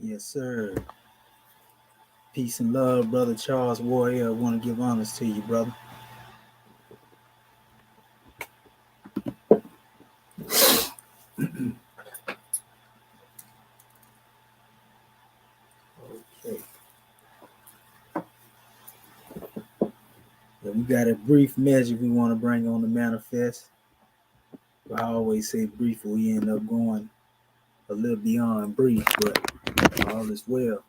Yes, sir. Peace and love, brother Charles Warrior. I want to give honors to you, brother. Okay. Yeah, we got a brief measure we want to bring on the manifest. I always say brief, we end up going a little beyond brief, but all is well.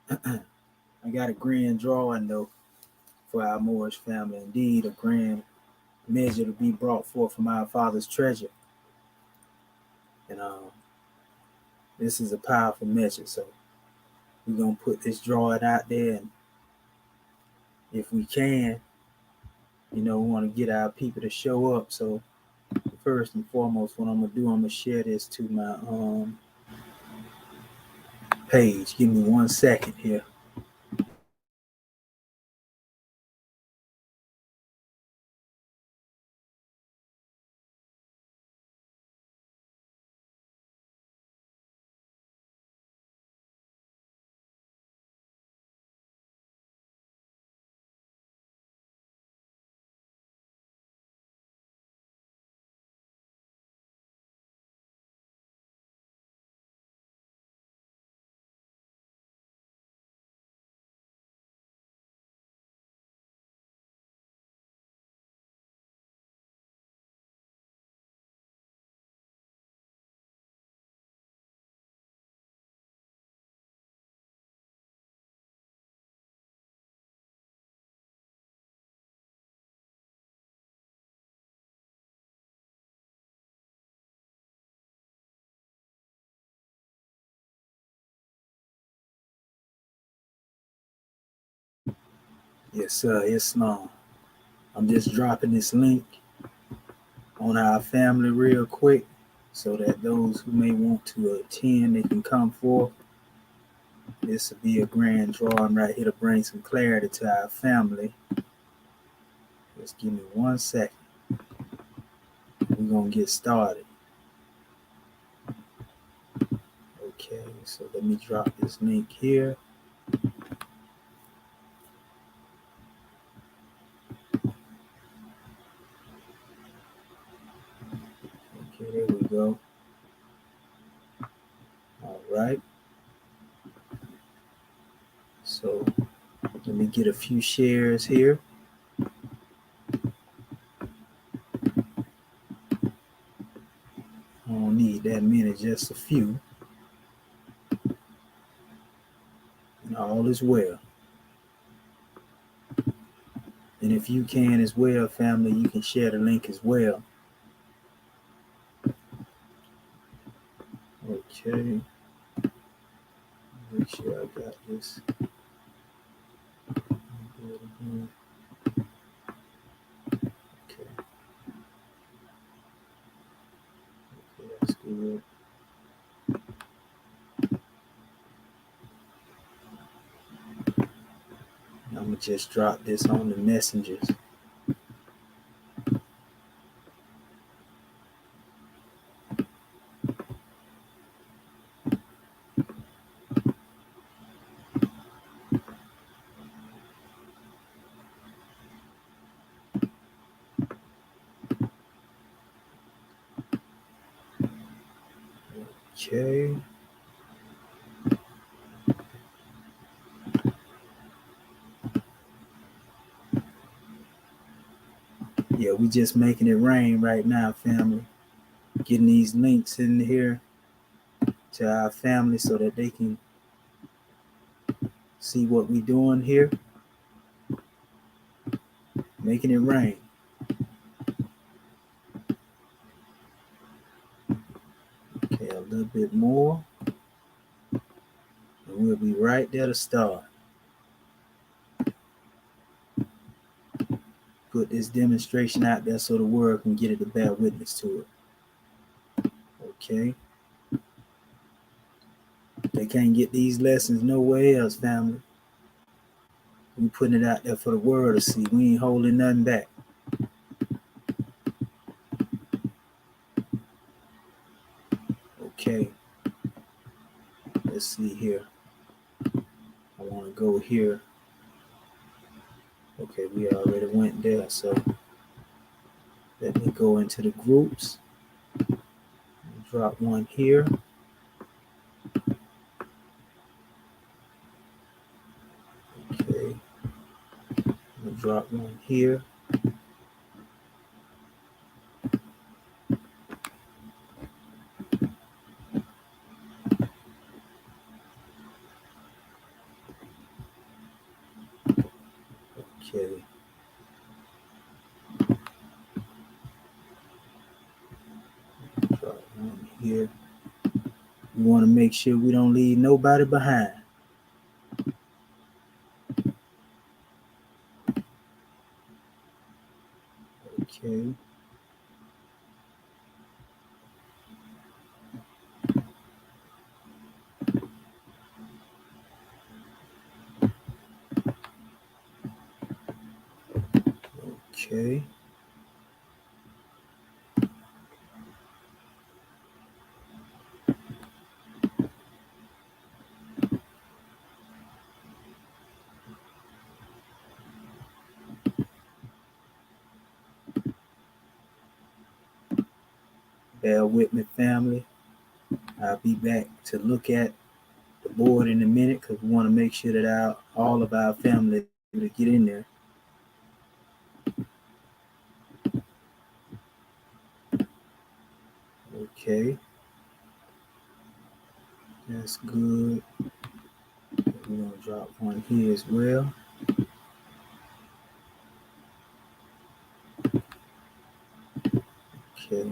I got a grand drawing though for our Moorish family. Indeed, a grand measure to be brought forth from our Father's treasure. And this is a powerful measure. So we're gonna put this drawing out there, and if we can, we want to get our people to show up. So first and foremost, what I'm gonna do, I'm gonna share this to my page. Give me 1 second here. Yes, sir. It's long. I'm just dropping this link on our family real quick so that those who may want to attend, they can come forth. This will be a grand drawing right here to bring some clarity to our family. Just give me 1 second. We're going to get started. Okay, so let me drop this link here. Okay, there we go. All right. So let me get a few shares here. I don't need that many, just a few. And all is well. And if you can as well, family, you can share the link as well. Okay. Make sure I got this. Okay. Okay, that's good. I'm gonna just drop this on the messengers. Okay. Yeah, we just making it rain right now, family. Getting these links in here to our family so that they can see what we doing here. Making it rain. Okay, a little bit more. And we'll be right there to start. Put this demonstration out there so the world can get it to bear witness to it. Okay. They can't get these lessons nowhere else, family. We putting it out there for the world to see. We ain't holding nothing back. Okay. Let's see here. I want to go here. Okay, we already went there, so let me go into the groups. Drop one here. Okay, drop one here. Okay. Drop one here. We want to make sure we don't leave nobody behind. Okay. Okay. Bear with me, family. I'll be back to look at the board in a minute because we want to make sure that all of our family is able to get in there. Okay. That's good. We're going to drop one here as well. Okay.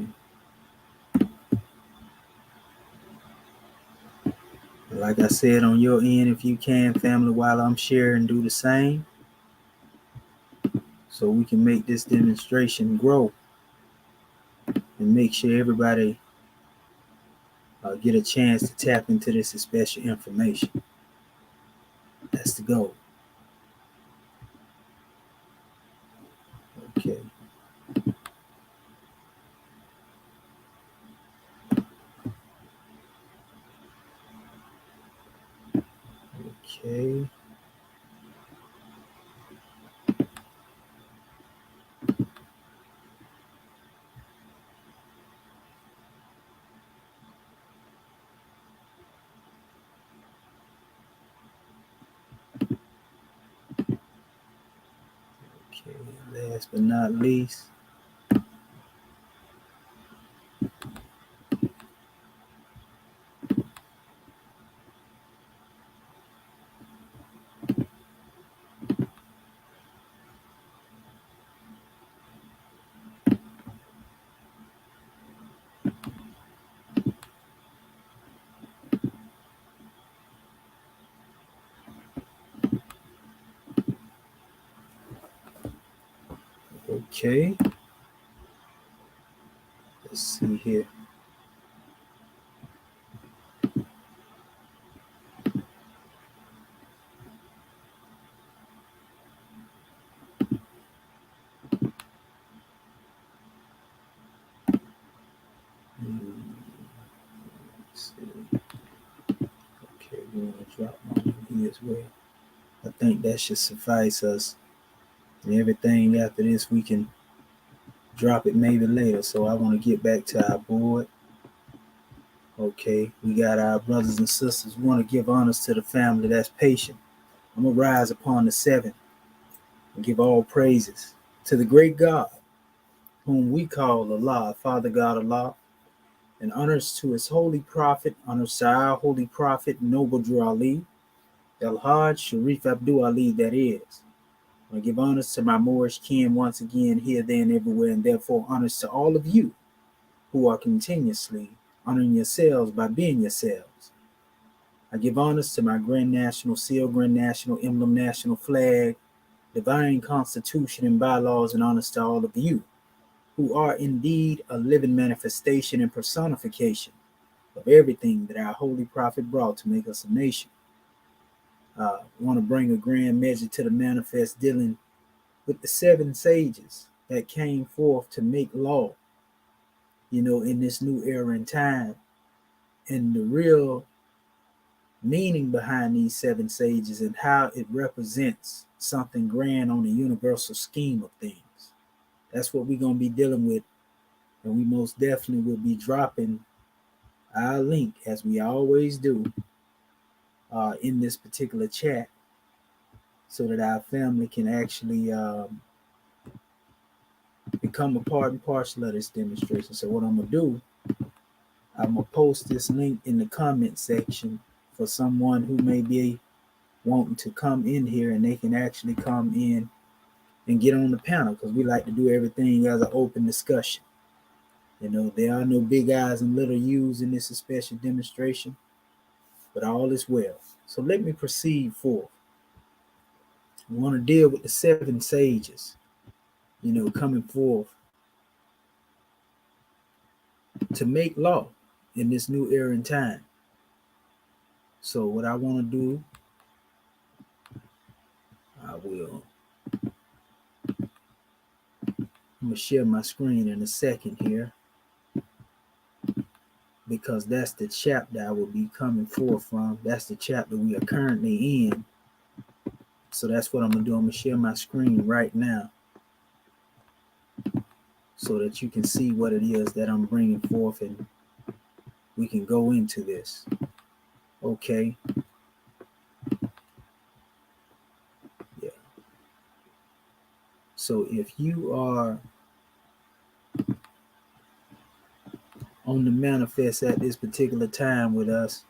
Like I said, on your end, if you can, family, while I'm sharing, do the same so we can make this demonstration grow and make sure everybody get a chance to tap into this special information. That's the goal. Okay. Okay. Okay. Last but not least, okay. Let's see here. Let's see. Okay, we're going to drop one here as well. I think that should suffice us. And everything after this, we can drop it maybe later. So I want to get back to our board. Okay, we got our brothers and sisters. We want to give honors to the family that's patient. I'm going to rise upon the seven and give all praises to the great God, whom we call Allah, Father God Allah, and honors to his holy prophet, honors to our holy prophet, Noble Drew Ali, El Hajj Sharif Abdul Ali, that is. I give honors to my Moorish kin once again, here, there, and everywhere, and therefore honors to all of you who are continuously honoring yourselves by being yourselves. I give honors to my Grand National Seal, Grand National Emblem, National Flag, Divine Constitution, and bylaws, and honors to all of you who are indeed a living manifestation and personification of everything that our holy prophet brought to make us a nation. I want to bring a grand measure to the manifest dealing with the seven sages that came forth to make law, in this new era and time. And the real meaning behind these seven sages and how it represents something grand on the universal scheme of things. That's what we're going to be dealing with. And we most definitely will be dropping our link, as we always do, in this particular chat, so that our family can actually become a part and parcel of this demonstration. So what I'm going to do, I'm going to post this link in the comment section for someone who may be wanting to come in here, and they can actually come in and get on the panel, because we like to do everything as an open discussion. There are no big I's and little U's in this special demonstration, but all is well. So let me proceed forth. We want to deal with the seven sages, coming forth to make law in this new era and time. So what I want to do, I'm going to share my screen in a second here, because that's the chapter I will be coming forth from. That's the chapter we are currently in. So that's what I'm going to do. I'm going to share my screen right now so that you can see what it is that I'm bringing forth, and we can go into this. Okay. Yeah. So if you are on the manifest at this particular time with us,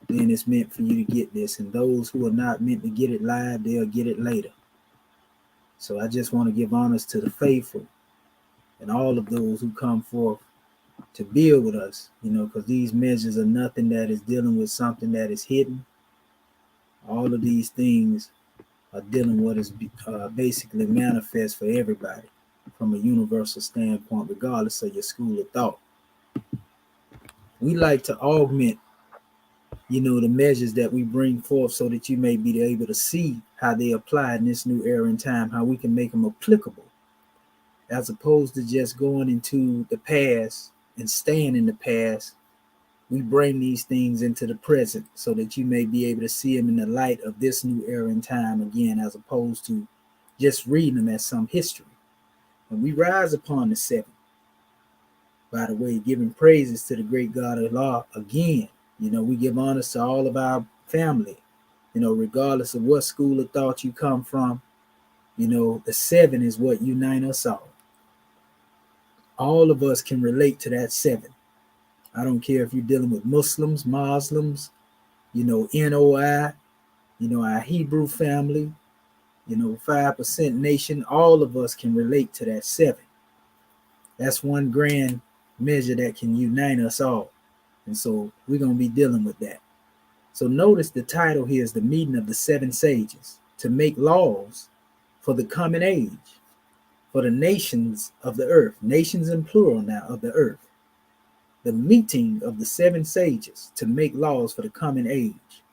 then it's meant for you to get this. And those who are not meant to get it live, they'll get it later. So I just want to give honors to the faithful and all of those who come forth to build with us, because these measures are nothing that is dealing with something that is hidden. All of these things are dealing with what is basically manifest for everybody from a universal standpoint, regardless of your school of thought. We like to augment, the measures that we bring forth, so that you may be able to see how they apply in this new era and time, how we can make them applicable, as opposed to just going into the past and staying in the past. We bring these things into the present so that you may be able to see them in the light of this new era and time again, as opposed to just reading them as some history. And we rise upon the seven, by the way, giving praises to the great God of law again. We give honors to all of our family, regardless of what school of thought you come from. The seven is what unites us all. All of us can relate to that seven. I don't care if you're dealing with Muslims, NOI, our Hebrew family, 5% nation. All of us can relate to that seven. That's one grand measure that can unite us all. And so we're going to be dealing with that. So notice the title here is the meeting of the seven sages to make laws for the coming age, for the nations of the earth, nations in plural now of the earth. The meeting of the seven sages to make laws for the coming age.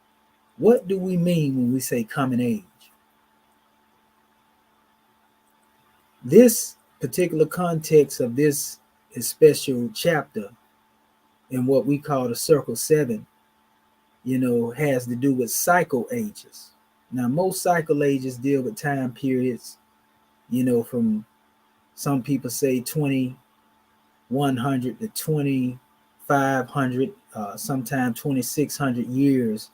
What do we mean when we say coming age? This particular context of this special chapter in what we call the Circle 7, has to do with cycle ages. Now, most cycle ages deal with time periods, from some people say 2100 to 2500, sometimes 2600 years,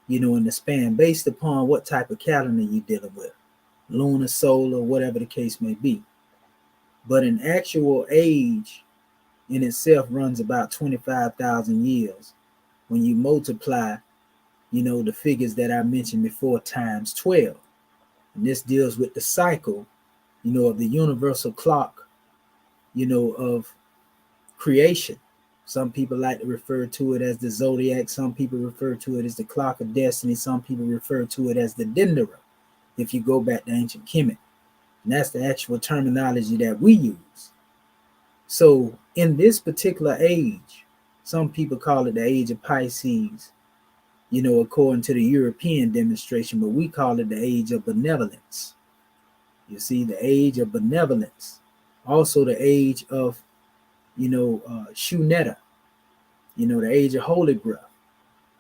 in the span, based upon what type of calendar you're dealing with, lunar, solar, whatever the case may be. But an actual age in itself runs about 25,000 years when you multiply, the figures that I mentioned before times 12. And this deals with the cycle, of the universal clock, of creation. Some people like to refer to it as the zodiac. Some people refer to it as the clock of destiny. Some people refer to it as the Dendera, if you go back to ancient Kemet. And that's the actual terminology that we use. So in this particular age, some people call it the Age of Pisces, according to the European demonstration, but we call it the Age of Benevolence. You see, the Age of Benevolence. Also the Age of, Shuneta, the Age of Holy Breath.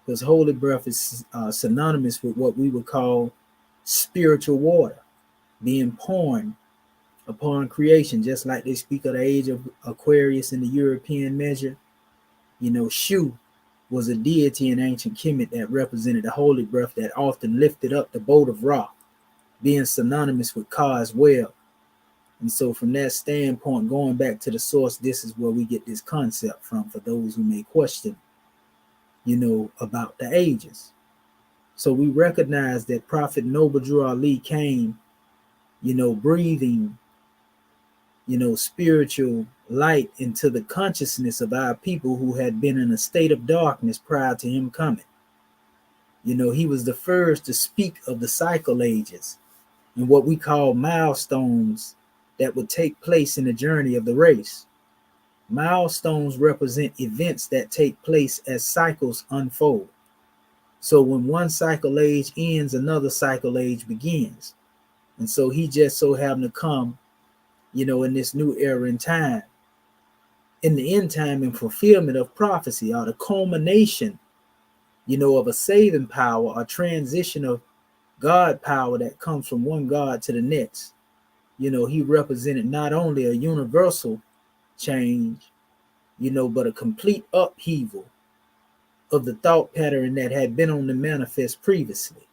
because holy breath is synonymous with what we would call spiritual water being poured upon creation, just like they speak of the age of Aquarius in the European measure. Shu was a deity in ancient Kemet that represented the holy breath that often lifted up the boat of Ra, being synonymous with Ka as well. And so from that standpoint, going back to the source, this is where we get this concept from for those who may question, about the ages. So we recognize that Prophet Noble Drew Ali came, breathing, spiritual light into the consciousness of our people who had been in a state of darkness prior to him coming. He was the first to speak of the cycle ages and what we call milestones that would take place in the journey of the race. Milestones represent events that take place as cycles unfold. So when one cycle age ends, another cycle age begins. And so he just so happened to come, in this new era in time, in the end time and fulfillment of prophecy, or the culmination, of a saving power, a transition of God power that comes from one God to the next. He represented not only a universal change, but a complete upheaval of the thought pattern that had been on the manifest previously.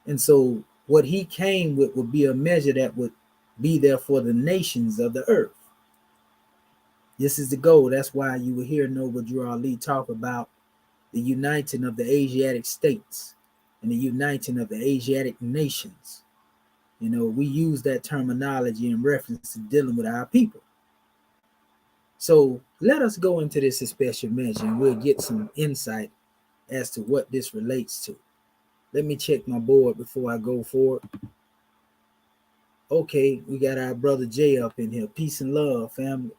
And so what he came with would be a measure that would be there for the nations of the earth. This is the goal. That's why you will hear Noble Drew Ali talk about the uniting of the Asiatic states and the uniting of the Asiatic nations. We use that terminology in reference to dealing with our people. So let us go into this special measure and we'll get some insight as to what this relates to. Let me check my board before I go forward. Okay, we got our brother Jay up in here. Peace and love, family.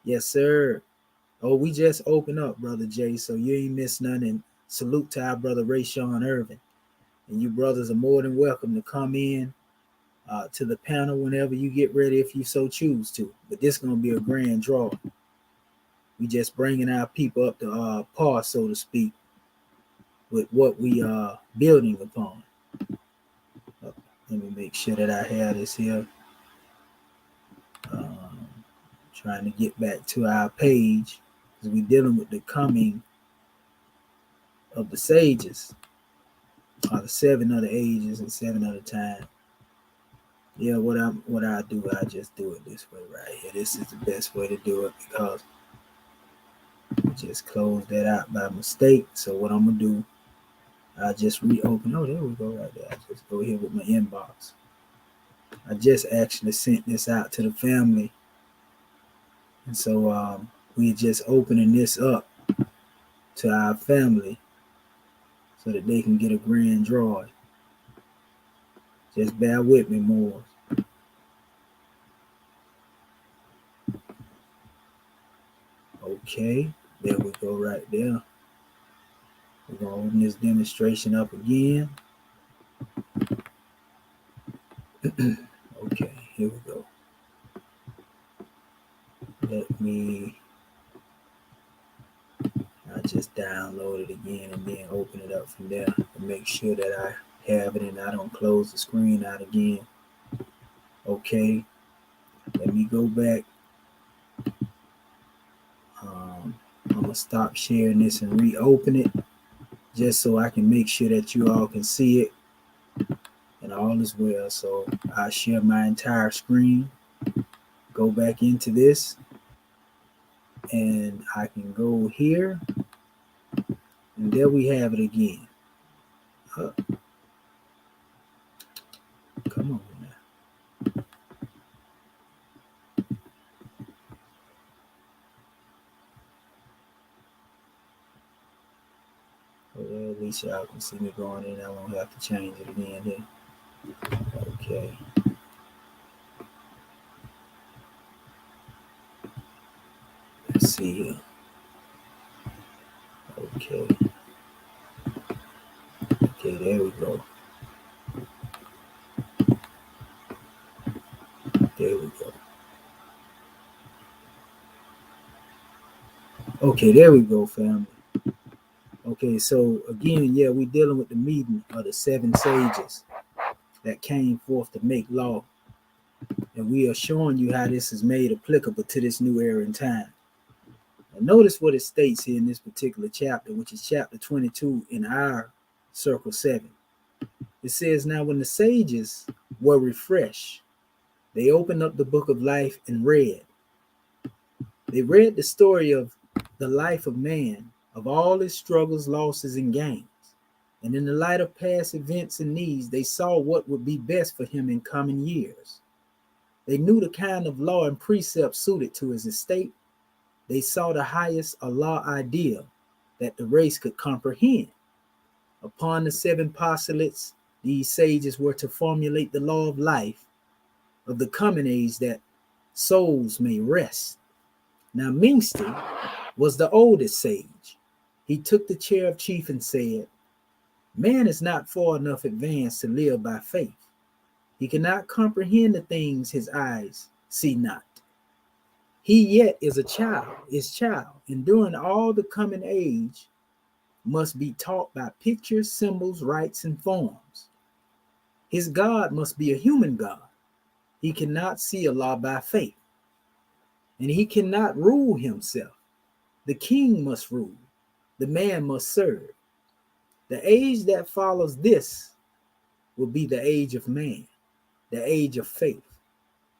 Yes, sir. Oh, we just opened up, brother Jay, so you ain't missed none. And salute to our brother Ray Sean Irvin. And you brothers are more than welcome to come in to the panel whenever you get ready, if you so choose to. But this is going to be a grand draw. We just bringing our people up to par, so to speak, with what we are building upon. Let me make sure that I have this here. Trying to get back to our page because we're dealing with the coming of the sages, or the 7 of the ages and 7 of the time. Yeah, what I do, I just do it this way right here. This is the best way to do it because I just closed that out by mistake. So what I'm gonna do, I just reopen. Oh, there we go right there. I just go here with my inbox. I just actually sent this out to the family, and so we're just opening this up to our family so that they can get a grand draw. Just bear with me more. Okay, there we go right there. We're going to open this demonstration up again. Okay, here we go. I just download it again and then open it up from there to make sure that I have it and I don't close the screen out again. Okay, let me go back. I'm going to stop sharing this and reopen it just so I can make sure that you all can see it and all is well. So I share my entire screen, go back into this, and I can go here, and there we have it again. Come on now. Well, at least y'all can see me going in. I won't have to change it again here. Okay. Let's see here. Okay. Okay, there we go. There we go. Okay, there we go, family. Okay, so again, yeah, we're dealing with the meeting of the 7 sages that came forth to make law. And we are showing you how this is made applicable to this new era in time. And notice what it states here in this particular chapter, which is chapter 22 in our circle 7. It says, now when the sages were refreshed, they opened up the book of life and read. They read the story of the life of man, of all his struggles, losses, and gains. And in the light of past events and needs, they saw what would be best for him in coming years. They knew the kind of law and precept suited to his estate. They saw the highest Allah ideal that the race could comprehend. Upon the 7 postulates, these sages were to formulate the law of life of the coming age that souls may rest. Now, Mingsti was the oldest sage. He took the chair of chief and said, man is not far enough advanced to live by faith. He cannot comprehend the things his eyes see not. He yet is child, and during all the coming age must be taught by pictures, symbols, rites, and forms. His God must be a human God. He cannot see Allah by faith, and he cannot rule himself. The king must rule, the man must serve. The age that follows this will be the age of man, the age of faith.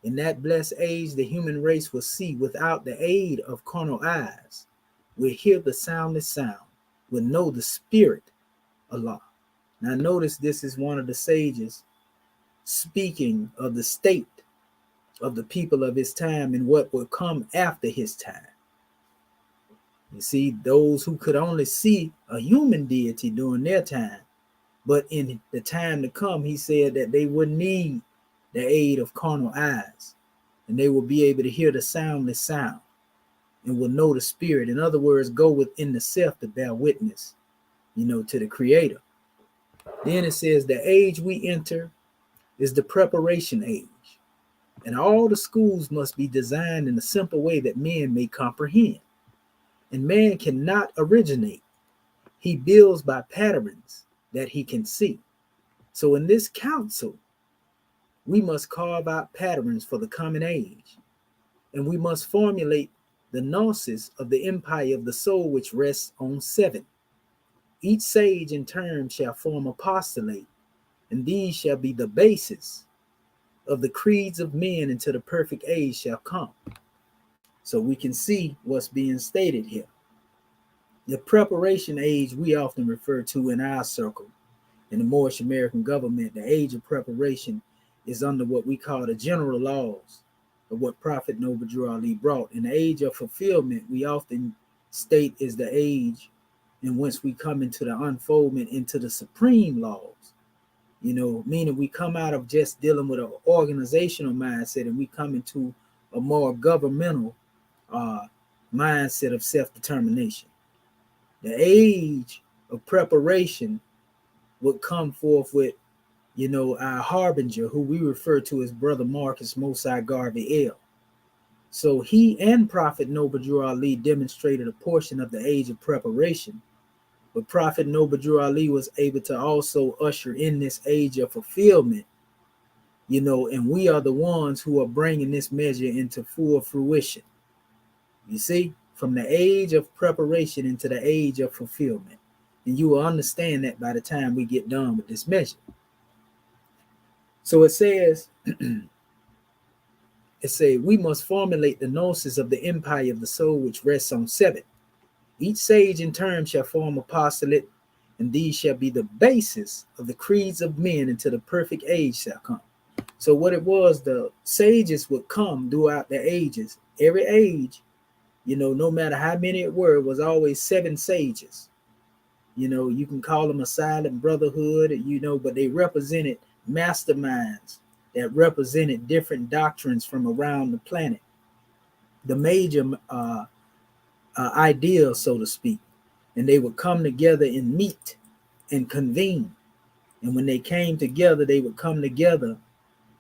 In that blessed age, the human race will see without the aid of carnal eyes, will hear the soundless sound, will know the spirit, Allah. Now notice this is one of the sages speaking of the state of the people of his time and what will come after his time. You see, those who could only see a human deity during their time, but in the time to come, he said that they would need the aid of carnal eyes, and they will be able to hear the soundless sound and will know the spirit. In other words, go within the self to bear witness, to the creator. Then it says the age we enter is the preparation age, and all the schools must be designed in a simple way that men may comprehend. And man cannot originate. He builds by patterns that he can see. So in this council, we must carve out patterns for the coming age, and we must formulate the gnosis of the empire of the soul which rests on 7. Each sage in turn shall form a postulate, and these shall be the basis of the creeds of men until the perfect age shall come. So we can see what's being stated here. The preparation age we often refer to in our circle, in the Moorish American government, the age of preparation is under what we call the general laws of what Prophet Noble Drew Ali brought. In the age of fulfillment, we often state is the age in which we come into the unfoldment into the supreme laws, meaning we come out of just dealing with an organizational mindset and we come into a more governmental mindset of self-determination. The age of preparation would come forth with, our harbinger, who we refer to as Brother Marcus Mosai Garvey L. So he and Prophet Noble Drew Ali demonstrated a portion of the age of preparation, but Prophet Noble Drew Ali was able to also usher in this age of fulfillment, and we are the ones who are bringing this measure into full fruition. You see, from the age of preparation into the age of fulfillment. And you will understand that by the time we get done with this measure. So it says, we must formulate the gnosis of the empire of the soul which rests on 7. Each sage in turn shall form a postulate, and these shall be the basis of the creeds of men until the perfect age shall come. So what it was, the sages would come throughout the ages. Every age, no matter how many it were, was always 7 sages. You can call them a silent brotherhood, but they represented masterminds that represented different doctrines from around the planet. The major ideals, so to speak. And they would come together and meet and convene. And when they came together, they would come together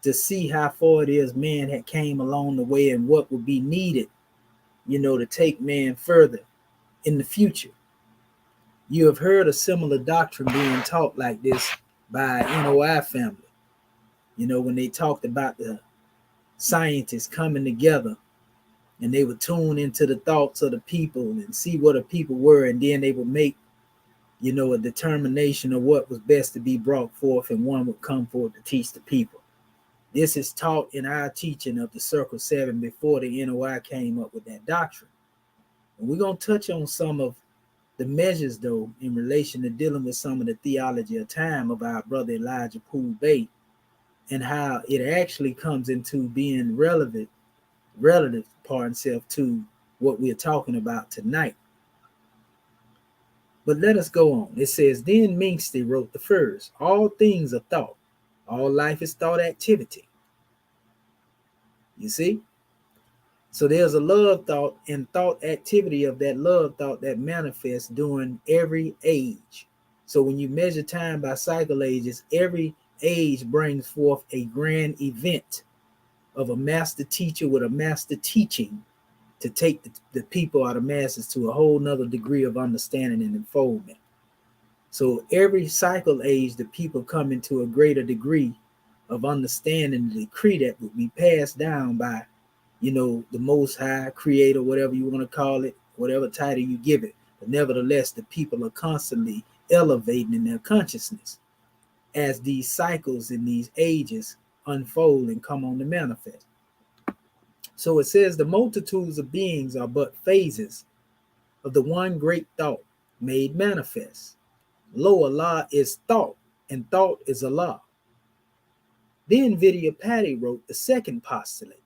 to see how far it is man had came along the way and what would be needed, to take man further in the future. You have heard a similar doctrine being taught like this by NOI family. When they talked about the scientists coming together and they would tune into the thoughts of the people and see what the people were, and then they would make, a determination of what was best to be brought forth, and one would come forth to teach the people. This is taught in our teaching of the Circle 7 before the NOI came up with that doctrine. And we're going to touch on some of the measures, though, in relation to dealing with some of the theology of time of our brother Elijah Poole Bay, and how it actually comes into being relative to what we're talking about tonight. But let us go on. It says, then Minksty wrote the first, all things are thought. All life is thought activity. You see? So there's a love thought and thought activity of that love thought that manifests during every age. So when you measure time by cycle ages, every age brings forth a grand event of a master teacher with a master teaching to take the people out of masses to a whole nother degree of understanding and unfoldment. So every cycle age, the people come into a greater degree of understanding the decree that will be passed down by, the Most High, Creator, whatever you want to call it, whatever title you give it. But nevertheless, the people are constantly elevating in their consciousness as these cycles and these ages unfold and come on to manifest. So it says the multitudes of beings are but phases of the one great thought made manifest. Lo, Allah is thought, and thought is Allah. Then Vidya Patty wrote the second postulate.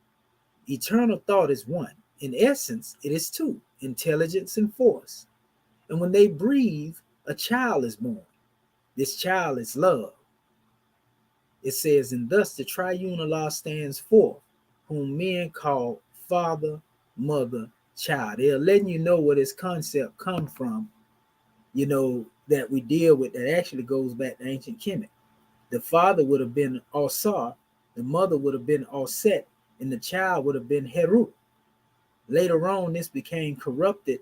Eternal thought is one. In essence, it is two, intelligence and force. And when they breathe, a child is born. This child is love. It says, and thus the triune Allah stands forth, whom men call father, mother, child. They're letting you know where this concept comes from, that we deal with, that actually goes back to ancient Kemet. The father would have been Osar, the mother would have been Oset, and the child would have been Heru. Later on, this became corrupted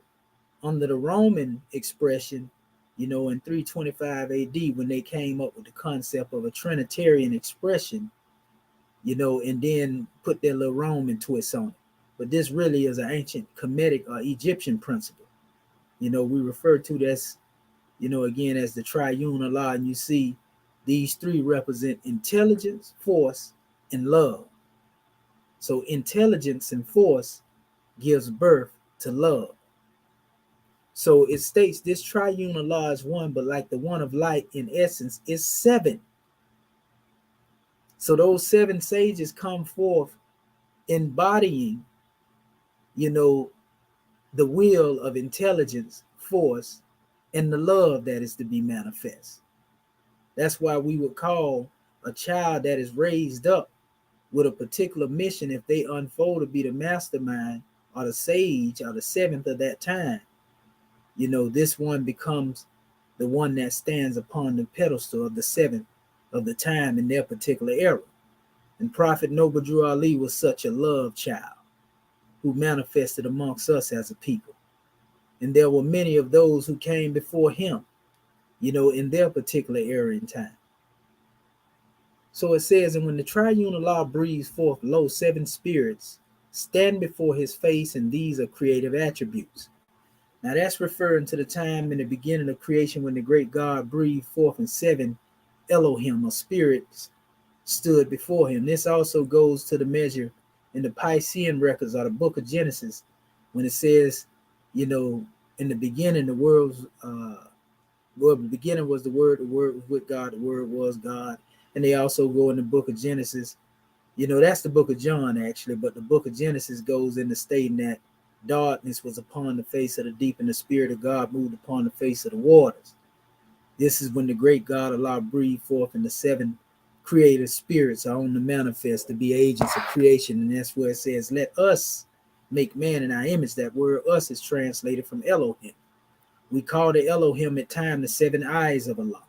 under the Roman expression, in 325 AD, when they came up with the concept of a Trinitarian expression, and then put their little Roman twist on it. But this really is an ancient Kemetic or Egyptian principle. We refer to this, again, as the triune Allah, and you see these three represent intelligence, force, and love. So intelligence and force gives birth to love. So it states this triune Allah is one, but like the one of light in essence is seven. So those seven sages come forth embodying, the will of intelligence, force, and the love that is to be manifest. That's why we would call a child that is raised up with a particular mission, if they unfold to be the mastermind or the sage or the seventh of that time, this one becomes the one that stands upon the pedestal of the seventh of the time in their particular era. And Prophet Noble Drew Ali was such a love child who manifested amongst us as a people. And there were many of those who came before him, in their particular era in time. So it says, and when the triune Allah breathes forth, lo, seven spirits stand before his face, and these are creative attributes. Now that's referring to the time in the beginning of creation when the great God breathed forth and seven Elohim, or spirits, stood before him. This also goes to the measure in the Piscean records or the book of Genesis, when it says, in the beginning, the the beginning was the word was with God, the word was God. And they also go in the book of Genesis, that's the book of John actually, but the book of Genesis goes into stating that darkness was upon the face of the deep, and the Spirit of God moved upon the face of the waters. This is when the great God Allah breathed forth, and the seven creative spirits are on the manifest to be agents of creation. And that's where it says, let us make man in our image. That word us is translated from Elohim. We call the Elohim at times the seven eyes of Allah.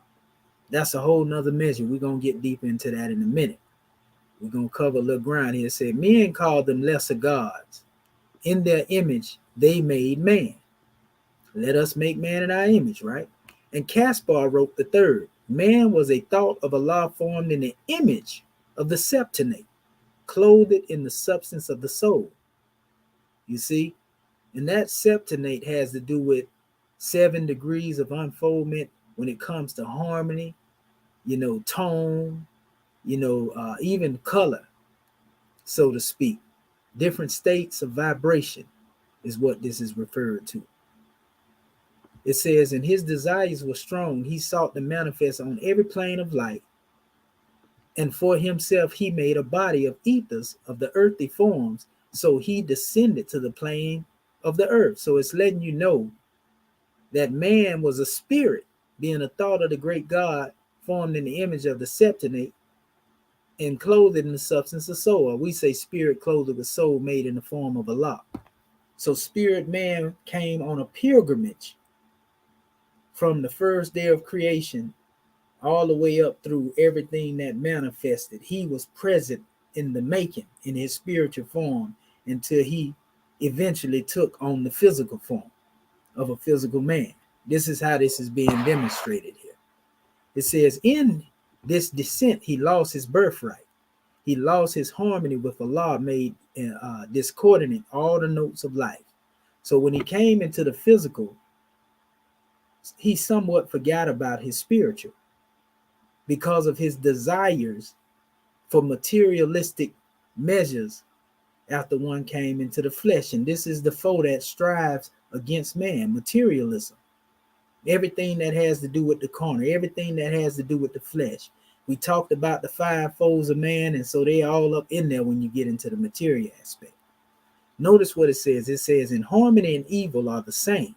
That's a whole nother measure. We're going to get deeper into that in a minute. We're going to cover a little ground here. It said, men called them lesser gods. In their image, they made man. Let us make man in our image, right? And Caspar wrote the third. Man was a thought of Allah formed in the image of the septenate, clothed in the substance of the soul. You see? And that septenate has to do with 7 degrees of unfoldment when it comes to harmony, tone, even color, so to speak. Different states of vibration is what this is referred to. It says, and his desires were strong. He sought to manifest on every plane of light. And for himself, he made a body of ethers of the earthly forms. So he descended to the plane of the earth. So it's letting you know that man was a spirit, being a thought of the great God, formed in the image of the septenate and clothed in the substance of soul. Or we say spirit clothed with soul, made in the form of Allah. So spirit man came on a pilgrimage from the first day of creation all the way up through everything that manifested. He was present in the making in his spiritual form until he eventually took on the physical form of a physical man. This is how this is being demonstrated here. It says, in this descent, he lost his birthright. He lost his harmony with Allah, made discordant all the notes of life. So when he came into the physical, he somewhat forgot about his spiritual because of his desires for materialistic measures after one came into the flesh. And this is the foe that strives against man, materialism. Everything that has to do with the carnal, everything that has to do with the flesh. We talked about the 5 foes of man, and so they're all up in there when you get into the material aspect. Notice what it says. It says, in harmony and evil are the same.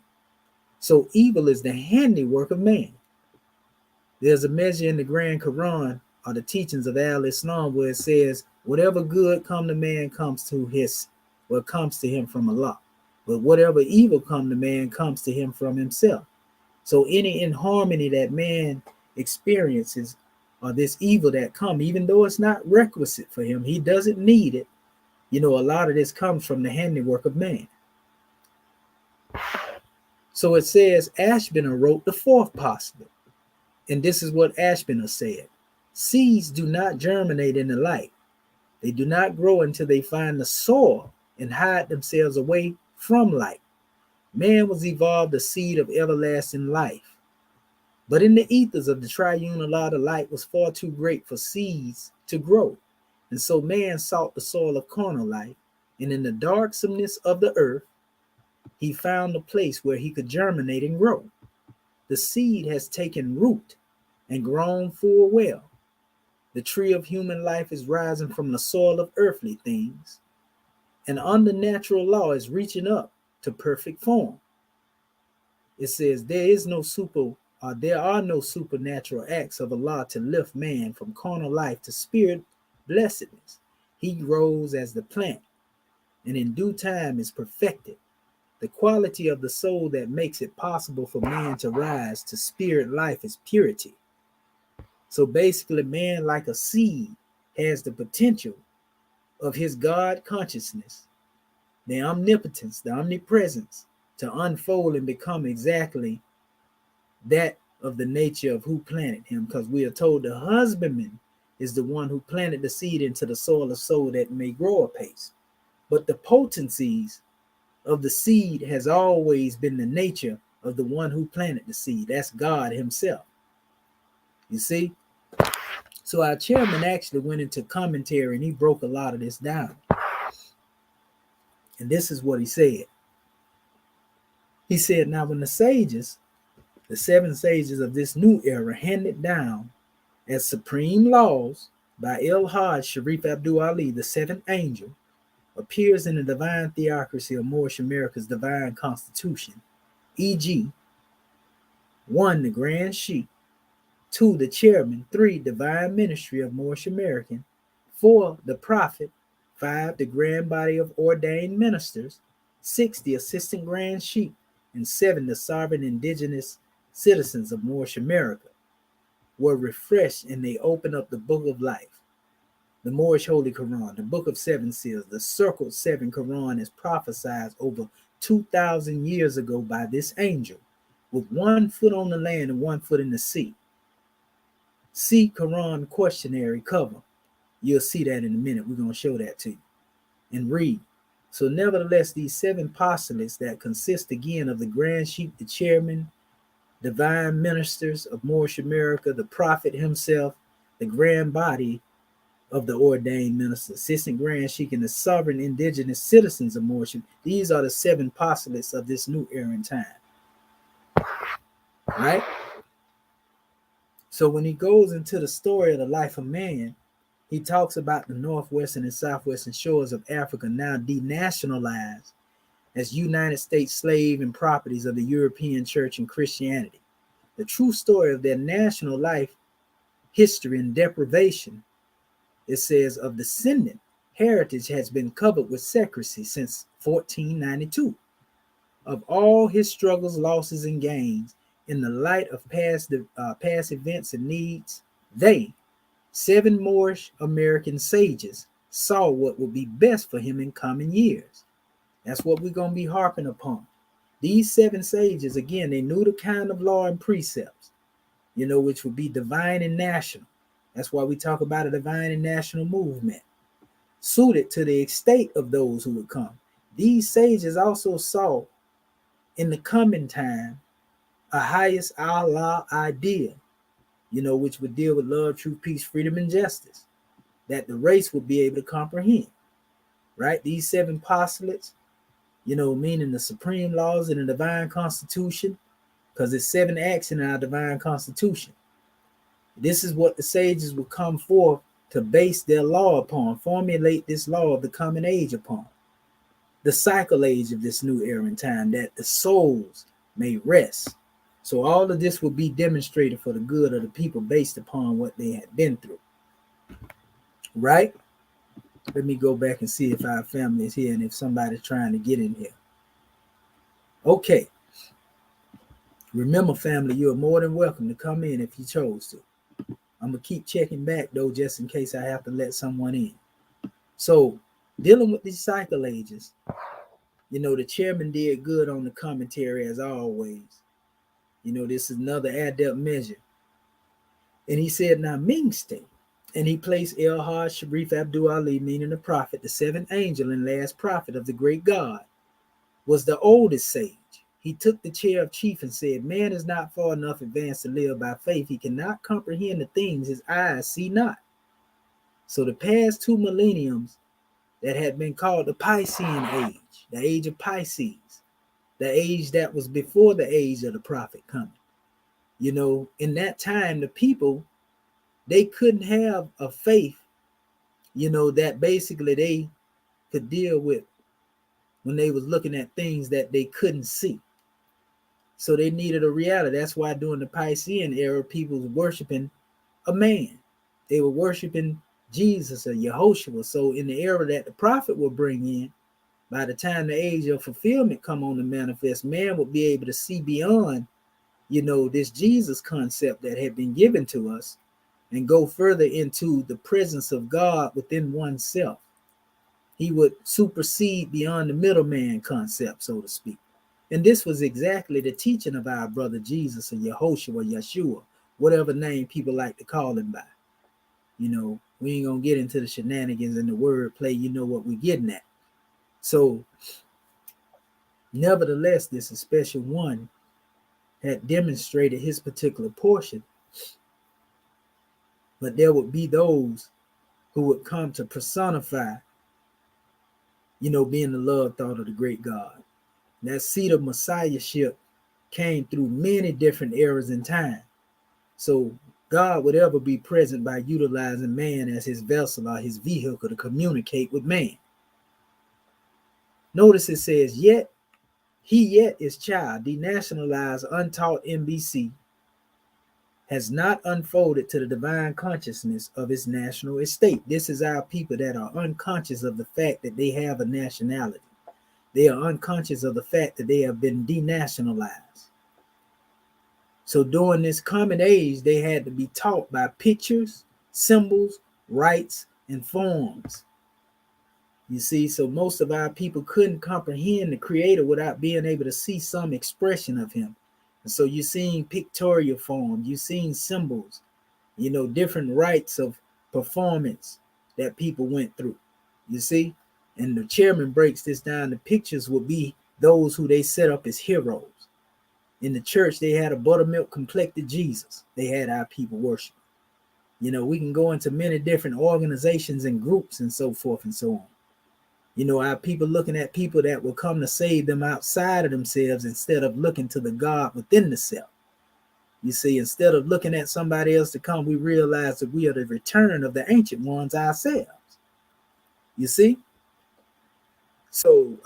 So evil is the handiwork of man. There's a measure in the Grand Quran, or the teachings of Al-Islam, where it says, whatever good come to man comes to him from Allah. But whatever evil come to man comes to him from himself. So any inharmony that man experiences, or this evil that comes, even though it's not requisite for him, he doesn't need it. A lot of this comes from the handiwork of man. So it says, Ashbina wrote the 4th postulate. And this is what Ashbina said. Seeds do not germinate in the light. They do not grow until they find the soil and hide themselves away from light. Man was evolved a seed of everlasting life. But in the ethers of the triune Allah, the light was far too great for seeds to grow. And so man sought the soil of carnal life. And in the darksomeness of the earth, he found a place where he could germinate and grow. The seed has taken root and grown full well. The tree of human life is rising from the soil of earthly things. And under natural law is reaching up to perfect form. It says there are no supernatural acts of Allah to lift man from carnal life to spirit blessedness. He grows as the plant, and in due time is perfected. The quality of the soul that makes it possible for man to rise to spirit life is purity. So basically, man, like a seed, has the potential of his God consciousness, the omnipotence, the omnipresence, to unfold and become exactly that of the nature of who planted him. Because we are told the husbandman is the one who planted the seed into the soil of soul that may grow apace. But the potencies of the seed has always been the nature of the one who planted the seed. That's God himself. You see? So our chairman actually went into commentary and he broke a lot of this down. And this is what he said. He said, now when the 7 sages of this new era, handed down as supreme laws by El-Hajj Sharif Abdul Ali, the 7th angel, appears in the divine theocracy of Moorish America's divine constitution, e.g., 1. The Grand Sheikh, 2. The Chairman, 3. Divine Ministry of Moorish American, 4. The Prophet, 5. The Grand Body of Ordained Ministers, 6. The Assistant Grand Sheikh, and 7. The Sovereign Indigenous Citizens of Moorish America were refreshed, and they opened up the Book of Life, the Moorish Holy Quran, the Book of 7 Seals, the circled 7 Quran is prophesied over 2,000 years ago by this angel, with 1 foot on the land and 1 foot in the sea. See Quran questionnaire cover. You'll see that in a minute. We're going to show that to you. And read. So nevertheless, these 7 postulates that consist again of the Grand Sheik, the chairman, divine ministers of Moorish America, the prophet himself, the grand body of the ordained minister, assistant Grand Sheik, and the sovereign indigenous citizens of Moorish. These are the 7 postulates of this new era in time. Right? So when he goes into the story of the life of man, he talks about the northwestern and southwestern shores of Africa now denationalized as United States slave and properties of the European church and Christianity. The true story of their national life, history, and deprivation, it says, of descendant heritage has been covered with secrecy since 1492. Of all his struggles, losses, and gains, in the light of past events and needs, they, 7 Moorish American sages, saw what would be best for him in coming years. That's what we're going to be harping upon. These 7 sages, again, they knew the kind of law and precepts, which would be divine and national. That's why we talk about a divine and national movement, suited to the estate of those who would come. These sages also saw in the coming time a highest Allah idea, which would deal with love, truth, peace, freedom, and justice, that the race would be able to comprehend, right? These 7 postulates, meaning the supreme laws in the divine constitution, because there's 7 acts in our divine constitution. This is what the sages would come forth to base their law upon, formulate this law of the coming age upon. The cycle age of this new era in time, that the souls may rest. So all of this will be demonstrated for the good of the people based upon what they had been through. Right? Let me go back and see if our family is here and if somebody's trying to get in here. Okay. Remember, family, you're more than welcome to come in if you chose to. I'm going to keep checking back, though, just in case I have to let someone in. So, dealing with these cycle ages, the chairman did good on the commentary as always. This is another adept measure. And he said, now Ming State. And he placed El-Hajj Sharif Abdul Ali, meaning the prophet, the 7th angel and last prophet of the great God, was the oldest sage. He took the chair of chief and said, man is not far enough advanced to live by faith. He cannot comprehend the things his eyes see not. So the past 2 millenniums that had been called the Piscean age, the age of Pisces, the age that was before the age of the prophet coming. In that time, the people, they couldn't have a faith, that basically they could deal with when they was looking at things that they couldn't see. So they needed a reality. That's why during the Piscean era, people was worshiping a man. They were worshiping Jesus or Yehoshua. So in the era that the prophet will bring in, by the time the age of fulfillment come on to manifest, man will be able to see beyond, this Jesus concept that had been given to us and go further into the presence of God within oneself. He would supersede beyond the middleman concept, so to speak. And this was exactly the teaching of our brother Jesus or Yehoshua or Yeshua, whatever name people like to call him by. We ain't going to get into the shenanigans and the wordplay. You know what we're getting at. So, nevertheless, this special one had demonstrated his particular portion. But there would be those who would come to personify, being the love thought of the great God. That seed of messiahship came through many different eras in time. So God would ever be present by utilizing man as his vessel or his vehicle to communicate with man. Notice it says, yet is child, denationalized, untaught MBC, has not unfolded to the divine consciousness of its national estate. This is our people that are unconscious of the fact that they have a nationality. They are unconscious of the fact that they have been denationalized. So during this common age, they had to be taught by pictures, symbols, rites, and forms. You see, so most of our people couldn't comprehend the Creator without being able to see some expression of him. And so you're seeing pictorial forms, you're seeing symbols, different rites of performance that people went through. You see? And the chairman breaks this down. The pictures will be those who they set up as heroes. In the church, they had a buttermilk complected Jesus. They had our people worship. We can go into many different organizations and groups and so forth and so on. Our people looking at people that will come to save them outside of themselves instead of looking to the God within the self. You see, instead of looking at somebody else to come, we realize that we are the return of the ancient ones ourselves. You see? So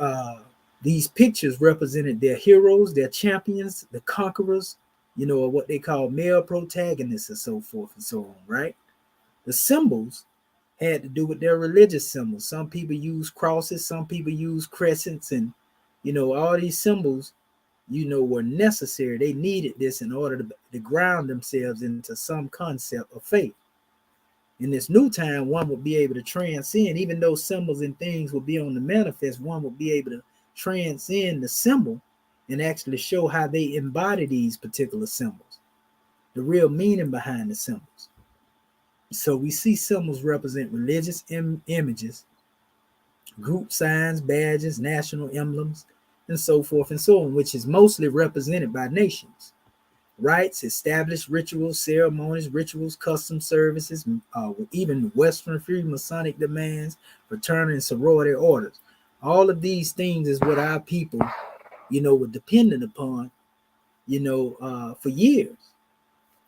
these pictures represented their heroes, their champions, the conquerors, or what they call male protagonists and so forth and so on, right? The symbols had to do with their religious symbols. Some people use crosses, some people use crescents, and, all these symbols, were necessary. They needed this in order to ground themselves into some concept of faith. In this new time, one would be able to transcend, even though symbols and things will be on the manifest, one would be able to transcend the symbol and actually show how they embody these particular symbols, the real meaning behind the symbols. So we see symbols represent religious images, group signs, badges, national emblems, and so forth and so on, which is mostly represented by nations. Rites, established rituals, ceremonies, customs, services, even Western Freemasonic demands, fraternity and sorority orders. All of these things is what our people, were dependent upon, for years.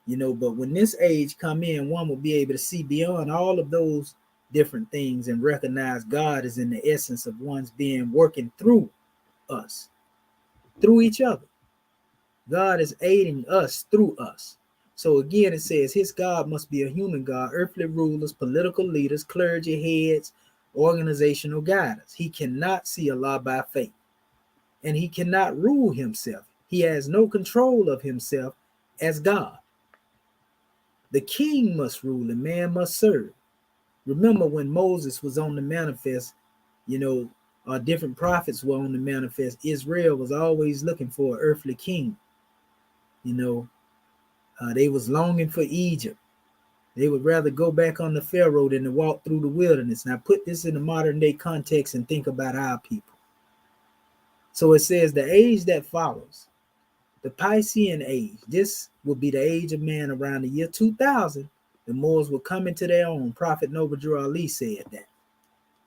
But when this age come in, one will be able to see beyond all of those different things and recognize God is in the essence of one's being working through us, through each other. God is aiding us through us. So again, it says his God must be a human God, earthly rulers, political leaders, clergy heads, organizational guiders. He cannot see Allah by faith, and he cannot rule himself. He has no control of himself as God. The king must rule and man must serve. Remember when Moses was on the manifest, different prophets were on the manifest. Israel was always looking for an earthly king. They was longing for Egypt. They would rather go back on the Pharaoh than to walk through the wilderness. Now put this in the modern day context and think about our people. So it says the age that follows, the Piscean age, this will be the age of man around the year 2000. The Moors will come into their own. Prophet Noble Ali said that.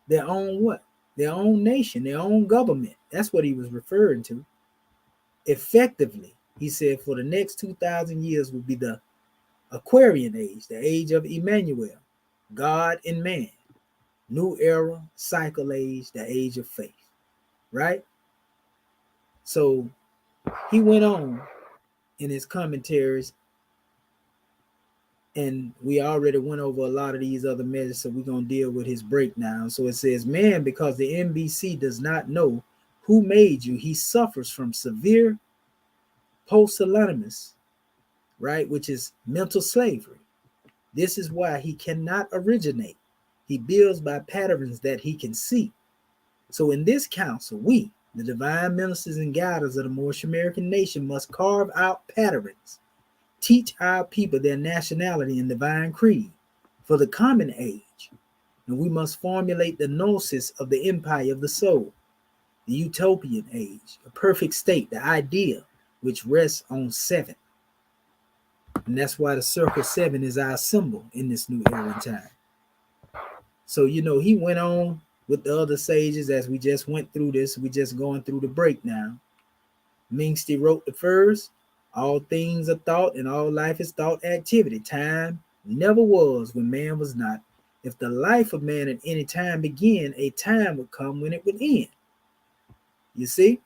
Their own what? Their own nation, their own government. That's what he was referring to. Effectively, he said, for the next 2,000 years will be the Aquarian age, the age of Emmanuel, God and man. New era, cycle age, the age of faith. Right? So he went on in his commentaries, and we already went over a lot of these other measures, so we're going to deal with his breakdown. So it says, man, because the MBC does not know who made you, he suffers from severe post-synonymous, right, which is mental slavery. This is why he cannot originate. He builds by patterns that he can see. So in this council, we, the divine ministers and guiders of the Moorish American nation, must carve out patterns, teach our people their nationality and divine creed for the common age. And we must formulate the gnosis of the empire of the soul, the utopian age, a perfect state, the idea which rests on 7. And that's why the circle 7 is our symbol in this new era in time. So, he went on with the other sages as we just went through this. We just going through the breakdown. Mingsti wrote the first, all things are thought and all life is thought activity. Time never was when man was not. If the life of man at any time began, a time would come when it would end. You see?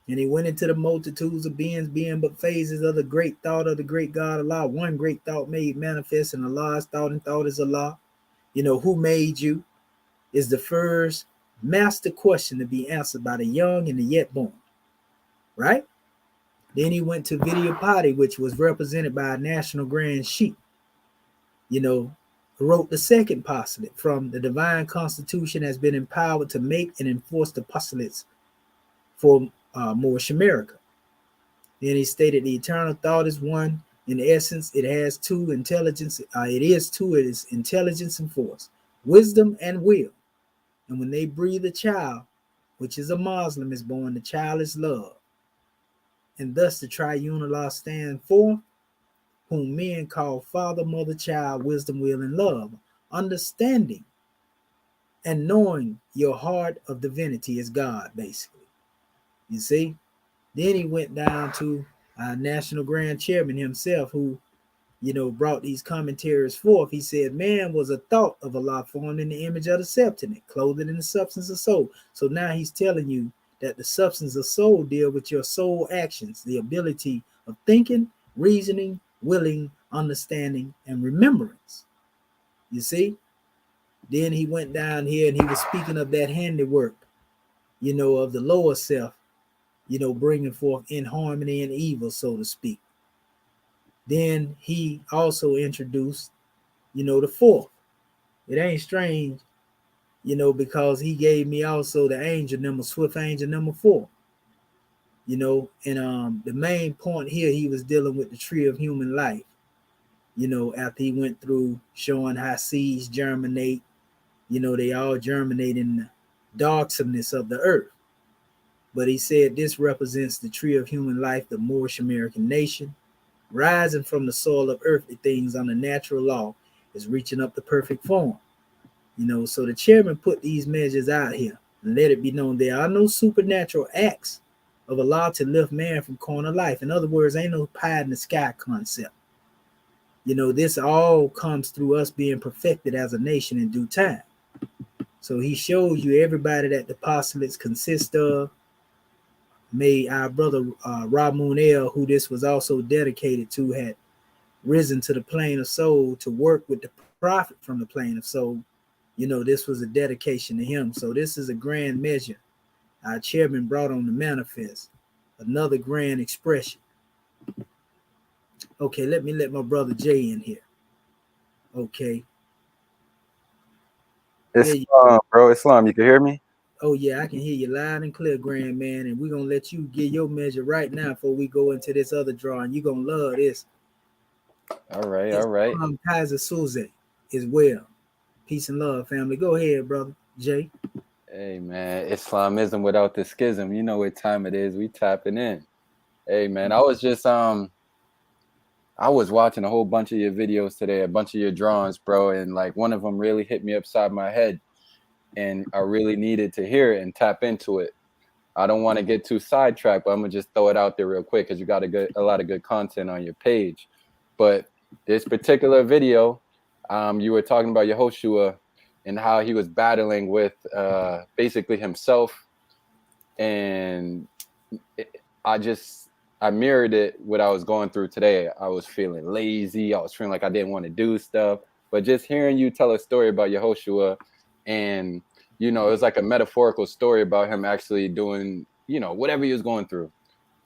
And he went into the multitudes of beings, being but phases of the great thought of the great God Allah. One great thought made manifest, and Allah's thought, and thought is Allah. Who made you is the first master question to be answered by the young and the yet born. Right? Then he went to Vidyapati, which was represented by a national grand sheik. Wrote the second postulate from the divine constitution has been empowered to make and enforce the postulates for Moorish America. Then he stated the eternal thought is one. In essence, it has two intelligence. It is two. It is intelligence and force, wisdom and will. And when they breathe a child, which is a Muslim, is born, the child is love. And thus the triune law stand for whom men call Father, Mother, Child, Wisdom, Will, and Love. Understanding and knowing your heart of divinity is God, basically. You see? Then he went down to our National Grand Chairman himself, who, brought these commentaries forth. He said, man was a thought of Allah formed in the image of the septonate, clothed in the substance of soul. So now he's telling you that the substance of soul deal with your soul actions, the ability of thinking, reasoning, willing, understanding, and remembrance. You see? Then he went down here and he was speaking of that handiwork, of the lower self, bringing forth in harmony and evil, so to speak. Then he also introduced, the fourth. It ain't strange, because he gave me also the angel number, swift angel number 4. And the main point here, he was dealing with the tree of human life, after he went through showing how seeds germinate, they all germinate in the darksomeness of the earth. But he said this represents the tree of human life, the Moorish American nation, rising from the soil of earthly things on the natural law, is reaching up to perfect form. So the chairman put these measures out here and let it be known there are no supernatural acts of Allah to lift man from corner life. In other words, ain't no pie in the sky concept. This all comes through us being perfected as a nation in due time. So he shows you everybody that the apostolates consist of. May our brother Ramun El, who this was also dedicated to, had risen to the plane of soul to work with the prophet from the plane of soul. This was a dedication to him. So this is a grand measure our chairman brought on the manifest. Another grand expression. Okay, let me let my brother Jay in here. Okay. Islam, bro. Islam, you can hear me? Oh, yeah, I can hear you loud and clear, grand man. And we're going to let you get your measure right now before we go into this other drawing. You're going to love this. All right. Kaiser Suze as well. Peace and love, family. Go ahead, brother Jay. Hey, man. Islamism without the schism. You know what time it is. We tapping in. Hey, man. I was watching a whole bunch of your videos today, a bunch of your drawings, bro. And like one of them really hit me upside my head. And I really needed to hear it and tap into it. I don't want to get too sidetracked, but I'm going to just throw it out there real quick because you got a lot of good content on your page. But this particular video, you were talking about Yehoshua and how he was battling with basically himself. And I mirrored it what I was going through today. I was feeling lazy. I was feeling like I didn't want to do stuff. But just hearing you tell a story about Yehoshua and, it was like a metaphorical story about him actually doing, whatever he was going through.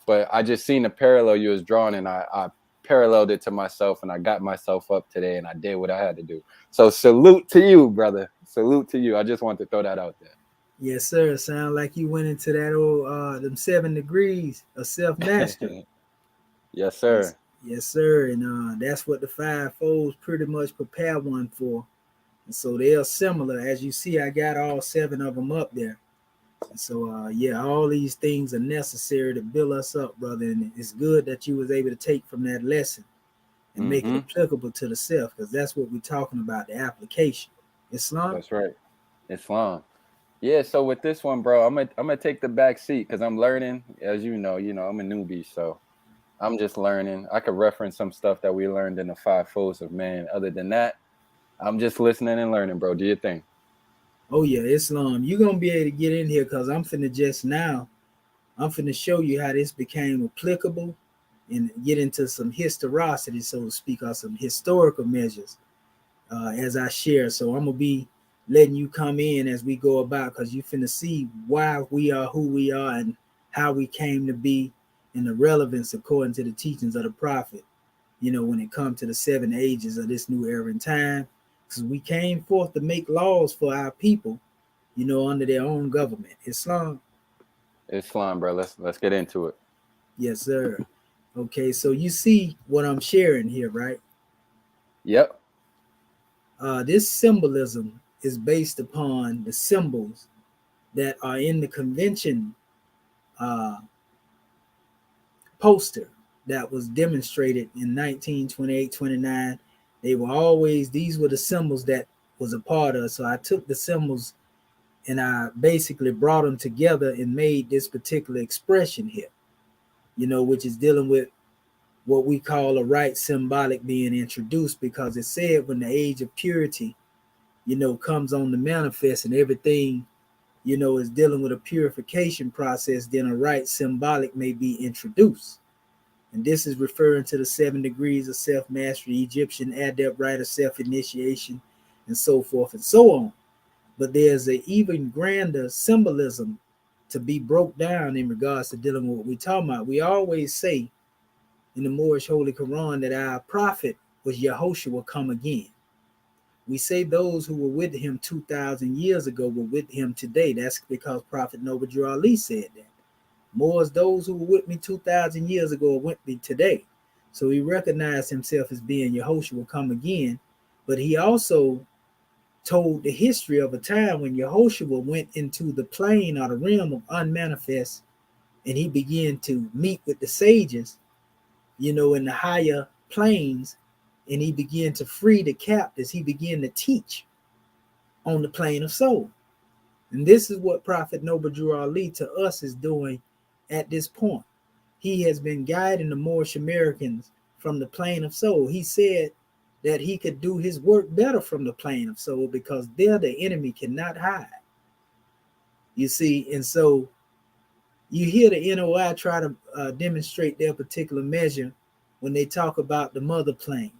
But I just seen the parallel you was drawing and I paralleled it to myself and I got myself up today and I did what I had to do. So salute to you, brother. Salute to you. I just wanted to throw that out there. Yes, sir. Sound like you went into that old them 7 degrees of self-mastery. Yes, sir. Yes, sir. And that's what the 5 folds pretty much prepare one for. And so they're similar. As you see, I got all 7 of them up there. And so all these things are necessary to build us up, brother. And it's good that you was able to take from that lesson and make it applicable to the self, because that's what we're talking about, the application. Islam? That's right. Islam. Yeah, so with this one, bro, I'm gonna take the back seat because I'm learning. As you know, I'm a newbie, so I'm just learning. I could reference some stuff that we learned in the 5 folds of man. Other than that, I'm just listening and learning, bro. Do your thing. Oh yeah, Islam. You're gonna be able to get in here because I'm finna show you how this became applicable and get into some historicity, so to speak, or some historical measures as I share. So I'm gonna be letting you come in as we go about, because you finna see why we are who we are and how we came to be, and the relevance according to the teachings of the prophet, when it comes to the 7 ages of this new era in time. Because we came forth to make laws for our people, under their own government. Islam. Islam, bro. Let's get into it. Yes, sir. Okay, so you see what I'm sharing here, right? Yep. This symbolism is based upon the symbols that are in the convention uh, poster that was demonstrated in 1928, 29. They were always, these were the symbols that was a part of. So I took the symbols and I basically brought them together and made this particular expression here, which is dealing with what we call a right symbolic being introduced, because it said when the age of purity, comes on the manifest and everything, is dealing with a purification process, then a right symbolic may be introduced. And this is referring to the 7 degrees of self-mastery, Egyptian adept right of self-initiation, and so forth and so on. But there's an even grander symbolism to be broke down in regards to dealing with what we're talking about. We always say in the Moorish Holy Quran that our prophet was Yahushua come again. We say those who were with him 2,000 years ago were with him today. That's because Prophet Noble Ali said that. More as those who were with me 2,000 years ago are with me today. So he recognized himself as being Yahushua come again. But he also told the history of a time when Yahushua went into the plane or the realm of unmanifest, and he began to meet with the sages, in the higher planes, and he began to free the captives. He began to teach on the plane of soul. And this is what Prophet Noble Ali to us is doing at this point. He has been guiding the Moorish Americans from the plane of soul. He said that he could do his work better from the plane of soul because there the enemy cannot hide. You see, and so you hear the NOI try to demonstrate their particular measure when they talk about the mother plane.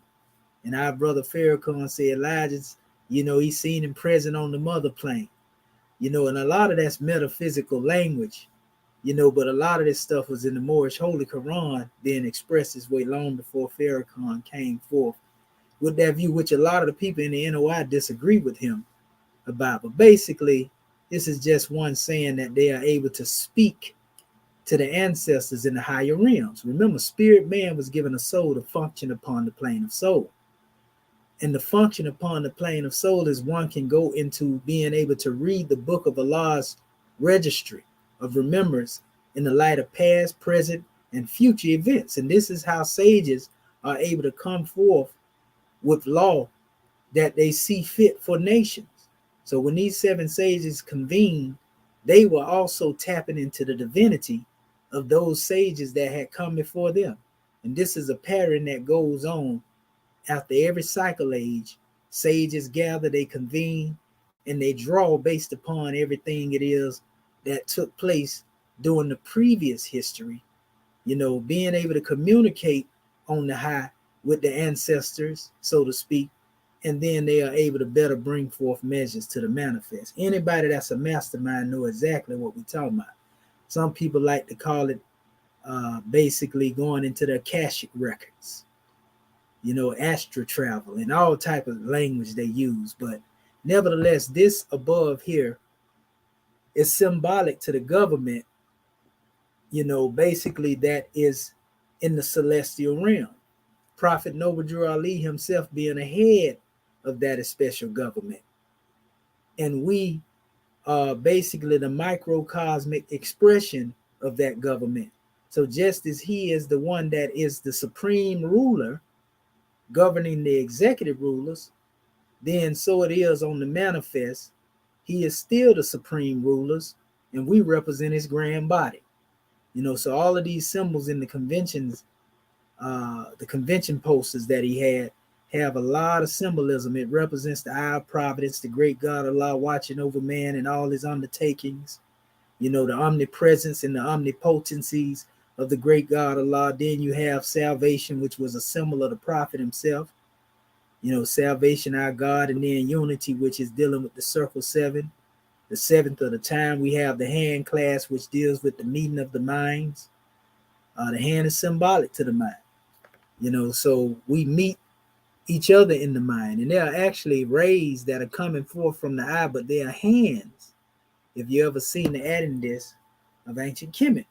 And our brother Farrakhan said Elijah's, he's seen him present on the mother plane. And a lot of that's metaphysical language, but a lot of this stuff was in the Moorish Holy Quran being expressed this way long before Farrakhan came forth with that view, which a lot of the people in the NOI disagree with him about. But basically, this is just one saying that they are able to speak to the ancestors in the higher realms. Remember, spirit man was given a soul to function upon the plane of soul. And the function upon the plane of soul is one can go into being able to read the book of Allah's registry of remembrance in the light of past, present, and future events. And this is how sages are able to come forth with law that they see fit for nations. So when these 7 sages convened, they were also tapping into the divinity of those sages that had come before them. And this is a pattern that goes on after every cycle age. Sages gather, they convene, and they draw based upon everything it is that took place during the previous history, being able to communicate on the high with the ancestors, so to speak, and then they are able to better bring forth measures to the manifest. Anybody that's a mastermind know exactly what we're talking about. Some people like to call it basically going into the Akashic records, astral travel and all type of language they use. But nevertheless, this above here is symbolic to the government, basically that is in the celestial realm. Prophet Noble Ali himself being a head of that special government. And we are basically the microcosmic expression of that government. So just as he is the one that is the supreme ruler governing the executive rulers, then so it is on the manifest. He is still the supreme rulers, and we represent his grand body. So all of these symbols in the conventions, the convention posters that he had, have a lot of symbolism. It represents the eye of providence, the great God Allah watching over man and all his undertakings, the omnipresence and the omnipotencies of the great God Allah. Then you have salvation, which was a symbol of the prophet himself. Salvation, our God, and then unity, which is dealing with the circle 7. The 7th of the time, we have the hand clasp, which deals with the meeting of the minds. The hand is symbolic to the mind. So we meet each other in the mind, and there are actually rays that are coming forth from the eye, but they are hands. If you ever seen the adding this of ancient Kemet,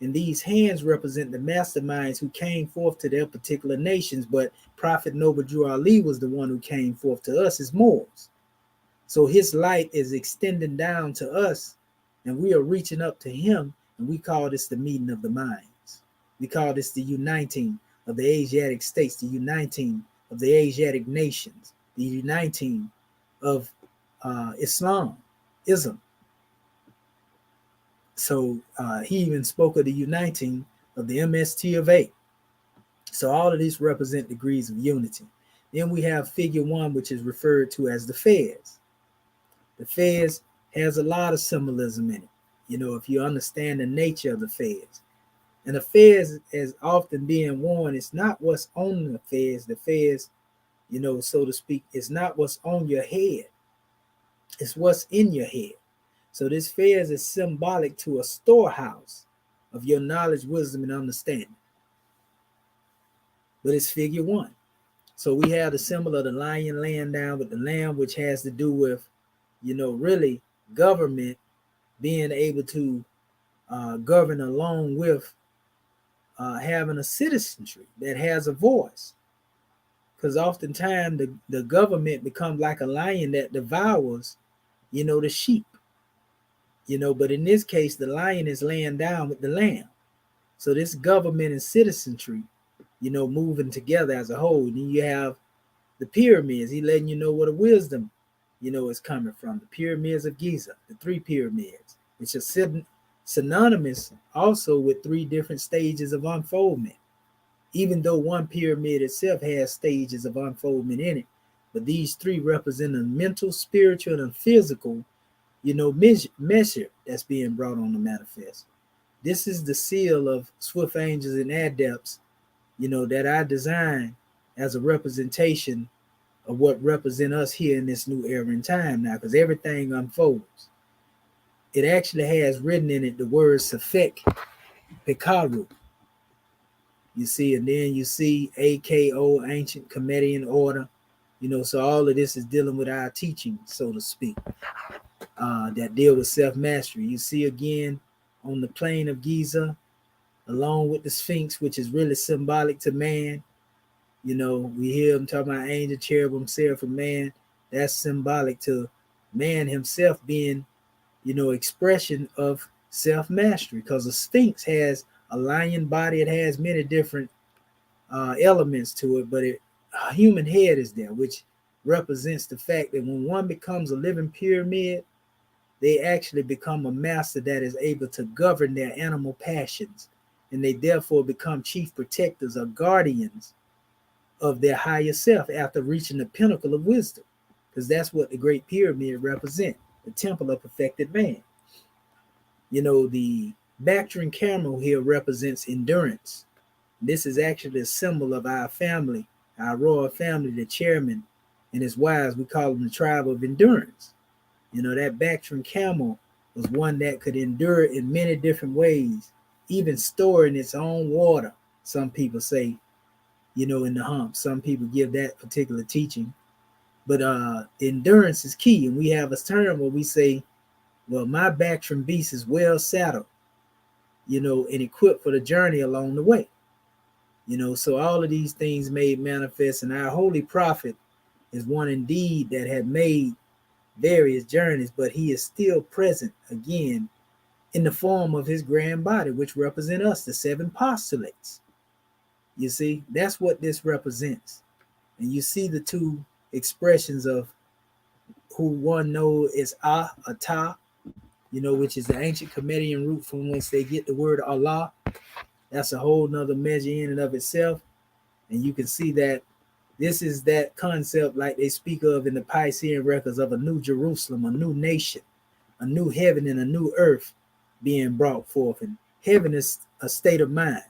And these hands represent the masterminds who came forth to their particular nations. But Prophet Noble Drew Ali was the one who came forth to us as Moors. So his light is extending down to us, and we are reaching up to him, and we call this the meeting of the minds. We call this the uniting of the Asiatic states, the uniting of the Asiatic nations, the uniting of Islam. So he even spoke of the uniting of the MST of 8. So all of these represent degrees of unity. Then we have figure 1, which is referred to as the Fez. The Fez has a lot of symbolism in it. If you understand the nature of the Fez. And the Fez, as often being worn, it's not what's on the Fez. The Fez, so to speak, it's not what's on your head. It's what's in your head. So this Fez is symbolic to a storehouse of your knowledge, wisdom, and understanding. But it's figure 1. So we have the symbol of the lion laying down with the lamb, which has to do with, really government being able to govern along with having a citizenry that has a voice. Because oftentimes the government becomes like a lion that devours, the sheep. But in this case, the lion is laying down with the lamb. So this government and citizenry, moving together as a whole. And then you have the pyramids. He letting you know where the wisdom, is coming from. The pyramids of Giza, the 3 pyramids, which are synonymous also with 3 different stages of unfoldment. Even though one pyramid itself has stages of unfoldment in it, but these 3 represent a mental, spiritual, and physical, measure that's being brought on the manifest. This is the seal of swift angels and adepts, that I designed as a representation of what represent us here in this new era in time now, because everything unfolds. It actually has written in it the word Safek Pekaru. You see, and then you see AKO, Ancient Comedian Order. So all of this is dealing with our teaching, so to speak, that deal with self-mastery. You see again on the plane of Giza, along with the Sphinx, which is really symbolic to man. We hear him talking about angel, cherubim, seraphim, man. That's symbolic to man himself being, expression of self-mastery, because the Sphinx has a lion body. It has many different elements to it, but a human head is there, which represents the fact that when one becomes a living pyramid, they actually become a master that is able to govern their animal passions, and they therefore become chief protectors or guardians of their higher self after reaching the pinnacle of wisdom, because that's what the Great Pyramid represents, the temple of perfected man. The Bactrian camel here represents endurance. This is actually a symbol of our family, our royal family, the chairman and his wives. We call them the tribe of endurance. That Bactrian camel was one that could endure in many different ways, even storing its own water, some people say, in the hump. Some people give that particular teaching. But endurance is key. And we have a term where we say, well, my Bactrian beast is well saddled, and equipped for the journey along the way. So all of these things made manifest. And our holy prophet is one indeed that had made various journeys, but he is still present again in the form of his grand body, which represent us, the 7 postulates. You see, that's what this represents. And you see the 2 expressions of who one knows is Ata, which is the ancient Comedian root from whence they get the word Allah. That's a whole nother measure in and of itself. And you can see that this is that concept like they speak of in the Piscean records of a new Jerusalem, a new nation, a new heaven and a new earth being brought forth. And heaven is a state of mind.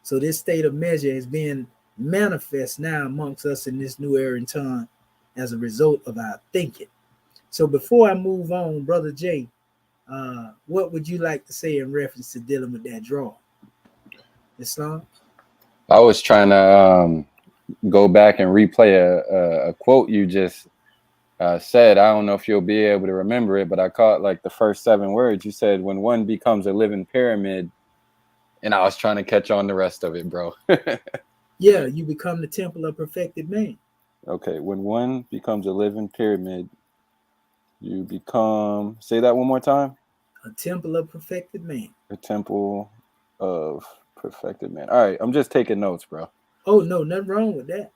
So this state of measure is being manifest now amongst us in this new era in time as a result of our thinking. So before I move on, Brother Jay, what would you like to say in reference to dealing with that draw? Islam? I was trying to go back and replay a quote you just said. I don't know if you'll be able to remember it, but I caught like the first 7 words. You said, when one becomes a living pyramid, And I was trying to catch on the rest of it, bro. Yeah, you become the temple of perfected man. Okay, when one becomes a living pyramid, you become, say that one more time. A temple of perfected man. The temple of perfected man. All right, I'm just taking notes, bro. Oh no, nothing wrong with that.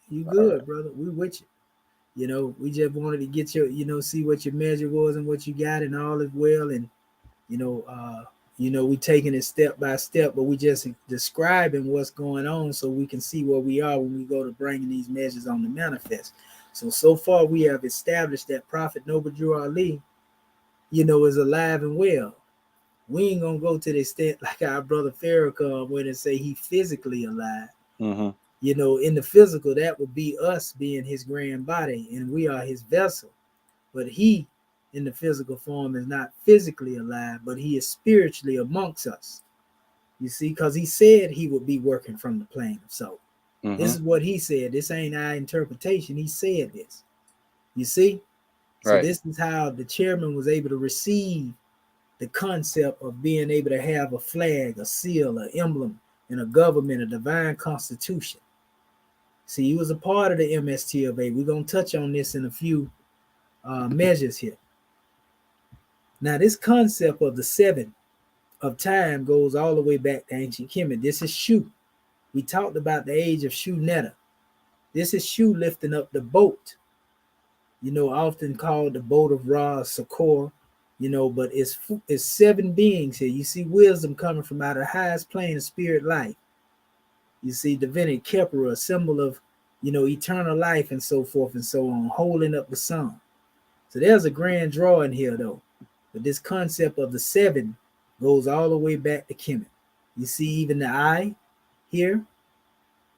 You All right. good, brother. We with you. We just wanted to get your, see what your measure was and what you got, and all is well. And you know, uh, we taking it step by step, but we just describing what's going on so we can see where we are when we go to bringing these measures on the manifest. So far we have established that Prophet Noble Drew Ali, is alive and well. We ain't gonna go to the extent like our brother Farrakhan went and say he physically alive. Mm-hmm. In the physical, that would be us being his grand body, and we are his vessel. But he, in the physical form, is not physically alive, but he is spiritually amongst us. You see, because he said he would be working from the plane of soul. Mm-hmm. This is what he said. This ain't our interpretation. He said this. You see? So Right. this is how the chairman was able to receive the concept of being able to have a flag, a seal, an emblem, and a government, a divine constitution. See, he was a part of the MST of A. We're going to touch on this in a few measures here. Now, this concept of the seven of time goes all the way back to ancient Kemet. This is Shu. We talked about the age of Shu Netta. This is Shu lifting up the boat, often called the boat of Ra, Sakor, but it's seven beings here. You see wisdom coming from out of the highest plane of spirit life. You see divinity, Kepra, a symbol of, eternal life and so forth and so on, holding up the sun. So there's a grand drawing here, though. But this concept of the seven goes all the way back to Kemet. You see even the eye here.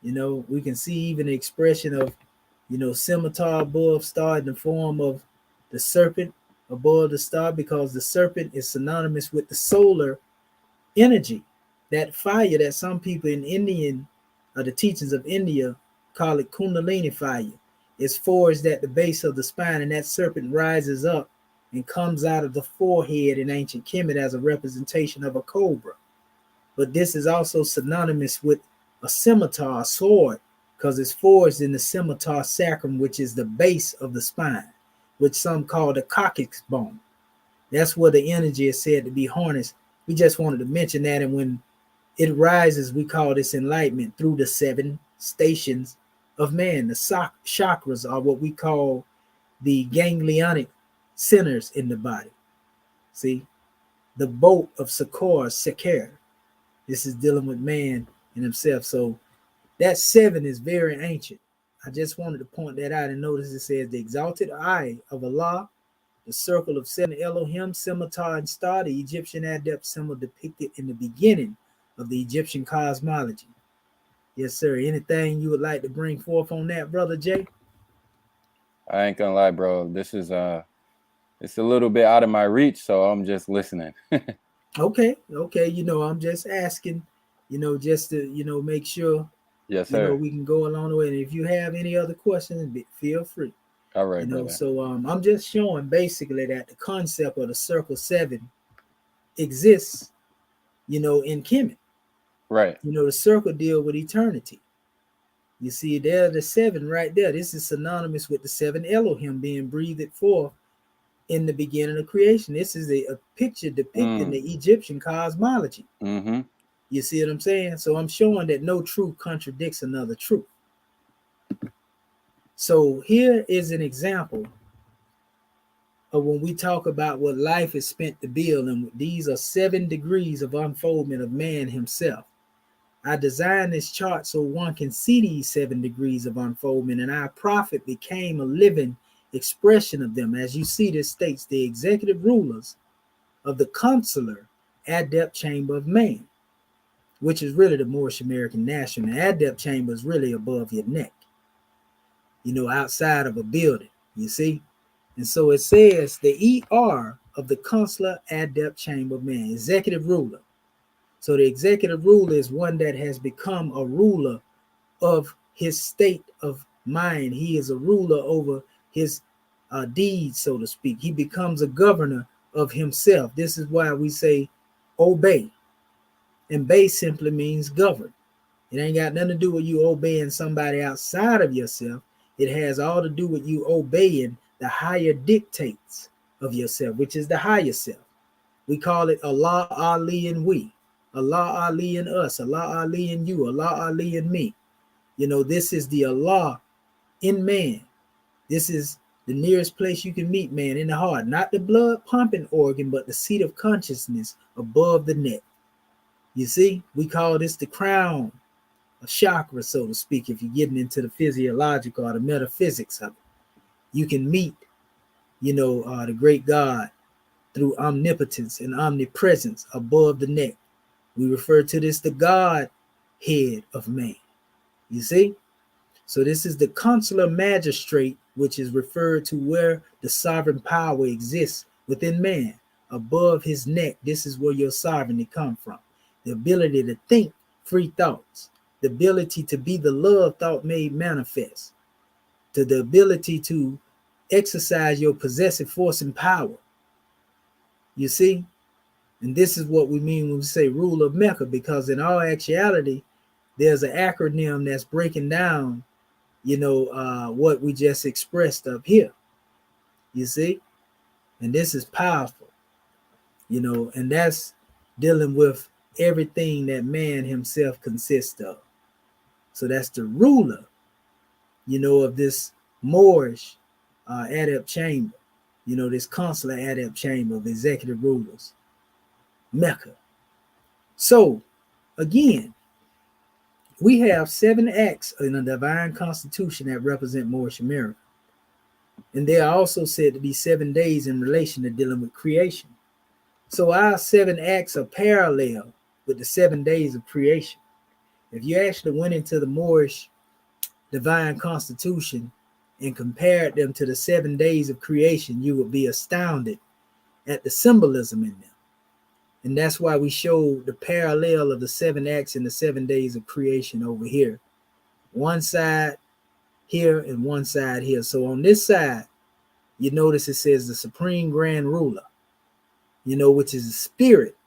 We can see even the expression of, scimitar above star in the form of the serpent above the star, because the serpent is synonymous with the solar energy, that fire that some people in Indian, the teachings of India, call it Kundalini fire. It's forged at the base of the spine, and that serpent rises up and comes out of the forehead in ancient Kemet as a representation of a cobra. But this is also synonymous with a scimitar, a sword, because it's forged in the scimitar sacrum, which is the base of the spine, which some call the coccyx bone. That's where the energy is said to be harnessed. We just wanted to mention that. And when it rises, we call this enlightenment through the seven stations of man. The chakras are what we call the ganglionic centers in the body. See, the boat of Sakor, Sekher. This is dealing with man and himself. So that seven is very ancient. I just wanted to point that out, and notice it says the exalted eye of Allah, the circle of seven Elohim, scimitar, and star, the Egyptian adept symbol depicted in the beginning of the Egyptian cosmology. Yes, sir. Anything you would like to bring forth on that, Brother Jay? I ain't gonna lie, bro. This is it's a little bit out of my reach, so I'm just listening. Okay. I'm just asking, just to, make sure, Yes, sir. we can go along the way. And if you have any other questions, feel free. All right, brother. So I'm just showing basically that the concept of the circle seven exists, in Kemet. Right. The circle deal with eternity. You see, there the seven right there. This is synonymous with the seven Elohim being breathed forth in the beginning of creation. This is a picture depicting the Egyptian cosmology. Mm-hmm. You see what I'm saying? So I'm showing that no truth contradicts another truth. So here is an example of when we talk about what life is spent to build, and these are 7 degrees of unfoldment of man himself. I designed this chart so one can see these 7 degrees of unfoldment, and our prophet became a living expression of them. As you see, this states the executive rulers of the consular adept chamber of man, which is really the Moorish American national. The adept chamber is really above your neck, outside of a building, you see? And so it says the ER of the consular adept chamber of man, executive ruler. So the executive ruler is one that has become a ruler of his state of mind. He is a ruler over his deeds, so to speak. He becomes a governor of himself. This is why we say obey. And base simply means govern. It ain't got nothing to do with you obeying somebody outside of yourself. It has all to do with you obeying the higher dictates of yourself, which is the higher self. We call it Allah, Ali, and we. Allah, Ali, and us. Allah, Ali, and you. Allah, Ali, and me. This is the Allah in man. This is the nearest place you can meet man, in the heart. Not the blood pumping organ, but the seat of consciousness above the neck. You see, we call this the crown, a chakra, so to speak, if you're getting into the physiological or the metaphysics of it. You can meet, the great God through omnipotence and omnipresence above the neck. We refer to this the God head of man. You see? So this is the consular magistrate, which is referred to where the sovereign power exists within man. Above his neck, this is where your sovereignty comes from. The ability to think free thoughts. The ability to be the love thought made manifest. To the ability to exercise your possessive force and power. You see? And this is what we mean when we say rule of Mecca, because in all actuality, there's an acronym that's breaking down, what we just expressed up here. You see? And this is powerful, and that's dealing with everything that man himself consists of. So that's the ruler, of this Moorish adept chamber, this consular adept chamber of executive rulers, Mecca. So again, we have 7 acts in the divine constitution that represent Moorish America. And they are also said to be 7 days in relation to dealing with creation. So our 7 acts are parallel with the 7 days of creation. If you actually went into the Moorish divine constitution and compared them to the 7 days of creation, you would be astounded at the symbolism in them. And that's why we show the parallel of the 7 acts in the 7 days of creation over here. One side here and one side here. So on this side, you notice it says the Supreme Grand Ruler, which is the spirit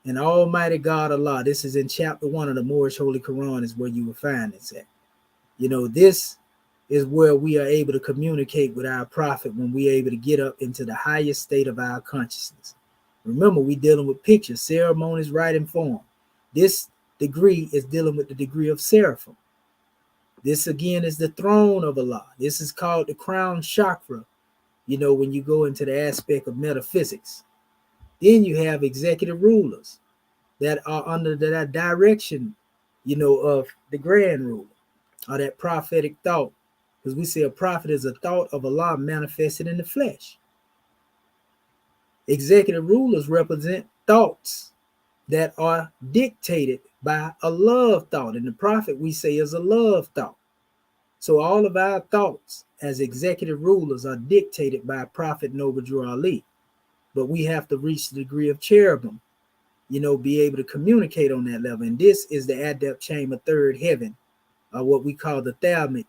and Almighty God Allah. This is in chapter 1 of the Moorish Holy Quran is where you will find this at. This is where we are able to communicate with our prophet when we are able to get up into the highest state of our consciousness. Remember, we're dealing with pictures, ceremonies, rite, and form. This degree is dealing with the degree of seraphim. This again is the throne of Allah. This is called the crown chakra, when you go into the aspect of metaphysics. Then you have executive rulers that are under that direction, of the grand ruler or that prophetic thought. Because we say a prophet is a thought of Allah manifested in the flesh. Executive rulers represent thoughts that are dictated by a love thought. And the prophet, we say, is a love thought. So all of our thoughts as executive rulers are dictated by Prophet Noble Drew Ali. But we have to reach the degree of cherubim, be able to communicate on that level. And this is the adept chamber, third heaven, or what we call the thalamic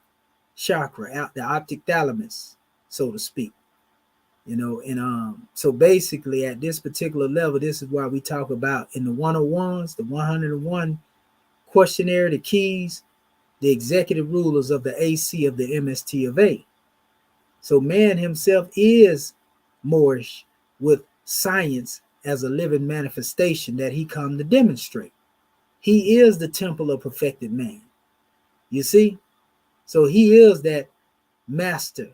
chakra, the optic thalamus, so to speak. So basically at this particular level, this is why we talk about in the 101s, the 101 questionnaire, the keys, the executive rulers of the AC of the MST of A. So man himself is Moorish with science as a living manifestation that he come to demonstrate. He is the temple of perfected man. You see? So he is that master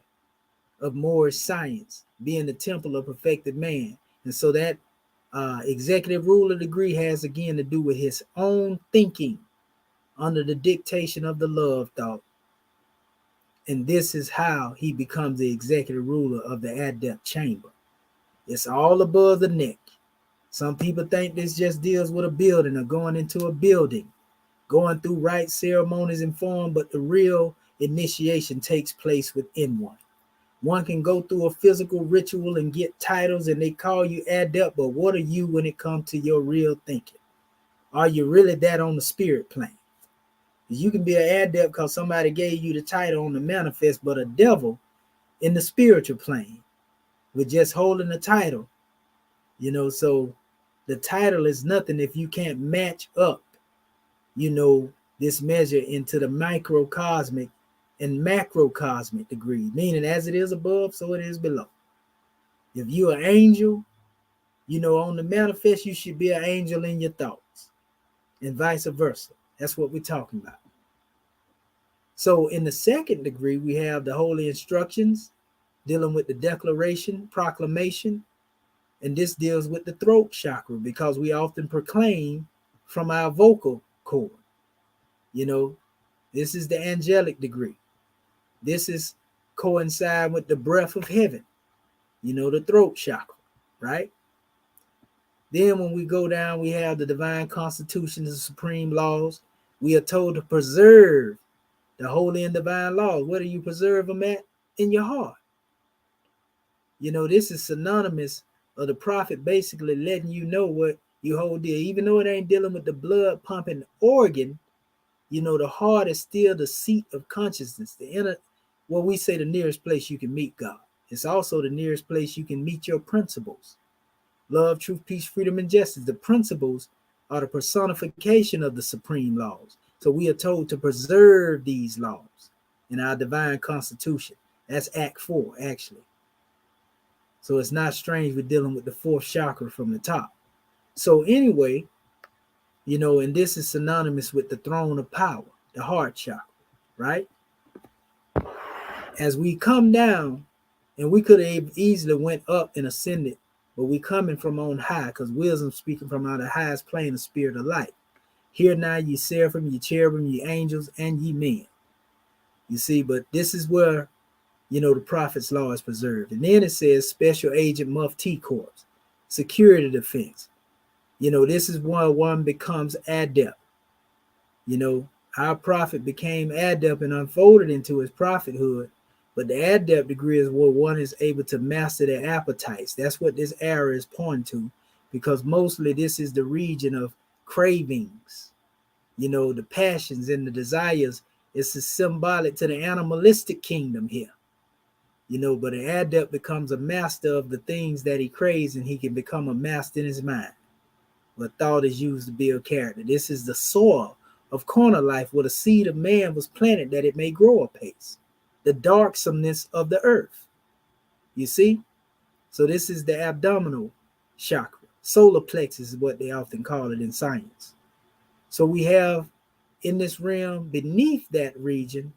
of Moorish science, being the temple of perfected man. And so that executive ruler degree has again to do with his own thinking under the dictation of the love thought. And this is how he becomes the executive ruler of the adept chamber. It's all above the neck. Some people think this just deals with a building or going into a building, going through rites, ceremonies, and form, but the real initiation takes place within one. One can go through a physical ritual and get titles and they call you adept, but what are you when it comes to your real thinking? Are you really that on the spirit plane? You can be an adept because somebody gave you the title on the manifest, but a devil in the spiritual plane with just holding the title, so The title is nothing if you can't match up, this measure into the microcosmic and macrocosmic degree, meaning as it is above, so it is below. If you're an angel, on the manifest, you should be an angel in your thoughts, and vice versa. That's what we're talking about. So in the second degree, we have the holy instructions dealing with the declaration, proclamation, and this deals with the throat chakra because we often proclaim from our vocal cord. This is the angelic degree. This is coincide with the breath of heaven, the throat chakra, right? Then when we go down, we have the divine constitution, the supreme laws. We are told to preserve the holy and divine laws. Where do you preserve them at? In your heart. This is synonymous of the prophet basically letting you know what you hold dear. Even though it ain't dealing with the blood pumping organ, the heart is still the seat of consciousness. The inner, well, we say the nearest place you can meet God. It's also the nearest place you can meet your principles. Love, truth, peace, freedom, and justice. The principles are the personification of the supreme laws. So we are told to preserve these laws in our divine constitution. That's Act 4, actually. So it's not strange we're dealing with the fourth chakra from the top. So anyway, and this is synonymous with the throne of power, the heart chakra, right? As we come down, and we could have easily went up and ascended, but we coming from on high because wisdom speaking from out the highest plane of spirit of light. Here now ye seraphim, ye cherubim, ye angels, and ye men. You see, but this is where, the prophet's law is preserved. And then it says special agent Mufti Corps, security defense. This is where one becomes adept. Our prophet became adept and unfolded into his prophethood. But the adept degree is where one is able to master their appetites. That's what this era is pointing to, because mostly this is the region of cravings, the passions and the desires. It's symbolic to the animalistic kingdom here, but an adept becomes a master of the things that he craves, and he can become a master in his mind. But thought is used to build character. This is the soil of corner life where the seed of man was planted that it may grow apace. The darksomeness of the earth. You see? So this is the abdominal chakra. Solar plexus is what they often call it in science. So we have in this realm, beneath that region,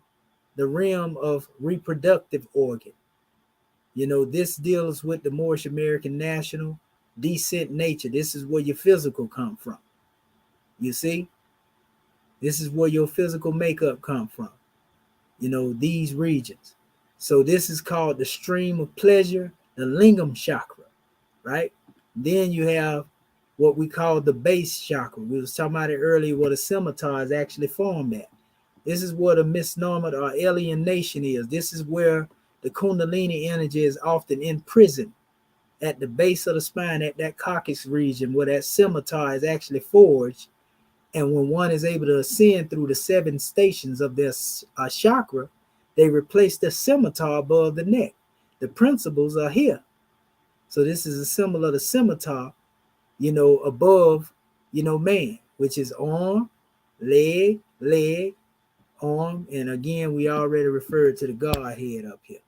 the realm of reproductive organ. This deals with the Moorish American national descent nature. This is where your physical come from. You see? This is where your physical makeup come from. These regions. So this is called the stream of pleasure, the lingam chakra, right? Then you have what we call the base chakra. We was talking about it earlier, where the scimitar is actually formed at. This is where the misnomer or alienation is. This is where the kundalini energy is often imprisoned at the base of the spine, at that coccyx region where that scimitar is actually forged. And when one is able to ascend through the 7 stations of their chakra, they replace the scimitar above the neck. The principles are here. So this is a symbol of the scimitar, above, man, which is arm, leg, arm. And again, we already referred to the Godhead up here.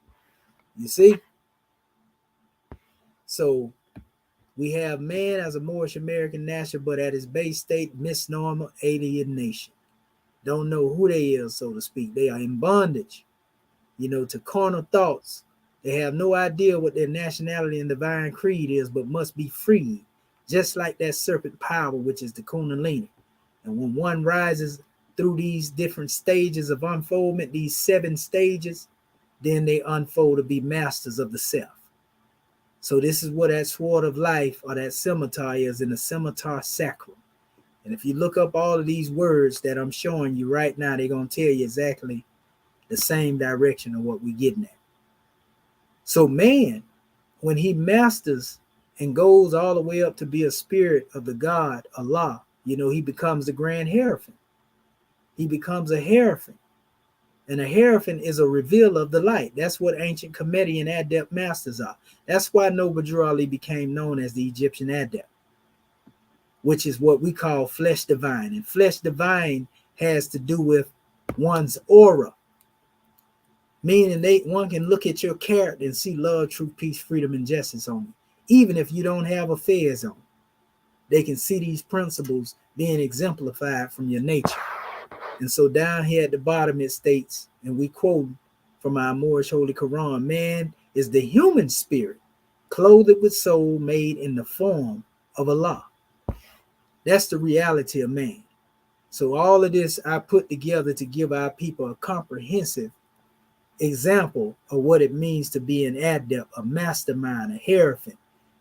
You see? So we have man as a Moorish American national, but at his base state, misnomer, alienation. Don't know who they is, so to speak. They are in bondage, to carnal thoughts. They have no idea what their nationality and divine creed is, but must be freed, just like that serpent power, which is the kundalini. And when one rises through these different stages of unfoldment, these 7 stages, then they unfold to be masters of the self. So this is what that sword of life or that scimitar is, in the scimitar sacrum. And if you look up all of these words that I'm showing you right now, they're going to tell you exactly the same direction of what we're getting at. So man, when he masters and goes all the way up to be a spirit of the God, Allah, he becomes the grand hierophant. He becomes a hierophant. And a hierophant is a revealer of the light. That's what ancient Kemetic adept masters are. That's why Noble Drew Ali became known as the Egyptian adept. which is what we call flesh divine. And flesh divine has to do with one's aura, meaning one can look at your character and see love, truth, peace, freedom, and justice on you. Even if you don't have affairs on, they can see these principles being exemplified from your nature. And so down here at the bottom it states, and we quote from our Moorish Holy Quran, man is the human spirit, clothed with soul, made in the form of Allah. That's the reality of man. So all of this I put together to give our people a comprehensive example of what it means to be an adept, a mastermind, a hierophant,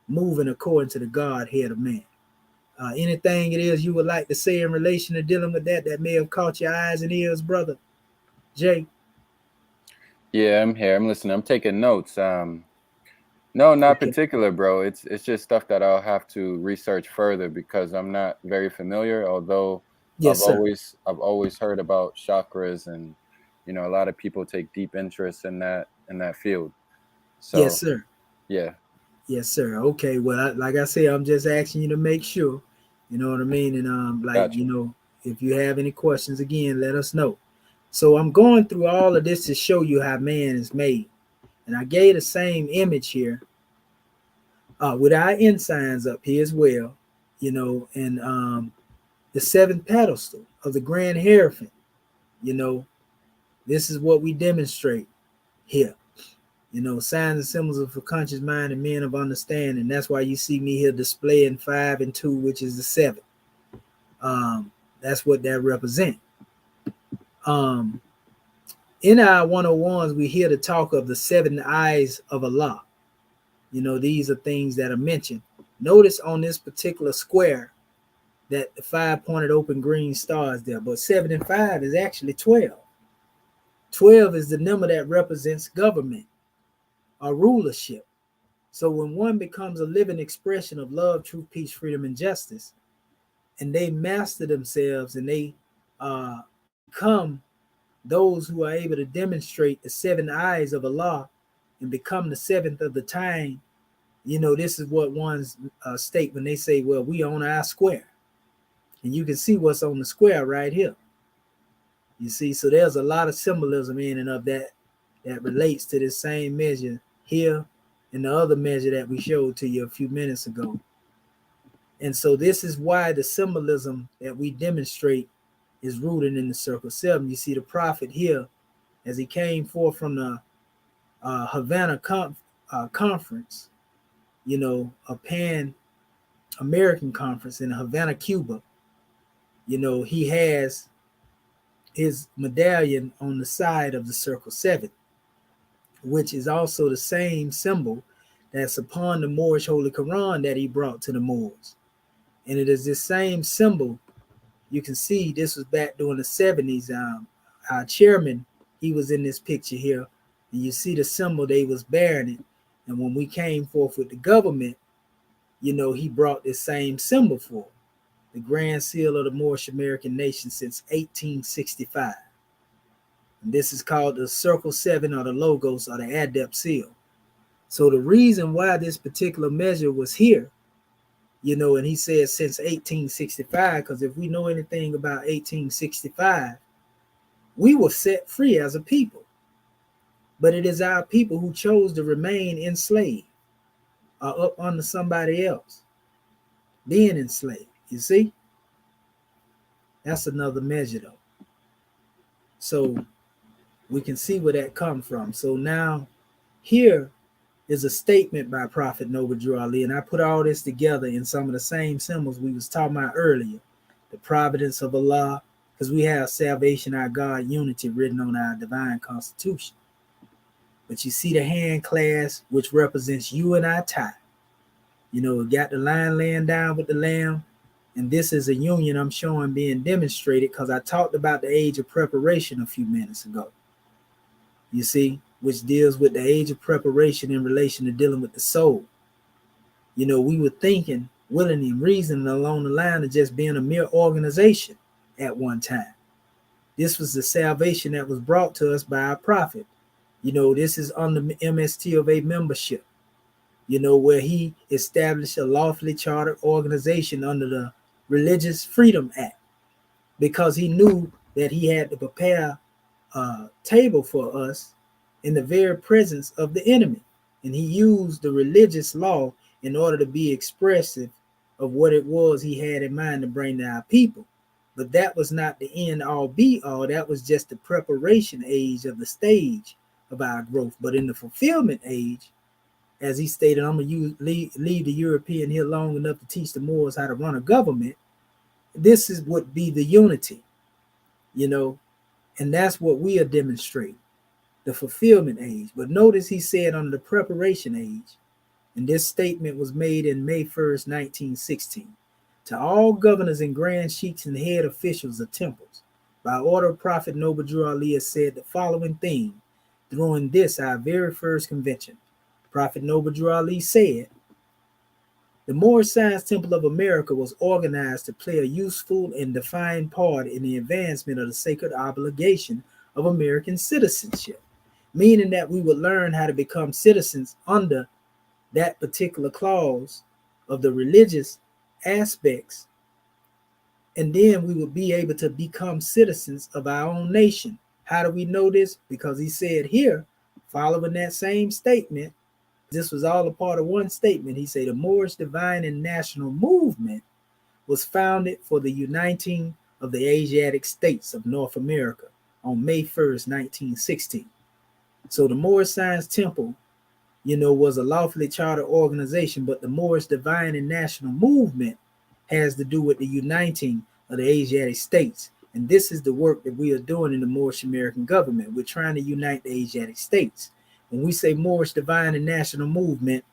moving according to the Godhead of man. Anything it is you would like to say in relation to dealing with that may have caught your eyes and ears, brother Jay? Yeah, I'm here. I'm listening. I'm taking notes. No, not Okay. particular, bro. It's just stuff that I'll have to research further because I'm not very familiar. Although Yes, sir. I've always heard about chakras, and you know, a lot of people take deep interest in that field. Yes, So sir. yeah, Yes, sir. Okay. Well, like I say, I'm just asking you to make sure. You know what I mean? And like, gotcha. if you have any questions, again, let us know. So I'm going through all of this to show you how man is made. And I gave the same image here with our ensigns up here as well, and the seventh pedestal of the Grand Hierophant. This is what we demonstrate here. Signs and symbols of a conscious mind and men of understanding. That's why you see me here displaying 5 and 2, which is the 7. That's what that represents. In our 101s, we hear the talk of the 7 eyes of Allah. These are things that are mentioned. Notice on this particular square that the 5 pointed open green star is there, but 7 and 5 is actually 12. 12 is the number that represents government or rulership. So when one becomes a living expression of love, truth, peace, freedom, and justice, and they master themselves and they become those who are able to demonstrate the 7 eyes of Allah and become the 7th of the time, this is what one's state when they say, well, we own our square. And you can see what's on the square right here. You see, so there's a lot of symbolism in and of that relates to this same measure here and the other measure that we showed to you a few minutes ago. And so this is why the symbolism that we demonstrate is rooted in the circle 7. You see the prophet here as he came forth from the Havana conference, a Pan-American conference in Havana, Cuba. He has his medallion on the side of the circle 7, which is also the same symbol that's upon the Moorish Holy Quran that he brought to the Moors. And it is this same symbol. You can see this was back during the 70s. Our chairman, he was in this picture here. And you see the symbol, they was bearing it. And when we came forth with the government, he brought this same symbol for the Grand Seal of the Moorish American nation since 1865. And this is called the Circle 7 or the Logos or the Adept Seal. So the reason why this particular measure was here, and he said since 1865, because if we know anything about 1865, we were set free as a people. But it is our people who chose to remain enslaved or up under somebody else, being enslaved. You see? That's another measure, though. So we can see where that comes from. So now here is a statement by Prophet Noble Drew Ali, and I put all this together in some of the same symbols we was talking about earlier. The providence of Allah, because we have salvation, our God, unity written on our divine constitution. But you see the hand clasp, which represents you and I tie. We got the lion laying down with the lamb. And this is a union I'm showing being demonstrated because I talked about the age of preparation a few minutes ago. You see, which deals with the age of preparation in relation to dealing with the soul. We were thinking, willing and reasoning along the line of just being a mere organization at one time. This was the salvation that was brought to us by our prophet. This is under MST of a membership, where he established a lawfully chartered organization under the Religious Freedom Act, because he knew that he had to prepare a table for us in the very presence of the enemy. And he used the religious law in order to be expressive of what it was he had in mind to bring to our people. But that was not the end all be all. That was just the preparation age of the stage of our growth. But in the fulfillment age, as he stated, I'm going to leave the European here long enough to teach the Moors how to run a government. This is would be the unity, and that's what we are demonstrating, the fulfillment age. But notice he said under the preparation age, and this statement was made in May 1st, 1916. To all governors and grand sheiks and head officials of temples, by order of Prophet Noble Drew Ali has said the following thing during this, our very first convention. Prophet Noble Drew Ali said, the Moorish Science Temple of America was organized to play a useful and defined part in the advancement of the sacred obligation of American citizenship, meaning that we would learn how to become citizens under that particular clause of the religious aspects, and then we would be able to become citizens of our own nation. How do we know this? Because he said here, following that same statement, this was all a part of one statement. He said the Moorish Divine and National Movement was founded for the uniting of the Asiatic states of North America on May 1st, 1916. So the Moorish Science Temple, was a lawfully chartered organization, but the Moorish Divine and National Movement has to do with the uniting of the Asiatic states. And this is the work that we are doing in the Moorish American government. We're trying to unite the Asiatic states. When we say Moorish Divine and National Movement,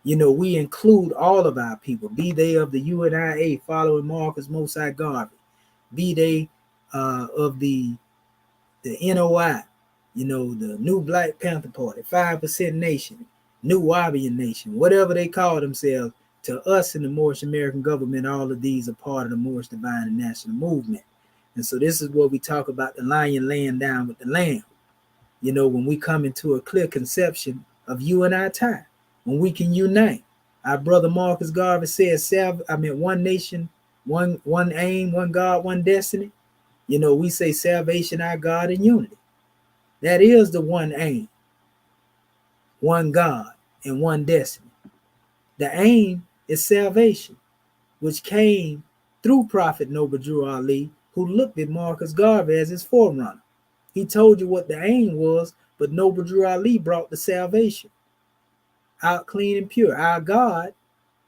we include all of our people, be they of the UNIA following Marcus Mosai Garvey, be they of the NOI, the New Black Panther Party, 5% Nation, New Wabian Nation, whatever they call themselves. To us in the Moorish American government, all of these are part of the Moorish Divine and National Movement. And so this is what we talk about the lion laying down with the lamb. When we come into a clear conception of unity, when we can unite. Our brother Marcus Garvey says, one nation, one aim, one God, one destiny. We say salvation, our God, and unity. That is the one aim, one God, and one destiny. The aim is salvation, which came through Prophet Noble Drew Ali, who looked at Marcus Garvey as his forerunner. He told you what the aim was, but Noble Drew Ali brought the salvation out clean and pure. Our God,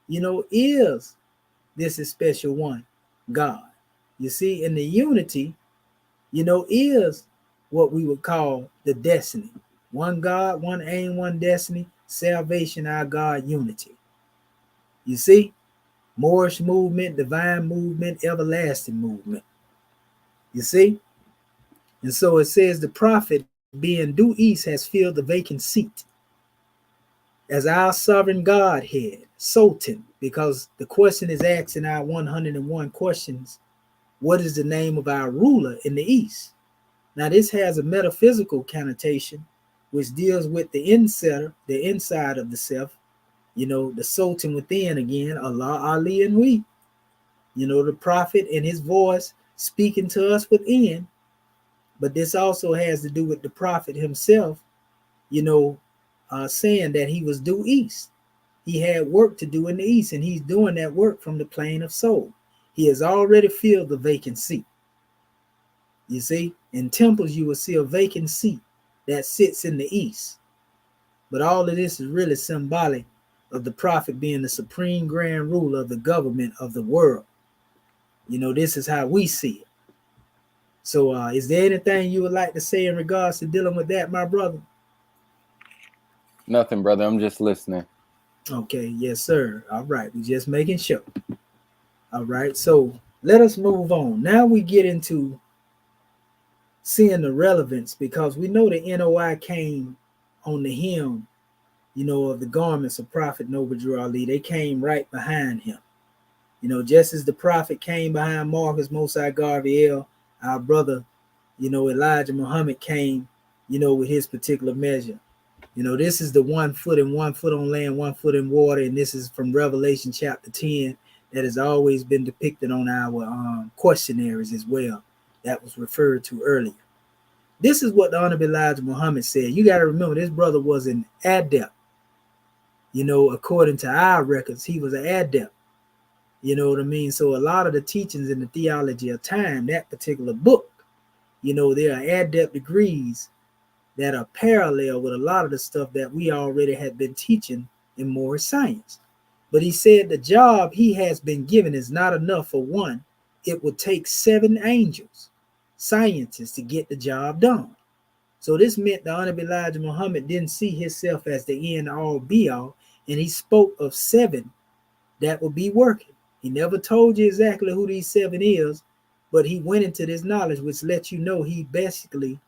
is this is special one, God. You see, in the unity, is what we would call the destiny. One God, one aim, one destiny, salvation, our God, unity. You see, Moorish movement, divine movement, everlasting movement. You see? And so it says the prophet being due east has filled the vacant seat as our sovereign Godhead, Sultan, because the question is asked in our 101 questions, what is the name of our ruler in the east? Now this has a metaphysical connotation, which deals with the inside of the self, the Sultan within again, Allah, Ali, and we. The prophet and his voice speaking to us within. But this also has to do with the prophet himself, saying that he was due east. He had work to do in the east, and he's doing that work from the plane of soul. He has already filled the vacant seat. You see, in temples, you will see a vacant seat that sits in the east. But all of this is really symbolic of the prophet being the supreme grand ruler of the government of the world. This is how we see it. So is there anything you would like to say in regards to dealing with that, my brother? Nothing, brother. I'm just listening. Okay, yes, sir. All right, we're just making sure. All right, so let us move on. Now we get into seeing the relevance, because we know the NOI came on the hem, of the garments of Prophet Noble Drew Ali. They came right behind him. Just as the prophet came behind Marcus Mosai Garvey, our brother, Elijah Muhammad came, with his particular measure. This is the 1 foot and 1 foot on land, 1 foot in water. And this is from Revelation chapter 10, that has always been depicted on our questionnaires as well, that was referred to earlier. This is what the Honorable Elijah Muhammad said. You got to remember, this brother was an adept. According to our records, he was an adept. You know what I mean? So a lot of the teachings in the theology of time, that particular book, there are adept degrees that are parallel with a lot of the stuff that we already had been teaching in Moorish science. But he said the job he has been given is not enough for one. It would take 7 angels, scientists, to get the job done. So this meant the Honorable Elijah Muhammad didn't see himself as the end all be all, and he spoke of 7 that would be working. He never told you exactly who these 7 is, but he went into this knowledge, which lets you know he basically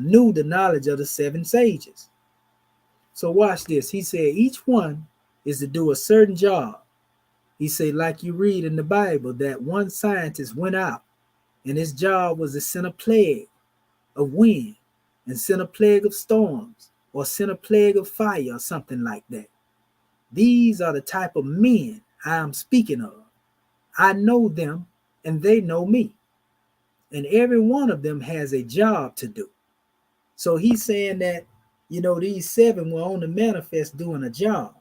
knew the knowledge of the 7 sages. So watch this. He said each one is to do a certain job. He said, like you read in the Bible, that one scientist went out and his job was to send a plague of wind and send a plague of storms or send a plague of fire or something like that. These are the type of men I am speaking of. I know them and they know me. And every one of them has a job to do. So he's saying that, these 7 were on the manifest doing a job.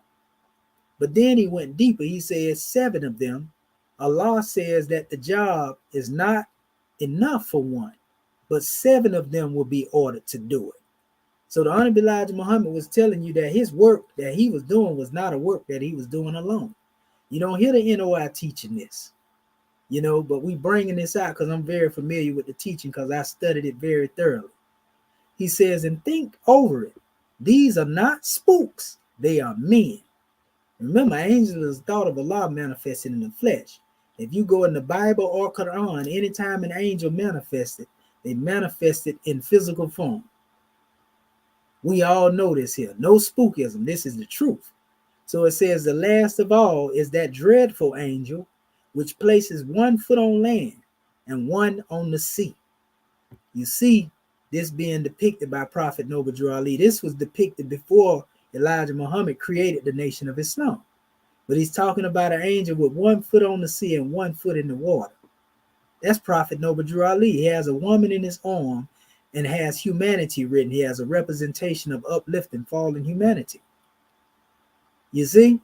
But then he went deeper. He says 7 of them, Allah says that the job is not enough for one, but 7 of them will be ordered to do it. So the Honorable Elijah Muhammad was telling you that his work that he was doing was not a work that he was doing alone. You don't hear the NOI teaching this, but we bringing this out because I'm very familiar with the teaching because I studied it very thoroughly. He says, and think over it. These are not spooks. They are men. Remember, angels is thought of Allah manifested in the flesh. If you go in the Bible or Quran, anytime an angel manifested, they manifested in physical form. We all know this here. No spookism. This is the truth. So it says the last of all is that dreadful angel, which places one foot on land and one on the sea. You see this being depicted by Prophet Noble Drew Ali. This was depicted before Elijah Muhammad created the Nation of Islam. But he's talking about an angel with one foot on the sea and one foot in the water. That's Prophet Noble Drew Ali. He has a woman in his arm and has humanity written. He has a representation of uplifting fallen humanity. You see?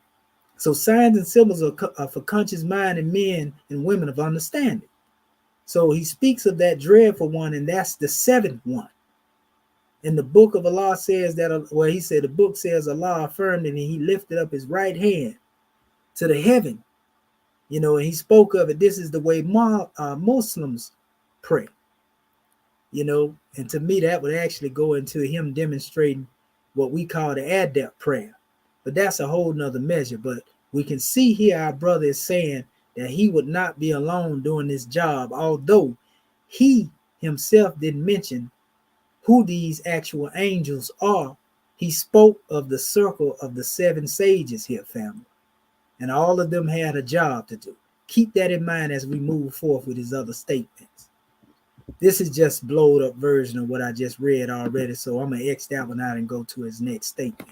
So signs and symbols are for conscious mind and men and women of understanding. So he speaks of that dreadful one, and that's the 7th one. And the book of Allah says that, he said the book says Allah affirmed it, and he lifted up his right hand to the heaven, and he spoke of it. This is the way Muslims pray, and to me that would actually go into him demonstrating what we call the adept prayer. But that's a whole nother measure. But we can see here our brother is saying that he would not be alone doing this job, although he himself didn't mention who these actual angels are. He spoke of the circle of the 7 sages here, family. And all of them had a job to do. Keep that in mind as we move forth with his other statements. This is just blowed up version of what I just read already. So I'm going to X that one out and go to his next statement.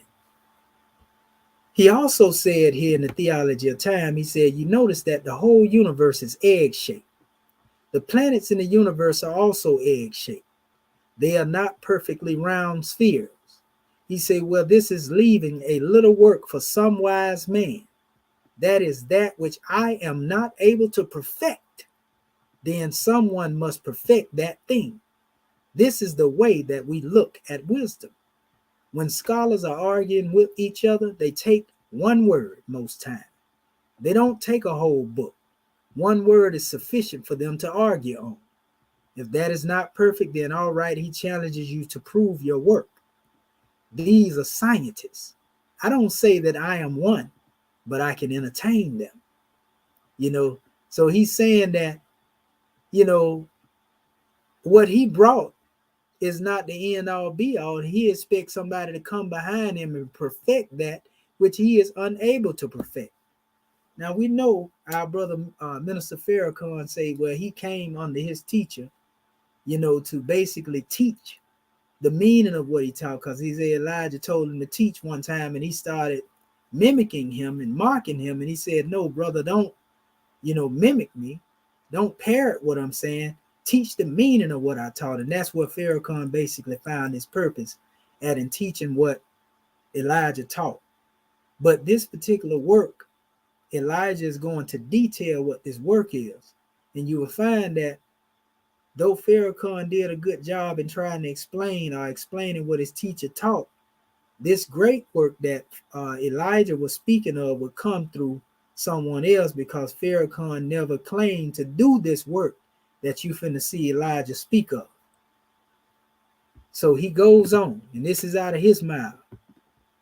He also said here in the Theology of Time, he said, you notice that the whole universe is egg-shaped. The planets in the universe are also egg-shaped. They are not perfectly round spheres. He said, well, this is leaving a little work for some wise man. That is that which I am not able to perfect. Then someone must perfect that thing. This is the way that we look at wisdom. When scholars are arguing with each other, they take one word most times. They don't take a whole book. One word is sufficient for them to argue on. If that is not perfect, then all right, he challenges you to prove your work. These are scientists. I don't say that I am one, but I can entertain them. So he's saying that, what he brought is not the end all be all. He expects somebody to come behind him and perfect that which he is unable to perfect. Now we know our brother Minister Farrakhan say, well, he came under his teacher, to basically teach the meaning of what he taught, because he said Elijah told him to teach one time and he started mimicking him and mocking him, and he said, no, brother, don't mimic me. Don't parrot what I'm saying. Teach the meaning of what I taught. And that's what Farrakhan basically found his purpose at, in teaching what Elijah taught. But this particular work, Elijah is going to detail what this work is. And you will find that though Farrakhan did a good job in trying to explaining what his teacher taught, this great work that Elijah was speaking of would come through someone else, because Farrakhan never claimed to do this work that you finna see Elijah speak of. So he goes on, and this is out of his mouth.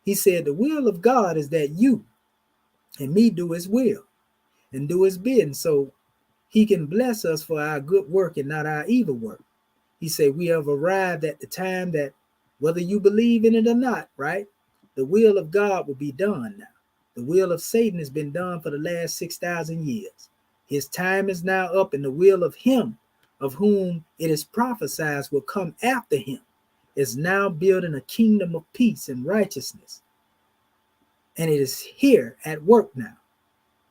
He said, the will of God is that you and me do his will and do his bidding, so he can bless us for our good work and not our evil work. He said, we have arrived at the time that whether you believe in it or not, right? The will of God will be done now. The will of Satan has been done for the last 6,000 years. His time is now up, and the will of him of whom it is prophesied will come after him is now building a kingdom of peace and righteousness. And it is here at work now.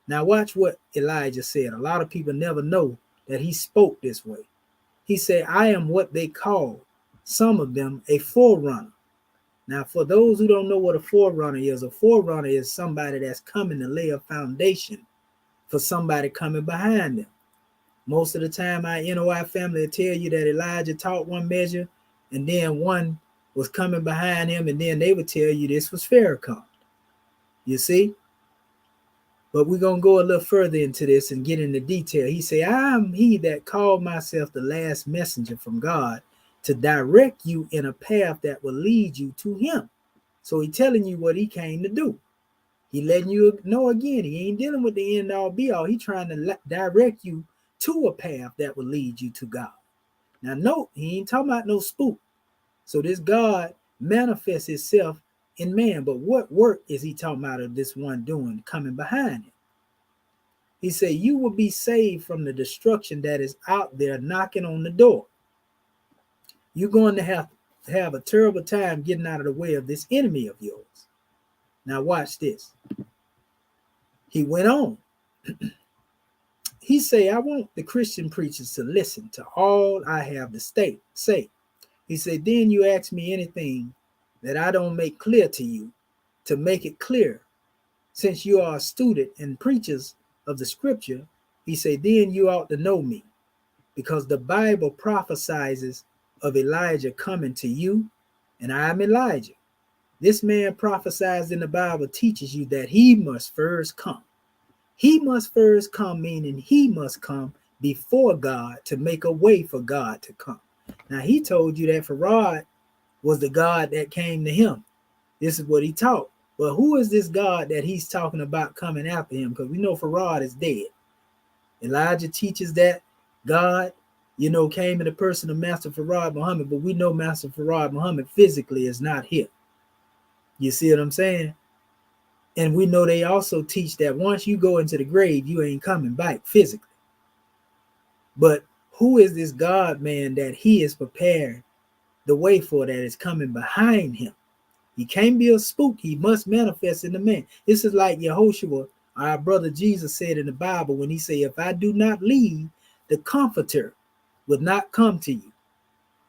Now watch what Elijah said. A lot of people never know that he spoke this way. He said, I am what they call, some of them, a forerunner. Now, for those who don't know what a forerunner is somebody that's coming to lay a foundation for somebody coming behind them. Most of the time, our NOI family will tell you that Elijah taught one measure, and then one was coming behind him, and then they would tell you this was Farrakhan. You see? But we're going to go a little further into this and get into detail. He said, I am he that called myself the last messenger from God to direct you in a path that will lead you to him. So he's telling you what he came to do. He letting you know again, he ain't dealing with the end all be all. He trying to direct you to a path that will lead you to God. Now note, he ain't talking about no spook. So this God manifests himself in man. But what work is he talking about of this one doing coming behind him? He said, you will be saved from the destruction that is out there knocking on the door. You're going to have a terrible time getting out of the way of this enemy of yours. Now watch this. He went on. He said, I want the Christian preachers to listen to all I have to say. He said, then you ask me anything that I don't make clear to you, to make it clear. Since you are a student and preachers of the scripture, he said, then you ought to know me, because the Bible prophesies of Elijah coming to you, and I am Elijah. This man prophesies in the Bible teaches you that he must first come. He must first come, meaning he must come before God to make a way for God to come. Now, he told you that Farad was the God that came to him. This is what he taught. But who is this God that he's talking about coming after him? Because we know Farad is dead. Elijah teaches that God, came in the person of Master Farad Muhammad, but we know Master Farad Muhammad physically is not here. You see what I'm saying? And we know they also teach that once you go into the grave, you ain't coming back physically. But who is this God man that he is prepared the way for, that is coming behind him? He can't be a spook. He must manifest in the man. This is like Yehoshua, our brother Jesus, said in the Bible when he said, if I do not leave, the comforter will not come to you.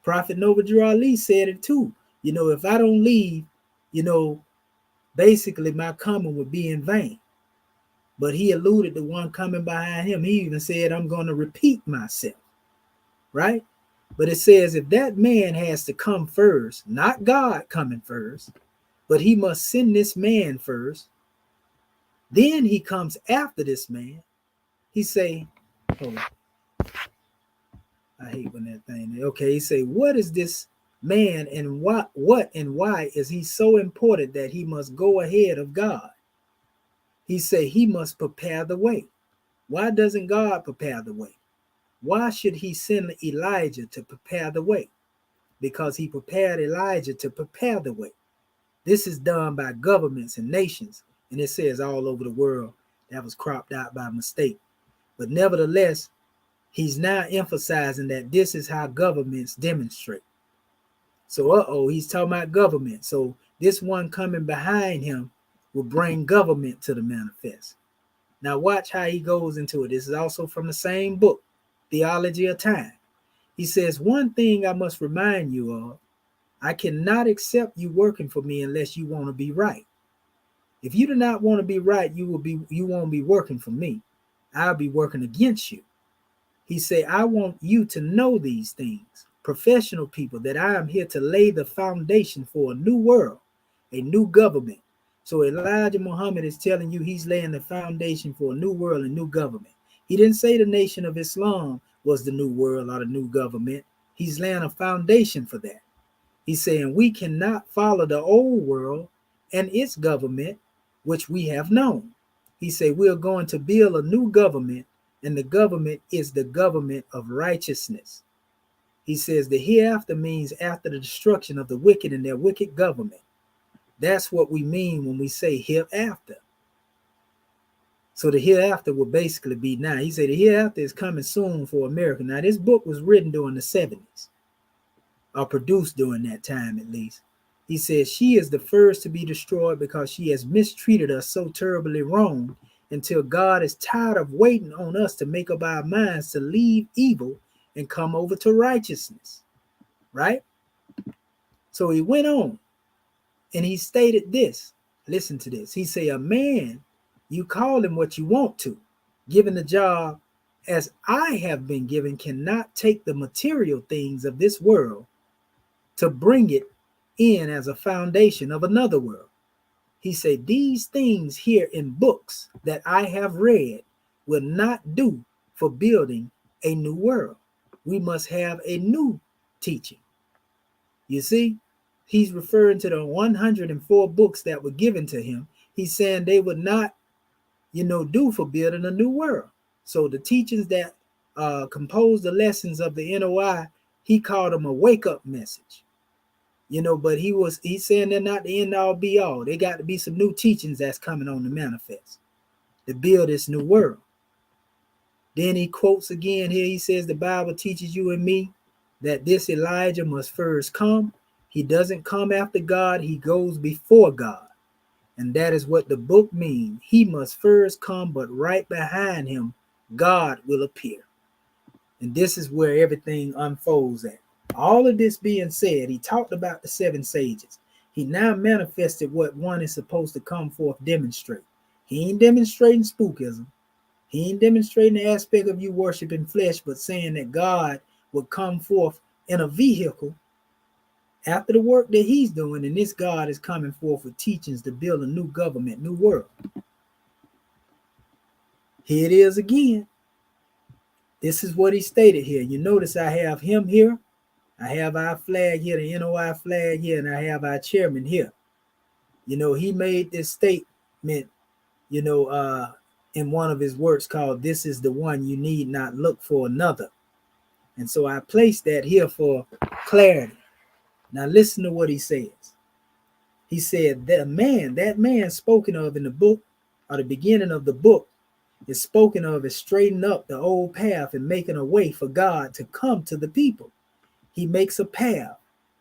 Prophet Noble Ali said it too. If I don't leave, basically my coming would be in vain. But he alluded to one coming behind him. He even said, I'm going to repeat myself. Right? But it says if that man has to come first, not God coming first, but he must send this man first, then he comes after this man. He say, hold on. I hate when that thing. Okay, he say, what is this man, and what and why is he so important that he must go ahead of God? He say he must prepare the way. Why doesn't God prepare the way? Why should he send Elijah to prepare the way? Because he prepared Elijah to prepare the way. This is done by governments and nations, and it says all over the world. That was cropped out by mistake. But nevertheless, he's now emphasizing that this is how governments demonstrate. So, he's talking about government. So this one coming behind him will bring government to the manifest. Now watch how he goes into it. This is also from the same book, Theology of Time. He says, one thing I must remind you of, I cannot accept you working for me unless you want to be right. If you do not want to be right, you won't be working for me. I'll be working against you. He said, I want you to know these things, professional people, that I am here to lay the foundation for a new world, a new government. So Elijah Muhammad is telling you he's laying the foundation for a new world, a new government. He didn't say the Nation of Islam was the new world or the new government. He's laying a foundation for that. He's saying we cannot follow the old world and its government, which we have known. He said we're going to build a new government, and the government is the government of righteousness. He says the hereafter means after the destruction of the wicked and their wicked government. That's what we mean when we say hereafter. So the hereafter will basically be now. He said the hereafter is coming soon for America. Now, this book was written during the 70s, or produced during that time at least. He says she is the first to be destroyed because she has mistreated us so terribly wrong, until God is tired of waiting on us to make up our minds to leave evil and come over to righteousness. Right? So he went on and he stated this. Listen to this. He said, a man, you call him what you want to. Given the job as I have been given, cannot take the material things of this world to bring it in as a foundation of another world. He said, these things here in books that I have read will not do for building a new world. We must have a new teaching. You see, he's referring to the 104 books that were given to him. He's saying they would not, do for building a new world. So the teachings that compose the lessons of the NOI, he called them a wake-up message. But he's saying they're not the end all be all. They got to be some new teachings that's coming on the manifest to build this new world. Then he quotes again here. He says the Bible teaches you and me that this Elijah must first come. He doesn't come after God. He goes before God. And that is what the book means. He must first come, but right behind him, God will appear. And this is where everything unfolds at. All of this being said, he talked about the 7 sages. He now manifested what one is supposed to come forth demonstrate. He ain't demonstrating spookism. He ain't demonstrating the aspect of you worshiping flesh, but saying that God would come forth in a vehicle after the work that he's doing, and this God is coming forth with teachings to build a new government, new world. Here it is again. This is what he stated here. You notice I have him here. I have our flag here, the NOI flag here, and I have our chairman here. He made this statement, in one of his works called, "This is the one, you need not look for another." And so I placed that here for clarity. Now listen to what he says. He said that man spoken of in the book, or the beginning of the book, is spoken of as straightening up the old path and making a way for God to come to the people. He makes a path.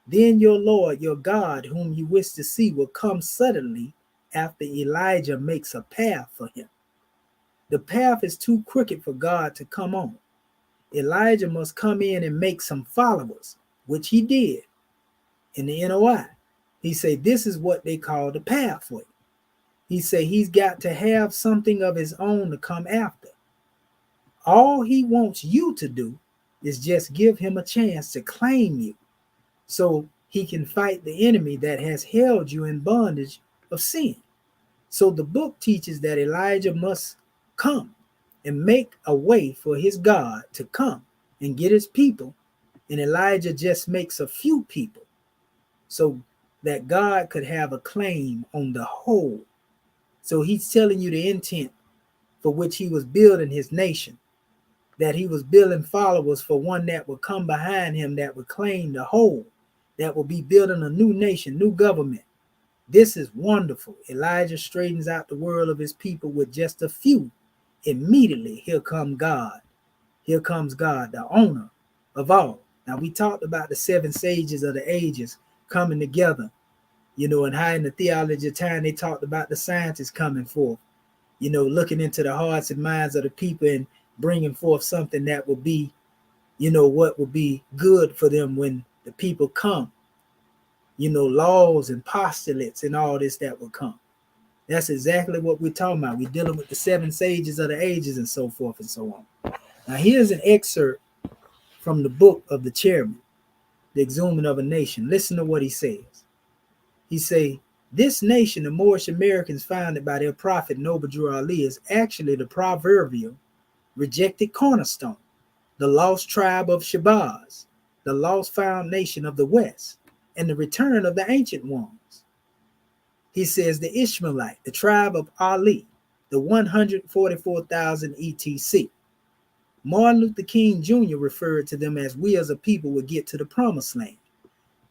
Then your Lord, your God, whom you wish to see, will come suddenly after Elijah makes a path for him. The path is too crooked for God to come on. Elijah must come in and make some followers, which he did in the NOI. He said this is what they call the pathway. He said he's got to have something of his own to come after. All he wants you to do is just give him a chance to claim you, so he can fight the enemy that has held you in bondage of sin. So the book teaches that Elijah must come and make a way for his God to come and get his people. And Elijah just makes a few people so that God could have a claim on the whole. So he's telling you the intent for which he was building his nation, that he was building followers for one that would come behind him, that would claim the whole, that will be building a new nation, new government. This is wonderful. Elijah straightens out the world of his people with just a few. Immediately, here comes God. Here comes God, the owner of all. Now, we talked about the 7 sages of the ages coming together, and how in the theology of time they talked about the scientists coming forth looking into the hearts and minds of the people and bringing forth something that will be, what will be good for them when the people come, laws and postulates and all this that will come. That's exactly what we're talking about. We're dealing with the 7 sages of the ages and so forth and so on. Now, here's an excerpt from the book of the chairman, The Exhuming of a Nation. Listen to what he says. He say, this nation, the Moorish Americans founded by their prophet Noble Drew Ali, is actually the proverbial rejected cornerstone, the lost tribe of Shabazz, the lost found nation of the West, and the return of the ancient ones. He says the Ishmaelite, the tribe of Ali, the 144,000 etc. Martin Luther King Jr. referred to them as we as a people will get to the promised land.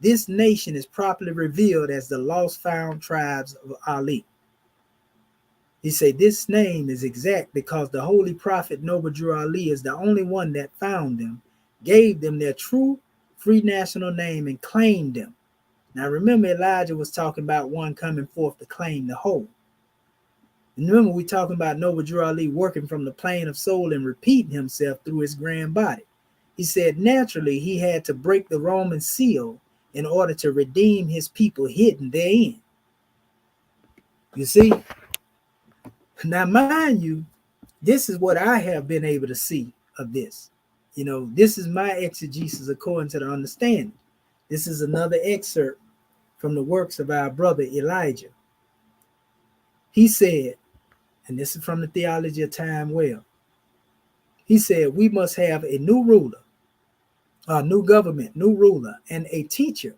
This nation is properly revealed as the lost found tribes of Ali. He said this name is exact because the holy prophet Noble Drew Ali is the only one that found them, gave them their true free national name, and claimed them. Now remember, Elijah was talking about one coming forth to claim the whole. And remember, we're talking about Noble Drew Ali working from the plane of soul and repeating himself through his grand body. He said naturally he had to break the Roman seal in order to redeem his people hidden therein. You see? Now, mind you, this is what I have been able to see of this. This is my exegesis according to the understanding. This is another excerpt from the works of our brother Elijah. He said, and this is from the Theology of Time Well, he said, we must have a new ruler, a new government, new ruler, and a teacher.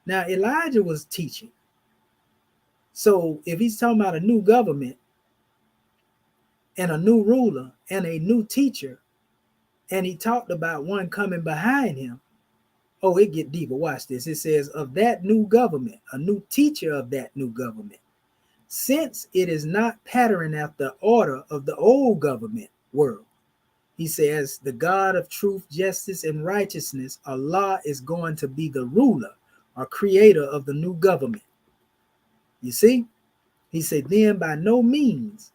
Now, Elijah was teaching. So if he's talking about a new government and a new ruler and a new teacher, and he talked about one coming behind him, oh, it get deeper. Watch this. It says, of that new government, a new teacher of that new government. Since it is not patterned after the order of the old government world, he says, the God of truth, justice, and righteousness, Allah is going to be the ruler or creator of the new government. You see? He said, then by no means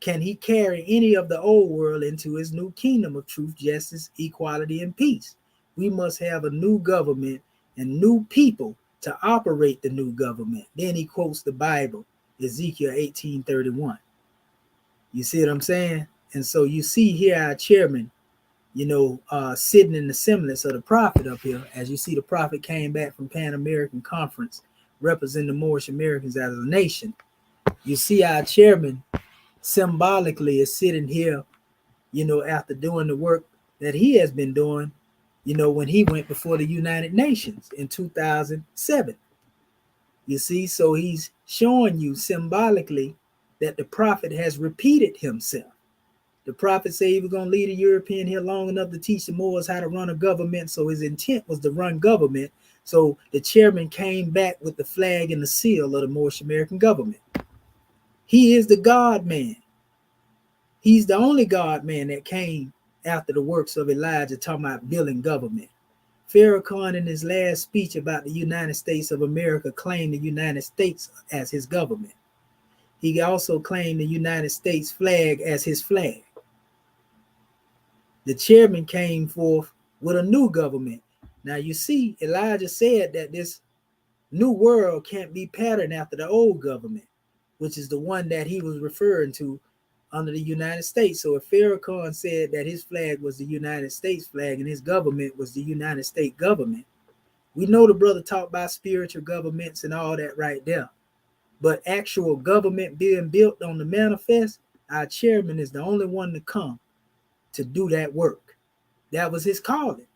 can he carry any of the old world into his new kingdom of truth, justice, equality, and peace. We must have a new government and new people to operate the new government. Then he quotes the Bible, Ezekiel 18:31. You see what I'm saying? And so you see here our chairman, sitting in the semblance of the prophet up here. As you see, the prophet came back from Pan American Conference, representing the Moorish Americans as a nation. You see our chairman symbolically is sitting here, after doing the work that he has been doing, when he went before the United Nations in 2007. You see, so he's showing you symbolically that the prophet has repeated himself. The prophet said he was going to lead a European here long enough to teach the Moors how to run a government. So his intent was to run government. So the chairman came back with the flag and the seal of the Moorish American government. He is the God man. He's the only God man that came after the works of Elijah, talking about building government. Farrakhan, in his last speech about the United States of America, claimed the United States as his government. He also claimed the United States flag as his flag. The chairman came forth with a new government. Now you see, Elijah said that this new world can't be patterned after the old government, which is the one that he was referring to under the United States. So if Farrakhan said that his flag was the United States flag and his government was the United States government, we know the brother talked about spiritual governments and all that right there. But actual government being built on the manifest, our chairman is the only one to come to do that work. That was his calling.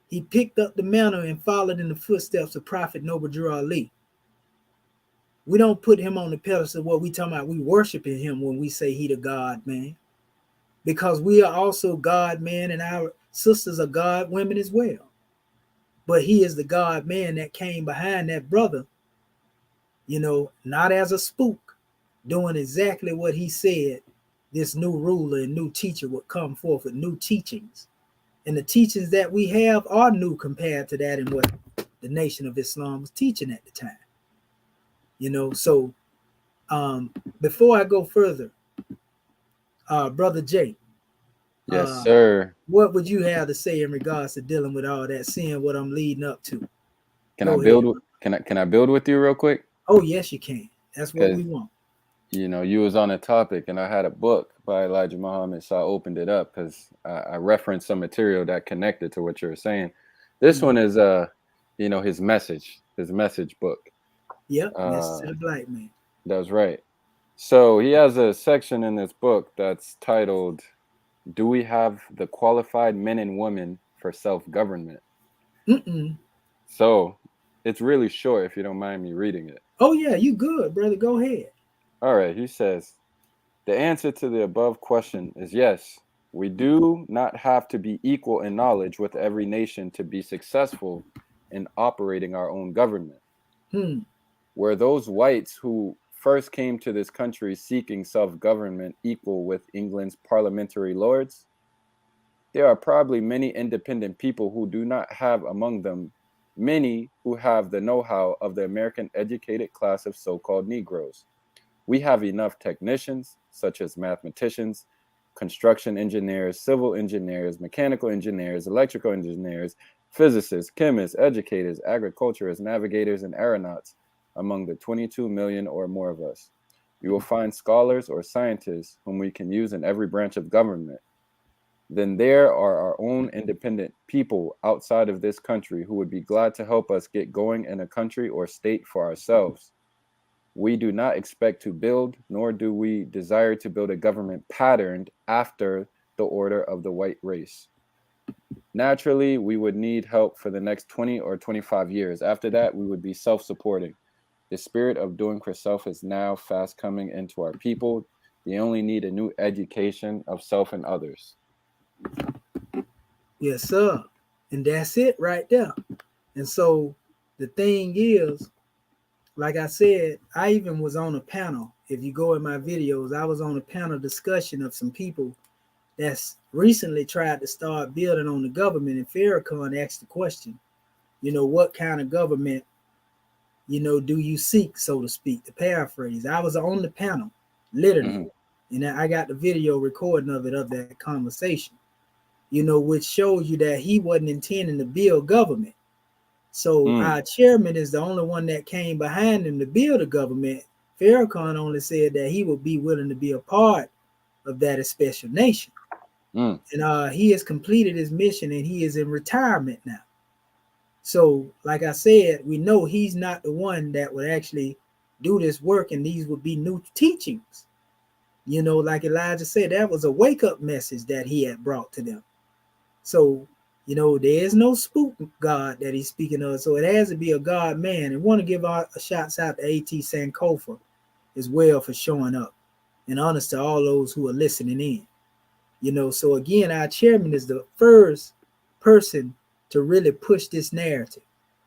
He picked up the mantle and followed in the footsteps of Prophet Noble Drew Ali. We don't put him on the pedestal. What we talking about, we worshiping him when we say he the God man, because we are also God man and our sisters are God women as well. But he is the God man that came behind that brother, not as a spook, doing exactly what he said. This new ruler and new teacher would come forth with new teachings. And the teachings that we have are new compared to that and what the Nation of Islam was teaching at the time. So Before I go further, Brother Jay, Yes, uh, sir. what would you have to say in regards to dealing with all that, seeing what I'm leading up to? Can I Go ahead. build? Can I build with you real quick? Oh, yes, you can. That's what Because we want. you was on a topic, and I had a book by Elijah Muhammad, so I opened it up because I referenced some material that connected to what you were saying. This one is his message book. Yep, message Uh, to the black man. that's right. So he has a section in this book that's titled, "Do we have the qualified men and women for self-government?" Mm-mm. So it's really short if you don't mind me reading it. Oh, yeah, you good, brother. Go ahead. All right, he says, the answer to the above question is yes. We do not have to be equal in knowledge with every nation to be successful in operating our own government. Hmm. Were those whites who first came to this country seeking self-government equal with England's parliamentary lords? There are probably many independent people who do not have among them many who have the know-how of the American educated class of so-called Negroes. We have enough technicians, such as mathematicians, construction engineers, civil engineers, mechanical engineers, electrical engineers, physicists, chemists, educators, agriculturists, navigators, and aeronauts among the 22 million or more of us. You will find scholars or scientists whom we can use in every branch of government. Then there are our own independent people outside of this country who would be glad to help us get going in a country or state for ourselves. We do not expect to build, nor do we desire to build a government patterned after the order of the white race. Naturally, we would need help for the next 20 or 25 years. After that, we would be self supporting. The spirit of doing for self is now fast coming into our people. They only need a new education of self and others. Yes, sir. And that's it right there. And so the thing is, like I said, I even was on a panel. If you go in my videos, I was on a panel discussion of some people that's recently tried to start building on the government. And Farrakhan asked the question, what kind of government, do you seek, so to speak, to paraphrase. I was on the panel, literally. Mm-hmm. And I got the video recording of it, of that conversation, which shows you that he wasn't intending to build government. So Mm, our chairman is the only one that came behind him to build a government. Farrakhan only said that he would be willing to be a part of that special nation. mm, And he has completed his mission and he is in retirement now. So, like I said, we know he's not the one that would actually do this work, and these would be new teachings. Like Elijah said, that was a wake up message that he had brought to them. So, there is no spook God that he's speaking of. So it has to be a God man. And want to give a shouts out to AT Sankofa as well for showing up. And honest to all those who are listening in. So again, our chairman is the first person to really push this narrative.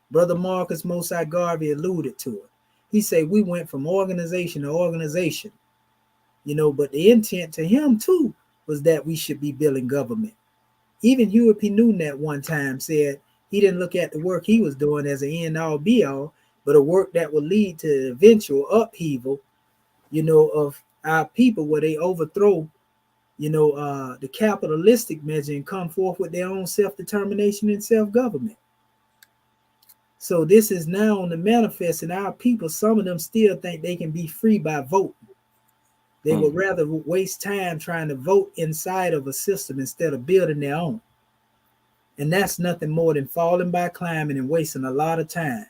Brother Marcus Mosai Garvey alluded to it. He said we went from organization to organization, but the intent to him too was that we should be building government. Even Huey P. Newton at one time said he didn't look at the work he was doing as an end all be all, but a work that would lead to the eventual upheaval, of our people where they overthrow, the capitalistic measure and come forth with their own self-determination and self-government. So this is now on the manifest, and our people, some of them still think they can be free by voting. They would mm, rather waste time trying to vote inside of a system instead of building their own. And that's nothing more than falling by climbing and wasting a lot of time.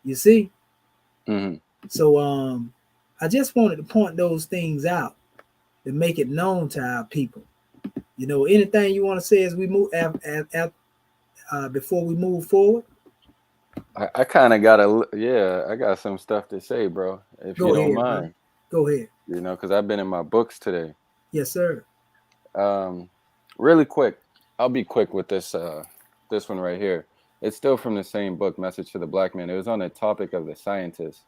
You see? mm-hmm. So I just wanted to point those things out to make it known to our people. Anything you want to say as we move before we move forward? I got some stuff to say, bro, if you Go don't ahead, brother. mind, Go ahead. because I've been in my books today. Yes, sir. Um, Really quick, I'll be quick with this one right here. It's still from the same book, Message to the Black Man. It was on the topic of the scientists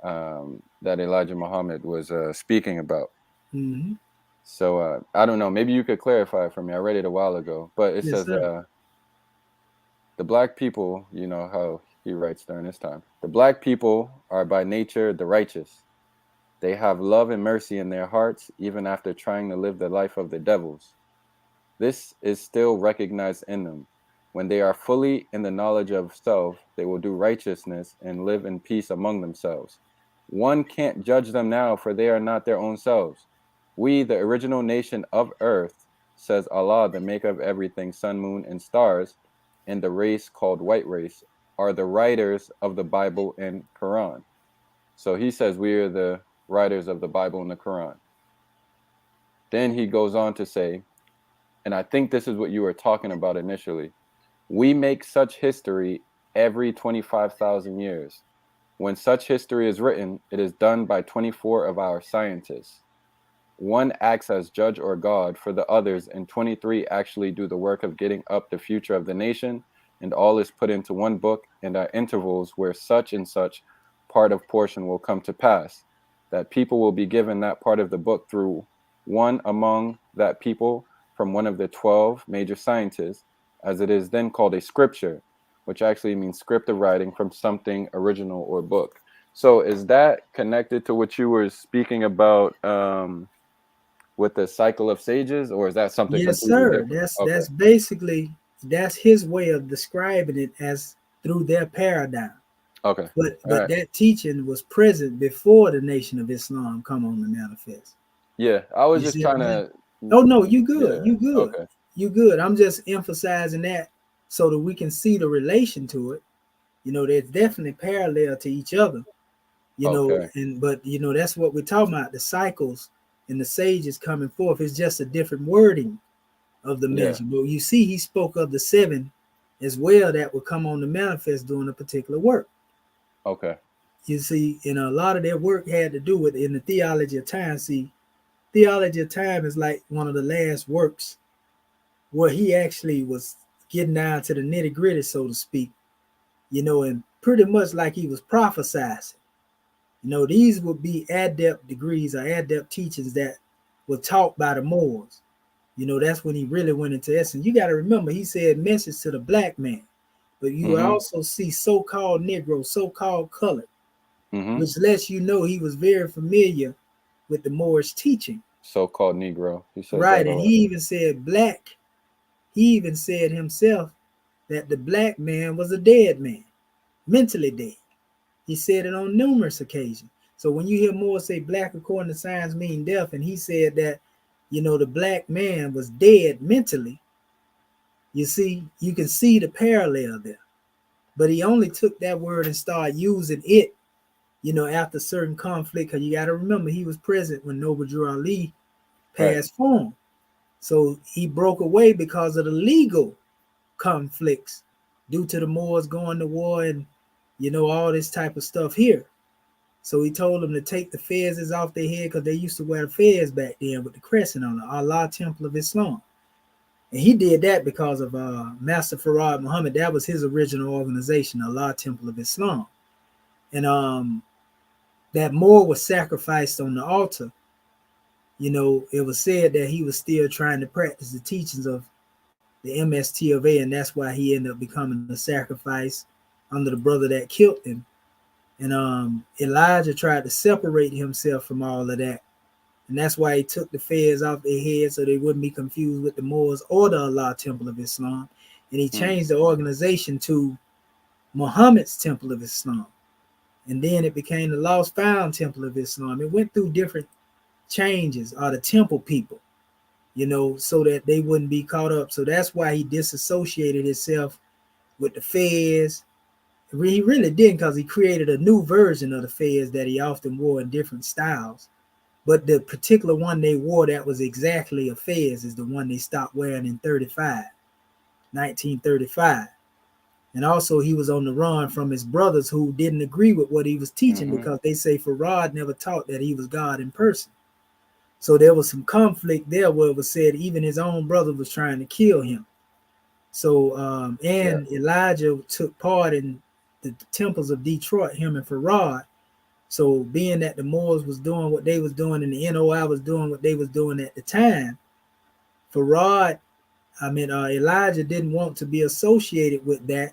that Elijah Muhammad was speaking about. Mm-hmm. So I don't know. Maybe you could clarify for me. I read it a while ago, but it Yes, says sir. the black people. You know how he writes during this time. The black people are by nature the righteous. They have love and mercy in their hearts, even after trying to live the life of the devils. This is still recognized in them. When they are fully in the knowledge of self, they will do righteousness and live in peace among themselves. One can't judge them now, for they are not their own selves. We, the original nation of earth, says Allah, the maker of everything, sun, moon, and stars, and the race called white race, are the writers of the Bible and Quran. So he says we are the writers of the Bible and the Quran. Then he goes on to say, and I think this is what you were talking about initially. We make such history every 25,000 years. When such history is written, it is done by 24 of our scientists. One acts as judge or God for the others, and 23 actually do the work of getting up the future of the nation, and all is put into one book, and at intervals where such and such part of portion will come to pass, that people will be given that part of the book through one among that people from one of the 12 major scientists, as it is then called a scripture, which actually means script of writing from something original or book. So is that connected to what you were speaking about with the cycle of sages, or is that something Yes, completely sir. different? Okay. That's basically that's his way of describing it as through their paradigm. Okay. All But right. that teaching was present before the Nation of Islam come on the manifest. Yeah. I was You just see what trying I'm saying? to. Oh no, you good. Yeah. You good. Okay. You good. I'm just emphasizing that so that we can see the relation to it. There's definitely parallel to each other. Okay. But that's what we're talking about. The cycles and the sages coming forth. It's just a different wording of the Yeah. measure. But you see, he spoke of the seven as well that would come on the manifest doing a particular work. Okay. You see, and a lot of their work had to do with in the theology of time. See, theology of time is like one of the last works where he actually was getting down to the nitty gritty, so to speak, and pretty much like he was prophesizing. These would be adept degrees or adept teachings that were taught by the Moors. That's when he really went into essence. You got to remember, he said message to the black man, but you Mm-hmm. also see so-called Negro, so-called colored, Mm-hmm. which lets you know he was very familiar with the Moorish teaching. So-called Negro. He says Right. that a And he lot. even said black. He even said himself that the black man was a dead man, mentally dead. He said it on numerous occasions. So when you hear Moore say black according to science mean death, and he said that, the black man was dead mentally, you can see the parallel there. But he only took that word and started using it, after certain conflict. Because you got to remember, he was present when Noble Drew Ali Right. passed form. So he broke away because of the legal conflicts due to the Moors going to war and, all this type of stuff here. So he told them to take the fezzes off their head because they used to wear the fez back then with the crescent on it, Allah Temple of Islam. And he did that because of Master Farad Muhammad. That was his original organization, Allah Temple of Islam. And that Moor was sacrificed on the altar. It was said that he was still trying to practice the teachings of the MST of A, and that's why he ended up becoming a sacrifice under the brother that killed him. And Elijah tried to separate himself from all of that. And that's why he took the fez off their head so they wouldn't be confused with the Moors or the Allah Temple of Islam. And he changed the organization to Muhammad's Temple of Islam. And then it became the Lost Found Temple of Islam. It went through different changes, or the temple people, so that they wouldn't be caught up. So that's why he disassociated himself with the fez. He really didn't, because he created a new version of the fez that he often wore in different styles. But the particular one they wore that was exactly a fez is the one they stopped wearing in 1935. And also he was on the run from his brothers who didn't agree with what he was teaching, Mm-hmm. because they say Farad never taught that he was God in person. So there was some conflict there where it was said even his own brother was trying to kill him. So, Yeah. and Elijah took part in the temples of Detroit, him and Farad. So being that the Moors was doing what they was doing and the NOI was doing what they was doing at the time, Elijah didn't want to be associated with that,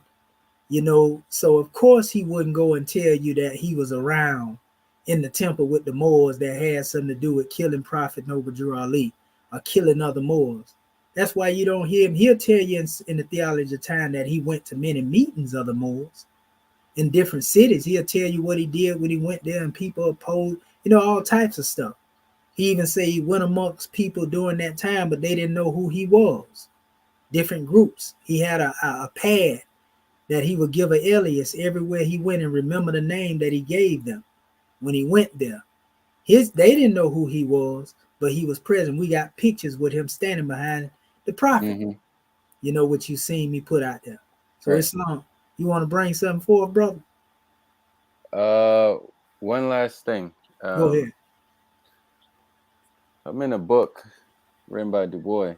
so of course he wouldn't go and tell you that he was around in the temple with the Moors that had something to do with killing Prophet Noble Drew Ali or killing other Moors. That's why you don't hear him. He'll tell you in the Theology of Time that he went to many meetings of the Moors in different cities. He'll tell you what he did when he went there and people opposed, all types of stuff. He even said he went amongst people during that time, but they didn't know who he was. Different groups. He had a pad that he would give an alias everywhere he went and remember the name that he gave them when he went there. They didn't know who he was, but he was present. We got pictures with him standing behind the prophet, what you seen me put out there. So right. Islam, you want to bring something forward, brother? One last thing. Go ahead. I'm in a book written by Dubois,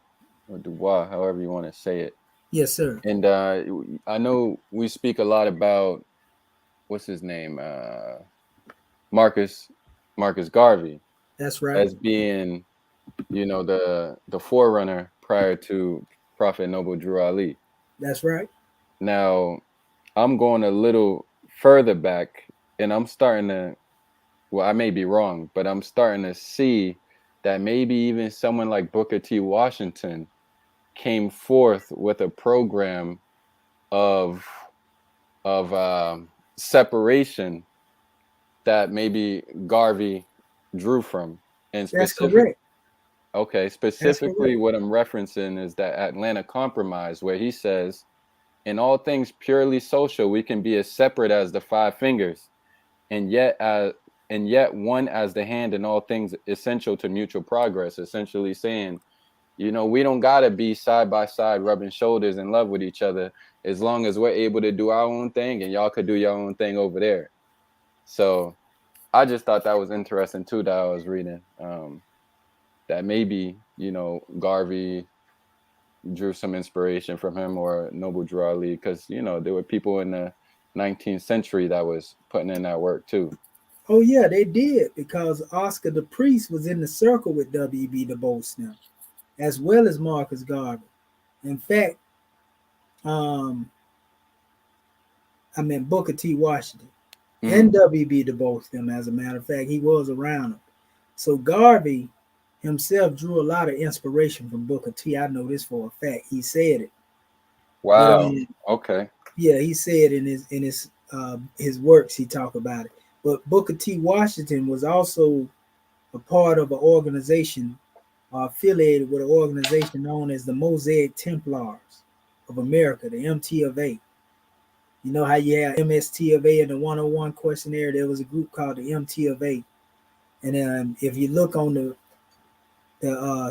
or Dubois, however you want to say it. Yes, sir. And I know we speak a lot about, what's his name? Marcus Garvey. That's right. As being, the forerunner prior to Prophet Noble Drew Ali. That's right. Now, I'm going a little further back, and I'm starting to, well, I may be wrong, but I'm starting to see that maybe even someone like Booker T. Washington came forth with a program of separation that maybe Garvey drew from. And that's correct. Okay, specifically what I'm referencing is that Atlanta Compromise, where he says, in all things purely social, we can be as separate as the five fingers, and yet one as the hand in all things essential to mutual progress. Essentially saying, we don't gotta be side by side rubbing shoulders in love with each other, as long as we're able to do our own thing and y'all could do your own thing over there. So I just thought that was interesting too, that I was reading. That maybe, Garvey drew some inspiration from him, or Noble Drew Ali, because, there were people in the 19th century that was putting in that work too. Oh, yeah, they did, because Oscar the Priest was in the circle with W.B. Du Bois now, as well as Marcus Garvey. In fact, Booker T. Washington and W.B. Du Bois them, as a matter of fact, he was around them. So Garvey himself drew a lot of inspiration from Booker T. I know this for a fact. He said it. Wow. Okay. Yeah, he said in his works, he talked about it. But Booker T. Washington was also a part of an organization, affiliated with an organization known as the Mosaic Templars of America, the MT of A. You know how you have MST of A in the 101 questionnaire? There was a group called the MT of A. And if you look on the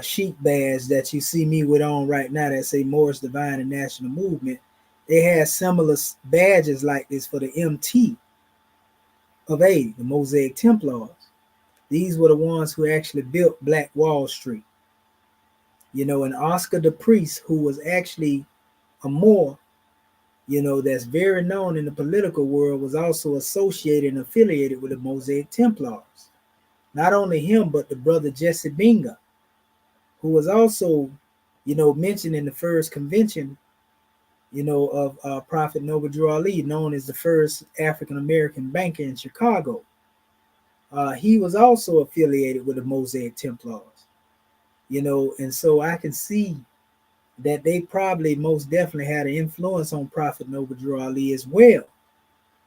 sheep badge that you see me with on right now that say Moorish Divine and National Movement, they had similar badges like this for the MT of A, the Mosaic Templars. These were the ones who actually built Black Wall Street. And Oscar the Priest, who was actually a Moor, that's very known in the political world, was also associated and affiliated with the Mosaic Templars. Not only him, but the brother Jesse Binga, who was also, mentioned in the first convention, of Prophet Noble Drew Ali, known as the first African-American banker in Chicago. He was also affiliated with the Mosaic Templars, and so I can see that they probably most definitely had an influence on Prophet Noble Drew Ali as well.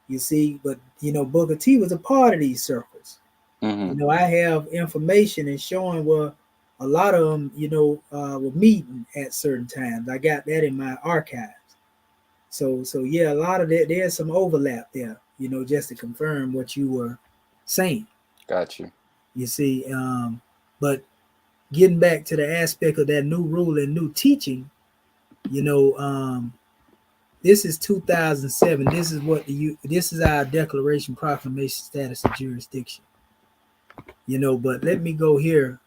You see, but, Booker T was a part of these circles. I have information and showing where a lot of them, were meeting at certain times. I got that in my archives. So yeah, a lot of that, there's some overlap there, just to confirm what you were saying. Got you. You see, but getting back to the aspect of that new rule and new teaching, this is 2007. This is our Declaration Proclamation Status of Jurisdiction. But let me go here.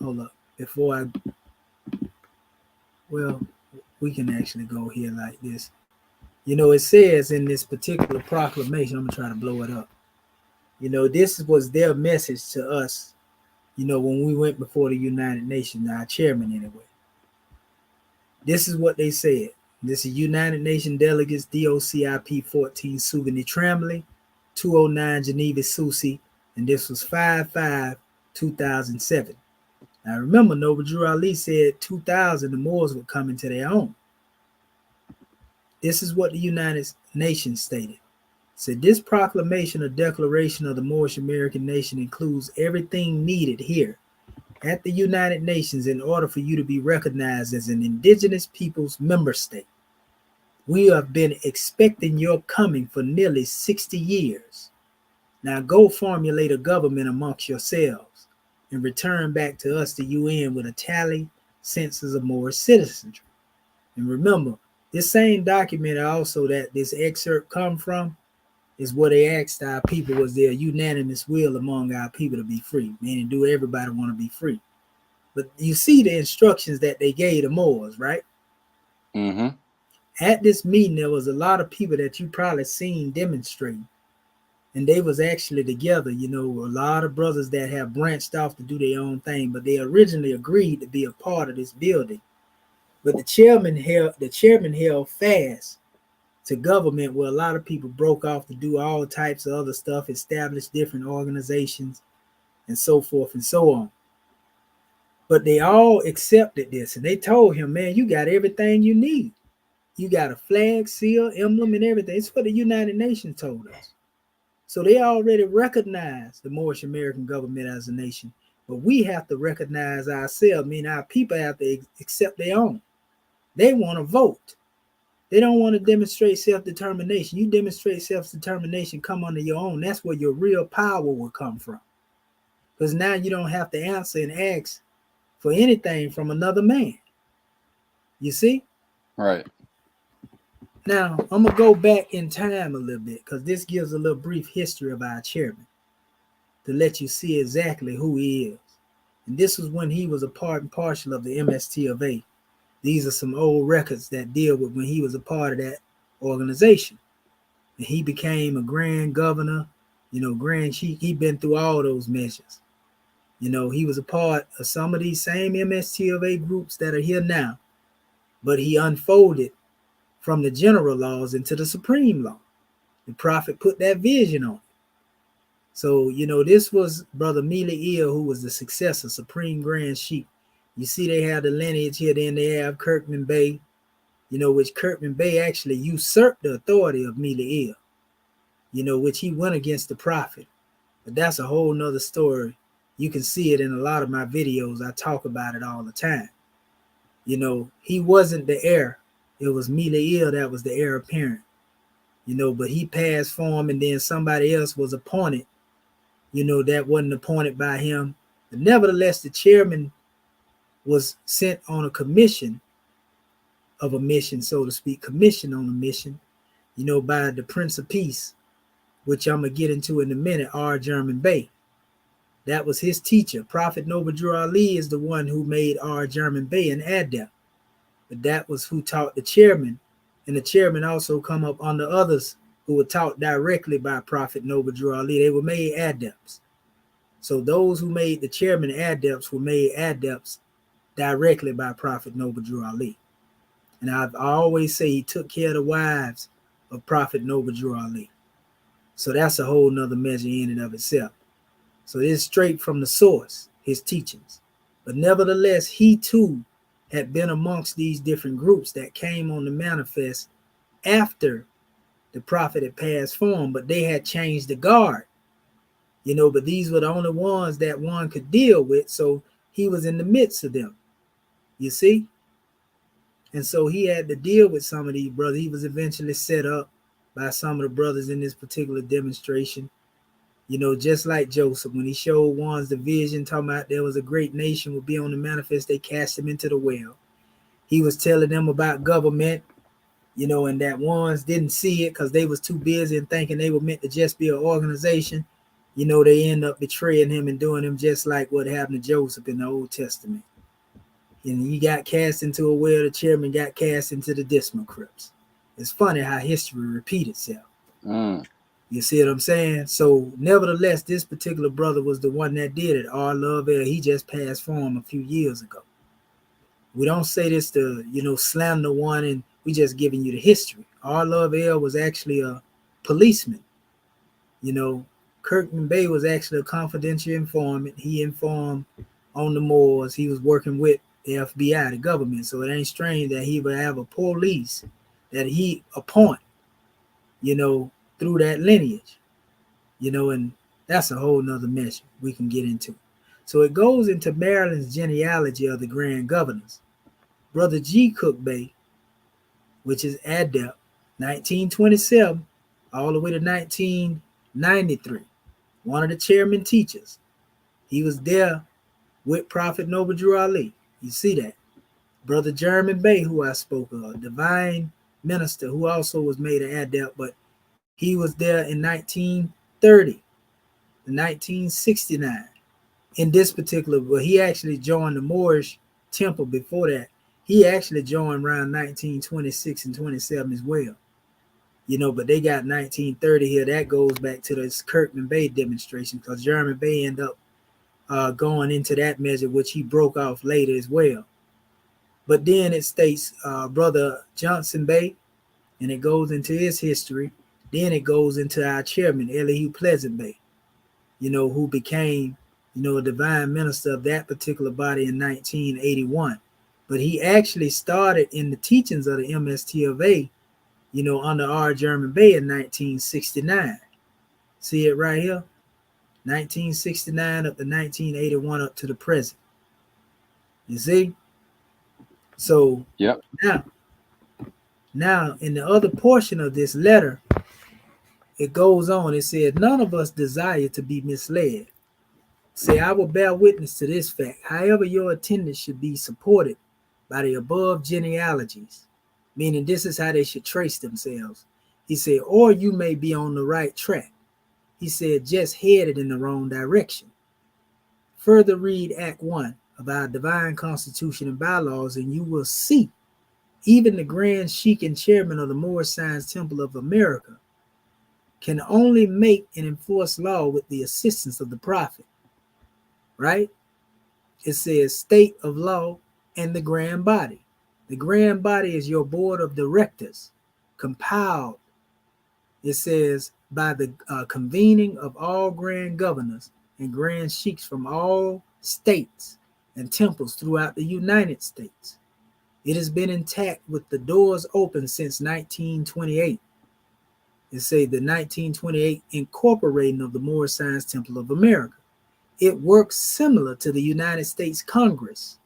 Hold up. We can actually go here like this. It says in this particular proclamation, I'm going to try to blow it up. This was their message to us, when we went before the United Nations, our chairman anyway. This is what they said. This is United Nations Delegates, DOCIP 14, Souveni Tramley, 209 Geneva Susi, And this was 5/5/2007. Now remember, Noble Drew Ali said 2000 the Moors would come into their own. This is what the United Nations stated. It said this proclamation or declaration of the Moorish American nation includes everything needed here at the United Nations in order for you to be recognized as an indigenous peoples member state. We have been expecting your coming for nearly 60 years. Now go formulate a government amongst yourselves and return back to us, the UN, with a tally census of Moorish citizenry. And remember, this same document also that this excerpt come from is what they asked our people, was there a unanimous will among our people to be free? Meaning, do everybody want to be free? But you see the instructions that they gave the Moors, right? Mm-hmm. At this meeting, there was a lot of people that you probably seen demonstrating. And they was actually together, a lot of brothers that have branched off to do their own thing, but they originally agreed to be a part of this building. But the chairman held fast to government, where a lot of people broke off to do all types of other stuff, establish different organizations, and so forth and so on. But they all accepted this, and they told him, man, you got everything you need. You got a flag, seal, emblem, and everything. It's what the United Nations told us. So they already recognize the Moorish American government as a nation, but we have to recognize ourselves, meaning our people have to accept their own. They want to vote. They don't want to demonstrate self-determination. You demonstrate self-determination, come under your own. That's where your real power will come from. Because now you don't have to answer and ask for anything from another man. You see? Right. Now, I'm going to go back in time a little bit, because this gives a little brief history of our chairman to let you see exactly who he is. And this was when he was a part and parcel of the MST of A. These are some old records that deal with when he was a part of that organization. And he became a grand governor, grand chief. He'd been through all those measures. He was a part of some of these same MST of A groups that are here now, but he unfolded from the general laws into the supreme law. The prophet put that vision on it. So, this was Brother Mila who was the successor, Supreme Grand Chief. You see, they have the lineage here, then they have Kirkman Bey, which Kirkman Bey actually usurped the authority of Mila which he went against the prophet. But that's a whole nother story. You can see it in a lot of my videos. I talk about it all the time. He wasn't the heir. It was Mila that was the heir apparent. But he passed for him, and then somebody else was appointed, that wasn't appointed by him. But nevertheless, the chairman was sent on a commission of a mission, so to speak, commission on a mission, by the Prince of Peace, which I'm going to get into in a minute, R. German Bey. That was his teacher. Prophet Noble Drew Ali is the one who made R. German Bey an adept. But that was who taught the chairman. And the chairman also come up under others who were taught directly by Prophet Noble Drew Ali. They were made adepts. So those who made the chairman adepts were made adepts directly by Prophet Noble Drew Ali. And I always say he took care of the wives of Prophet Noble Drew Ali. So that's a whole nother measure in and of itself. So it's straight from the source, his teachings. But nevertheless, he too had been amongst these different groups that came on the manifest after the prophet had passed form, but they had changed the guard. But these were the only ones that one could deal with, so he was in the midst of them. You see? And so he had to deal with some of these brothers. He was eventually set up by some of the brothers in this particular demonstration. Just like Joseph, when he showed ones the vision, talking about there was a great nation would be on the manifest, they cast him into the well. He was telling them about government, and that ones didn't see it because they was too busy and thinking they were meant to just be an organization. They end up betraying him and doing him just like what happened to Joseph in the Old Testament. And he got cast into a well, the chairman got cast into the decimal crypts. It's funny how history repeats itself. You see what I'm saying? So nevertheless, this particular brother was the one that did it. Our love, he just passed form a few years ago. We don't say this to, slander one, and we just giving you the history. Our love was actually a policeman, Kirkman Bey was actually a confidential informant. He informed on the Moors. He was working with the FBI, the government. So it ain't strange that he would have a police that he appoint, through that lineage, and that's a whole nother mess we can get into. So it goes into Maryland's genealogy of the grand governors. Brother G. Cook Bey, which is Adept, 1927, all the way to 1993. One of the chairman teachers. He was there with Prophet Noble Drew Ali. You see that. Brother Germinate Bey, who I spoke of, divine minister, who also was made an adept, but he was there in 1930 to 1969. In this particular, but he actually joined the Moorish temple before that. He actually joined around 1926 and 27 as well. But they got 1930 here. That goes back to this Kirkman Bey demonstration, because Germinate Bey ended up going into that measure, which he broke off later as well. But then it states Brother Johnson Bey, and it goes into his history. Then it goes into our chairman, Elohim Pleasant Bey, who became, a divine minister of that particular body in 1981. But he actually started in the teachings of the MST of A, under R. Germinate Bey in 1969. See it right here? 1969 up to 1981 up to the present. You see? So yep. Now in the other portion of this letter, it goes on. It says, none of us desire to be misled. Say, I will bear witness to this fact. However, your attendance should be supported by the above genealogies, meaning this is how they should trace themselves. He said, or you may be on the right track. He said, just headed in the wrong direction. Further read Act 1 of our divine constitution and bylaws, and you will see even the Grand Sheik and chairman of the Moorish Science Temple of America can only make and enforce law with the assistance of the prophet. Right? It says state of law and the grand body. The grand body is your board of directors, compiled, it says, by the convening of all grand governors and grand sheiks from all states and temples throughout the United States. It has been intact with the doors open since 1928. It say the 1928 incorporating of the Moorish Science Temple of America. It works similar to the United States Congress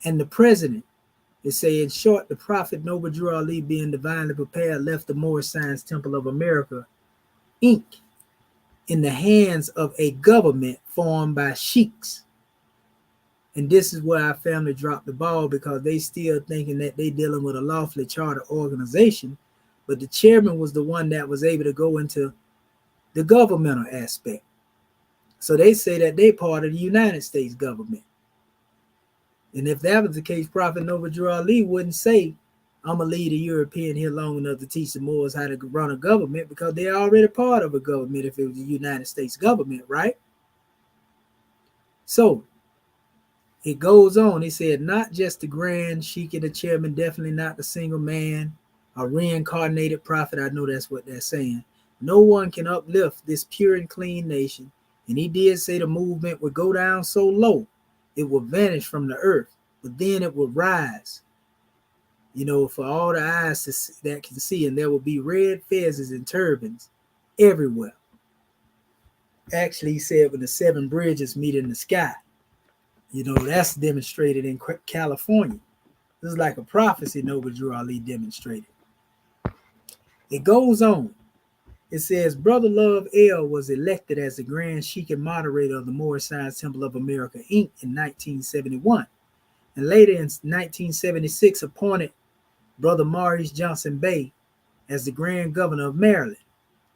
and the president. It say, in short, the Prophet Noble Drew Ali, being divinely prepared, left the Moorish Science Temple of America, Inc., in the hands of a government formed by sheiks. And this is where our family dropped the ball, because they still thinking that they dealing with a lawfully chartered organization, but the chairman was the one that was able to go into the governmental aspect. So they say that they part of the United States government. And if that was the case, Prophet Noble Drew Ali wouldn't say, I'm going to lead a European here long enough to teach the Moors how to run a government, because they're already part of a government if it was the United States government, right? So it goes on. He said, not just the Grand Sheik and the chairman, definitely not the single man, a reincarnated prophet. I know that's what they're saying. No one can uplift this pure and clean nation. And he did say the movement would go down so low, it will vanish from the earth, but then it will rise, for all the eyes that can see, and there will be red fezzes and turbans everywhere. Actually, he said when the 7 bridges meet in the sky, that's demonstrated in California. This is like a prophecy Noble Drew Ali demonstrated. It goes on. It says, Brother Love L was elected as the Grand Sheik and moderator of the Moorish Science Temple of America, Inc. in 1971. And later in 1976 appointed Brother Maurice Johnson Bey as the Grand Governor of Maryland.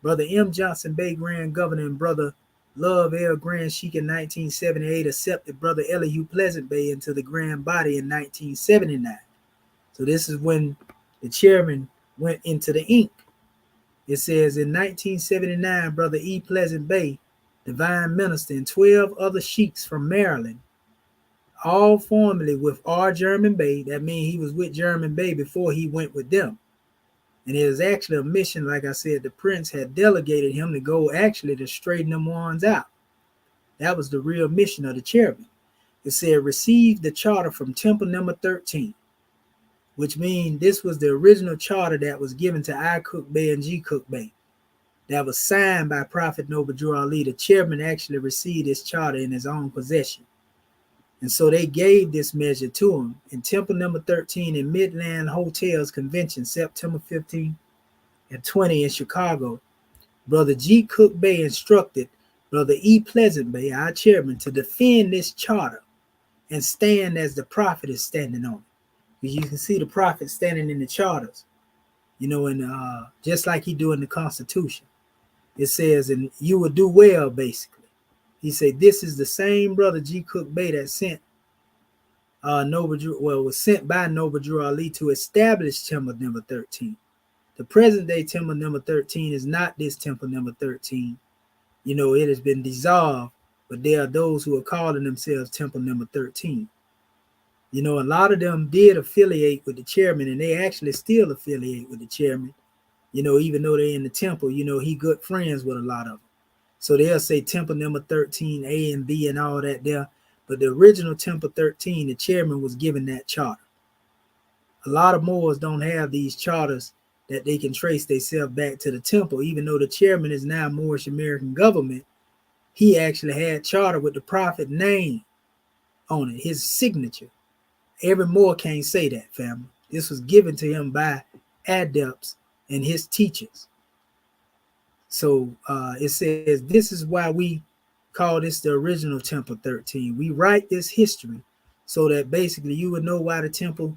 Brother M. Johnson Bey, Grand Governor, and Brother Love L. Grand Sheik in 1978 accepted Brother Elohim Pleasant Bey into the Grand Body in 1979. So this is when the chairman went into the Inc. It says in 1979, Brother E. Pleasant Bey, divine minister, and 12 other sheiks from Maryland, all formerly with R. Germinate Bey. That means he was with Germinate Bey before he went with them. And it was actually a mission, like I said, the prince had delegated him to go actually to straighten them ones out. That was the real mission of the chairman. It said, receive the charter from temple number 13, which means this was the original charter that was given to I Cook Bay and G Cook Bay. That was signed by Prophet Noble Drew Ali. The chairman actually received this charter in his own possession. And so they gave this measure to him in temple number 13 in Midland Hotels Convention, September 15 and 20 in Chicago. Brother G. Cook Bay instructed Brother E. Pleasant Bay, our chairman, to defend this charter and stand as the prophet is standing on it. Because you can see the prophet standing in the charters, and just like he do in the Constitution. It says, and you will do well, basically. He said, this is the same Brother G. Cook Bay that sent was sent by Noble Drew Ali to establish temple number 13. The present day temple number 13 is not this temple number 13. It has been dissolved, but there are those who are calling themselves temple number 13. A lot of them did affiliate with the chairman, and they actually still affiliate with the chairman. Even though they're in the temple, he good friends with a lot of them. So they'll say temple number 13, A and B and all that there. But the original temple 13, the chairman was given that charter. A lot of Moors don't have these charters that they can trace themselves back to the temple. Even though the chairman is now Moorish American government, he actually had charter with the prophet name on it, his signature. Every Moor can't say that, family. This was given to him by adepts and his teachers. So it says, this is why we call this the original Temple 13. We write this history so that basically you would know why the Temple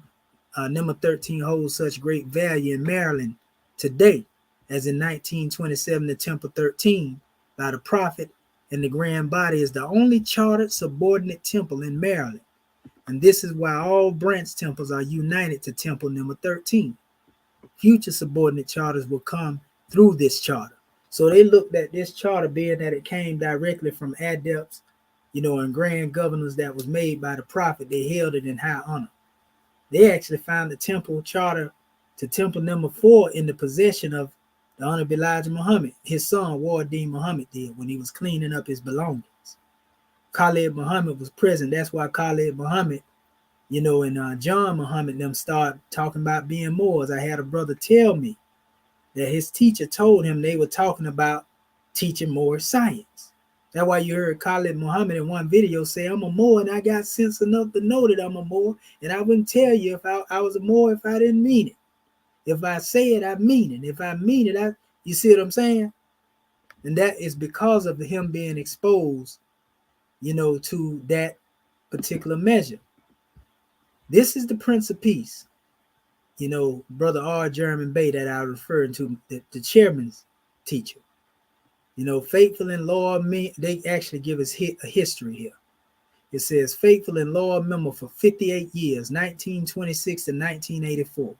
number 13 holds such great value in Maryland today, as in 1927, the Temple 13 by the prophet and the grand body is the only chartered subordinate temple in Maryland. And this is why all branch temples are united to Temple number 13. Future subordinate charters will come through this charter. So they looked at this charter, being that it came directly from adepts, and grand governors that was made by the prophet. They held it in high honor. They actually found the temple charter to temple number 4 in the possession of the Honorable Elijah Muhammad. His son, Wardeen Muhammad, did when he was cleaning up his belongings. Khalid Muhammad was present. That's why Khalid Muhammad, and John Muhammad them started talking about being Moors. I had a brother tell me that his teacher told him they were talking about teaching Moorish science. That's why you heard Khalid Muhammad in one video say, I'm a Moor and I got sense enough to know that I'm a Moor. And I wouldn't tell you if I was a Moor if I didn't mean it. If I say it, I mean it. If I mean it, you see what I'm saying? And that is because of him being exposed, to that particular measure. This is the Prince of Peace. Brother R. German Bay that I referred to, the chairman's teacher. Faithful and loyal, they actually give us a history here. It says, faithful and loyal member for 58 years, 1926 to 1984.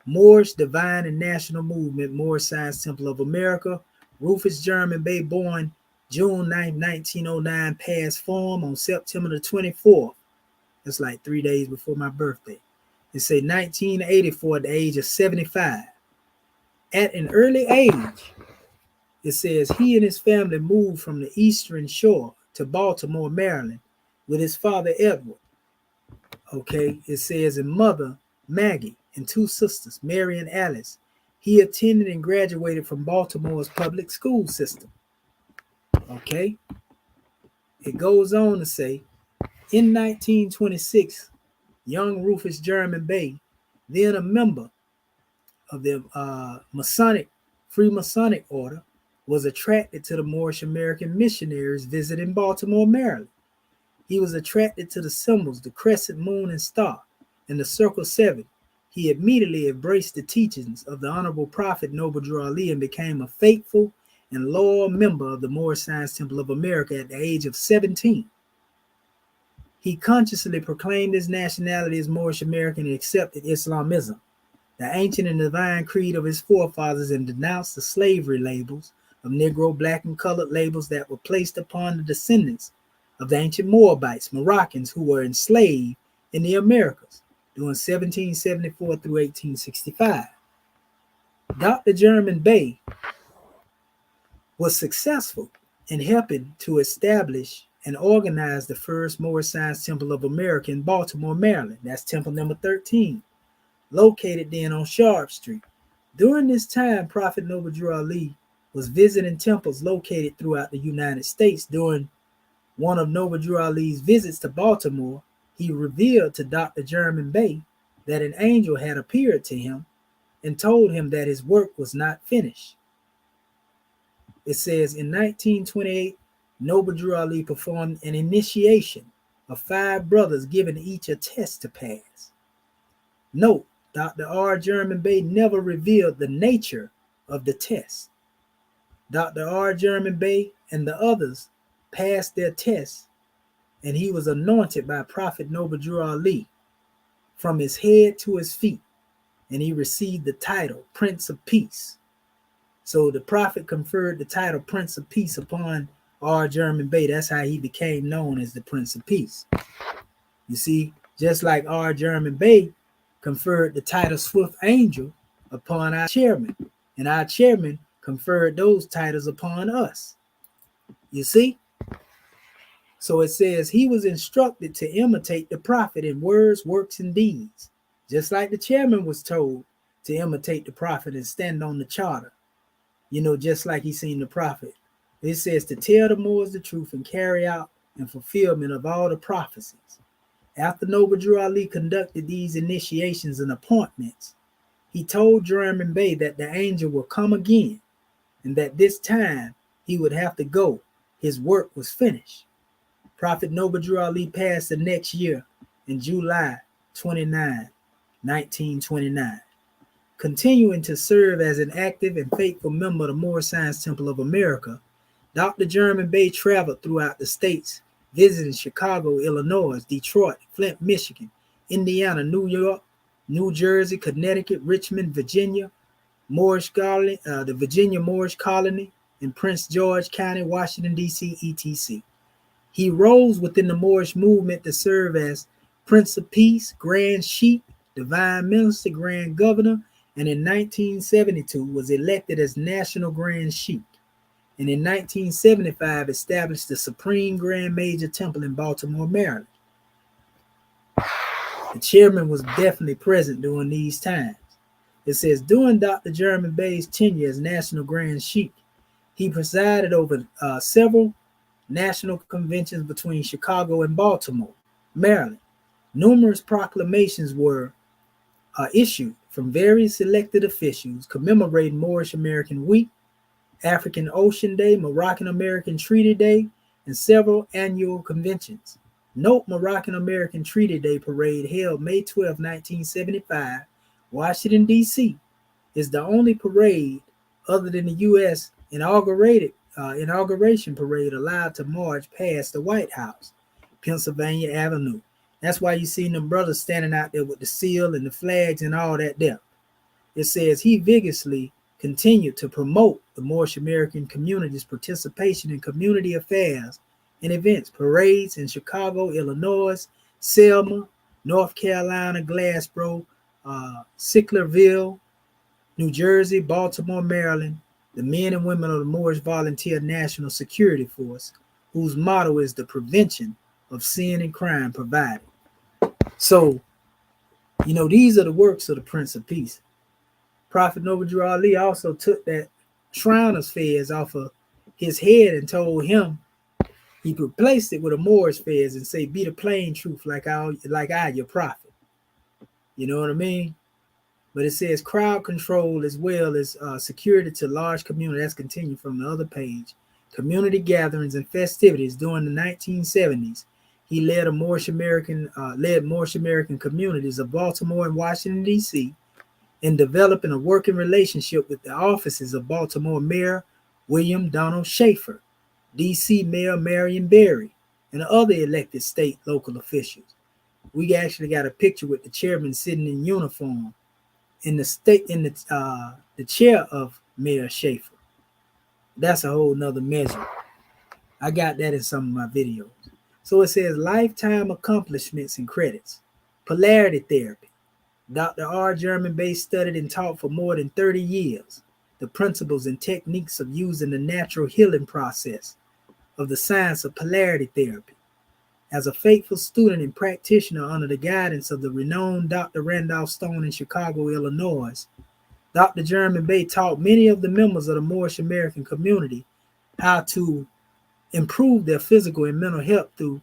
Moorish Divine and National Movement, Moorish Science Temple of America. Rufus German Bay, born June 9, 1909, passed form on September the 24th. That's like 3 days before my birthday. It say 1984 at the age of 75. At an early age, it says he and his family moved from the Eastern Shore to Baltimore, Maryland, with his father Edward. Okay, it says in mother Maggie and 2 sisters, Mary and Alice. He attended and graduated from Baltimore's public school system. Okay, it goes on to say, in 1926, young Rufus German Bay, then a member of the Freemasonic order, was attracted to the Moorish American missionaries visiting Baltimore, Maryland. He was attracted to the symbols, the crescent moon and star, and the circle 7. He immediately embraced the teachings of the Honorable Prophet Noble Drew Ali and became a faithful and loyal member of the Moorish Science Temple of America at the age of 17. He consciously proclaimed his nationality as Moorish American and accepted Islamism, the ancient and divine creed of his forefathers, and denounced the slavery labels of Negro, black, and colored labels that were placed upon the descendants of the ancient Moabites, Moroccans, who were enslaved in the Americas during 1774 through 1865. Dr. German Bay was successful in helping to establish and organize the first Moorish Science Temple of America in Baltimore, Maryland. That's temple number 13, located then on Sharp Street. During this time, Prophet Noble Drew Ali was visiting temples located throughout the United States. During one of Noble Drew Ali's visits to Baltimore, he revealed to Dr. German Bay that an angel had appeared to him and told him that his work was not finished. It says in 1928, Noble Drew Ali performed an initiation of 5 brothers, giving each a test to pass. Note, Dr. R. German Bay never revealed the nature of the test. Dr. R. German Bay and the others passed their tests, and he was anointed by Prophet Noble Drew Ali from his head to his feet, and he received the title Prince of Peace. So the prophet conferred the title Prince of Peace upon R. German Bay. That's how he became known as the Prince of Peace. You see, just like R. German Bay conferred the title Swift Angel upon our chairman, and our chairman conferred those titles upon us. You see? So it says he was instructed to imitate the prophet in words, works, and deeds, just like the chairman was told to imitate the prophet and stand on the charter. You know, just like he seen the prophet. It says to tell the Moors the truth and carry out and fulfillment of all the prophecies. After Noble Drew Ali conducted these initiations and appointments, he told German Bay that the angel would come again and that this time he would have to go. His work was finished. Prophet Noble Drew Ali passed the next year in July 29, 1929. Continuing to serve as an active and faithful member of the Moorish Science Temple of America, Dr. German Bay traveled throughout the states, visiting Chicago, Illinois, Detroit, Flint, Michigan, Indiana, New York, New Jersey, Connecticut, Richmond, Virginia, Moorish Colony, the Virginia Moorish Colony, in Prince George County, Washington, D.C., etc. He rose within the Moorish movement to serve as Prince of Peace, Grand Sheikh, Divine Minister, Grand Governor, and in 1972 was elected as National Grand Sheikh, and in 1975 established the Supreme Grand Major Temple in Baltimore, Maryland. The chairman was definitely present during these times. It says, during Dr. German Bay's tenure as National Grand Sheikh, he presided over several national conventions between Chicago and Baltimore, Maryland. Numerous proclamations were issued from various elected officials commemorating Moorish American Week, African Ocean Day, Moroccan American Treaty Day, and several annual conventions. Note Moroccan American Treaty Day parade held May 12, 1975, Washington, D.C. is the only parade other than the U.S. inauguration parade allowed to march past the White House, Pennsylvania Avenue. That's why you see them brothers standing out there with the seal and the flags and all that there. It says he vigorously continued to promote the Moorish American community's participation in community affairs and events, parades in Chicago, Illinois, Selma, North Carolina, Glassboro, Sicklerville, New Jersey, Baltimore, Maryland, the men and women of the Moorish Volunteer National Security Force, whose motto is the prevention of sin and crime provided. So, you know, these are the works of the Prince of Peace. Prophet Noble Drew Ali also took that Shriner's fez off of his head and told him he replaced it with a Moorish fez and say, be the plain truth like I, your prophet. You know what I mean? But it says crowd control as well as security to large community. That's continued from the other page. Community gatherings and festivities during the 1970s. He led Moorish American communities of Baltimore and Washington, D.C. in developing a working relationship with the offices of Baltimore Mayor William Donald Schaefer, D.C. Mayor Marion Barry, and other elected state local officials. We actually got a picture with the chairman sitting in uniform in the chair of Mayor Schaefer. That's a whole nother measure. I got that in some of my videos. So it says lifetime accomplishments and credits. Polarity therapy. Dr. R. German Bay studied and taught for more than 30 years the principles and techniques of using the natural healing process of the science of polarity therapy. As a faithful student and practitioner under the guidance of the renowned Dr. Randolph Stone in Chicago, Illinois, Dr. German Bay taught many of the members of the Moorish American community how to improve their physical and mental health through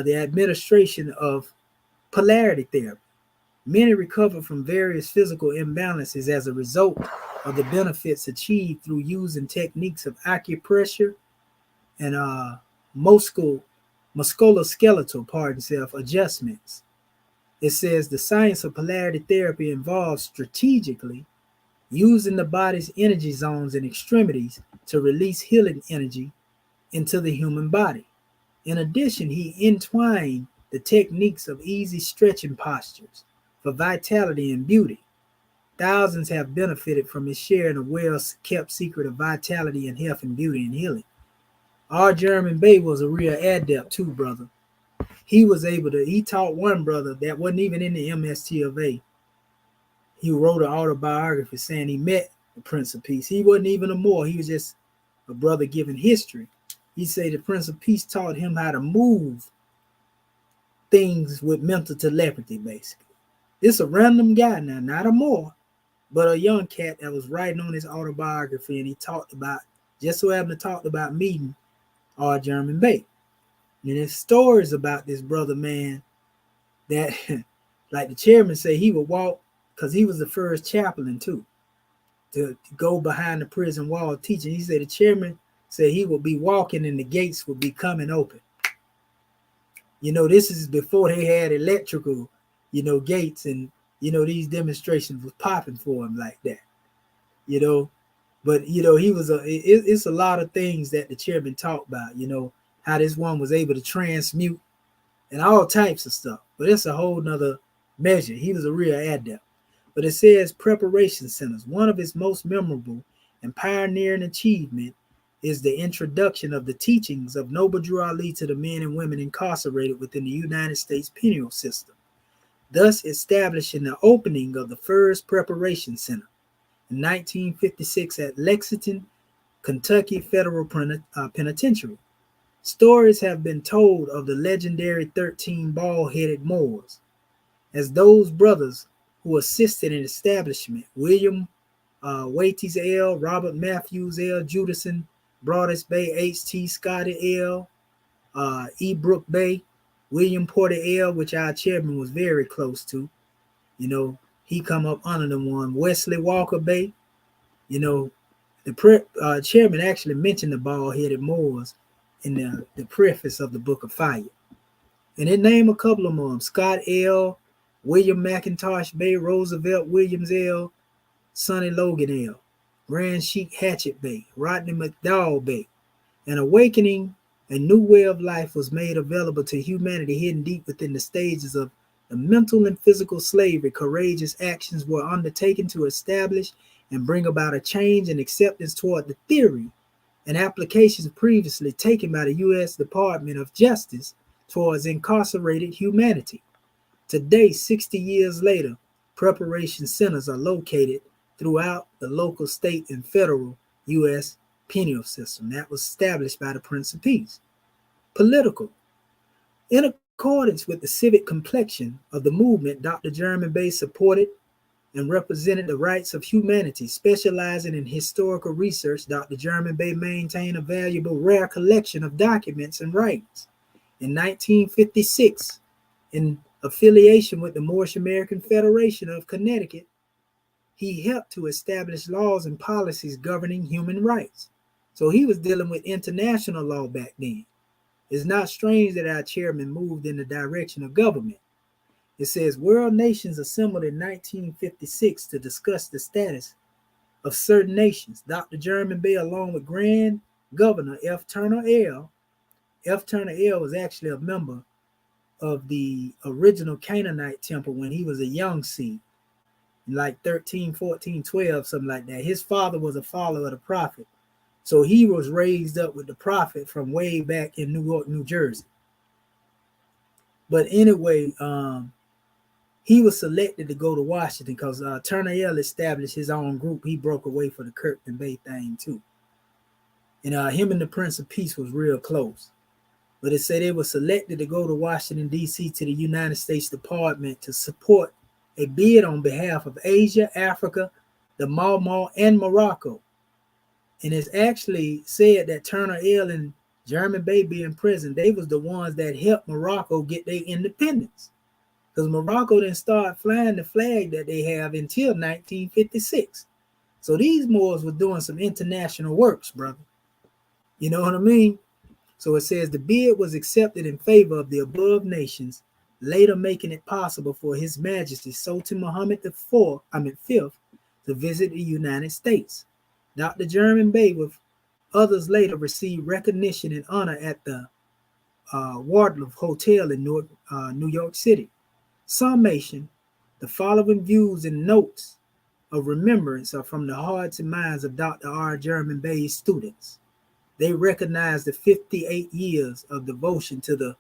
the administration of polarity therapy. Many recover from various physical imbalances as a result of the benefits achieved through using techniques of acupressure and musculoskeletal adjustments. It says the science of polarity therapy involves strategically using the body's energy zones and extremities to release healing energy into the human body. In addition, he entwined the techniques of easy stretching postures for vitality and beauty. Thousands have benefited from his sharing a well-kept secret of vitality and health and beauty and healing. R. German Bay was a real adept too, brother. He taught one brother that wasn't even in the MST of A. He wrote an autobiography saying he met the Prince of Peace. He wasn't even a Moor. He was just a brother giving history. He said the Prince of Peace taught him how to move things with mental telepathy, basically. It's a random guy now, not a Moor, but a young cat that was writing on his autobiography, and he talked about, just so happened to talk about meeting R. German Bay. And there's stories about this brother, man, that, like the chairman said, he would walk, because he was the first chaplain, too, to go behind the prison wall teaching. He said the chairman said he would be walking and the gates would be coming open. This is before they had electrical, gates, and, these demonstrations was popping for him like that, But, he was it's a lot of things that the chairman talked about, how this one was able to transmute and all types of stuff. But it's a whole nother measure. He was a real adept. But it says preparation centers. One of its most memorable and pioneering achievement is the introduction of the teachings of Noble Drew Ali to the men and women incarcerated within the United States penal system, thus establishing the opening of the first preparation center in 1956 at Lexington, Kentucky Federal Penitentiary. Stories have been told of the legendary 13 bald-headed Moors as those brothers who assisted in establishment: William Waties L., Robert Matthews L., Judison, Broadus Bay, H.T. Scotty L., E. Brook Bay, William Porter L., which our chairman was very close to. He come up under the one. Wesley Walker Bay. The chairman actually mentioned the bald-headed Moors in the preface of the Book of Fire. And it named a couple of them: Scott L., William McIntosh Bay, Roosevelt Williams L., Sonny Logan L., Grand Sheik Hatchet Bay, Rodney McDowell Bay. An awakening, a new way of life was made available to humanity hidden deep within the stages of the mental and physical slavery. Courageous actions were undertaken to establish and bring about a change and acceptance toward the theory and applications previously taken by the U.S. Department of Justice towards incarcerated humanity. Today, 60 years later, preparation centers are located throughout the local, state, and federal U.S. penal system that was established by the Prince of Peace. Political. In accordance with the civic complexion of the movement, Dr. German Bay supported and represented the rights of humanity. Specializing in historical research, Dr. German Bay maintained a valuable, rare collection of documents and writings. In 1956, in affiliation with the Moorish American Federation of Connecticut, he helped to establish laws and policies governing human rights. So he was dealing with international law back then. It's not strange that our chairman moved in the direction of government. It says world nations assembled in 1956 to discuss the status of certain nations. Dr. German Bay, along with Grand Governor F. Turner L. F. Turner L. was actually a member of the original Canaanite temple when he was a young seed, like 13, 14, 12, something like that. His father was a follower of the prophet. So he was raised up with the prophet from way back in Newark, New Jersey. But anyway, he was selected to go to Washington because Turner L established his own group. He broke away for the Kirkland Bay thing too. And him and the Prince of Peace was real close. But it said they were selected to go to Washington, D.C. to the United States Department to support a bid on behalf of Asia, Africa, the Malmal, and Morocco. And it's actually said that Turner L and German Bay being present, they was the ones that helped Morocco get their independence. Because Morocco didn't start flying the flag that they have until 1956. So these Moors were doing some international works, brother. You know what I mean? So it says the bid was accepted in favor of the above nations, later making it possible for His Majesty Sultan Muhammad V to visit the United States. Dr. German Bay with others later received recognition and honor at the Wardlaw Hotel in New York City. Summation: the following views and notes of remembrance are from the hearts and minds of Dr. R. German Bay's students. They recognize the 58 years of devotion to the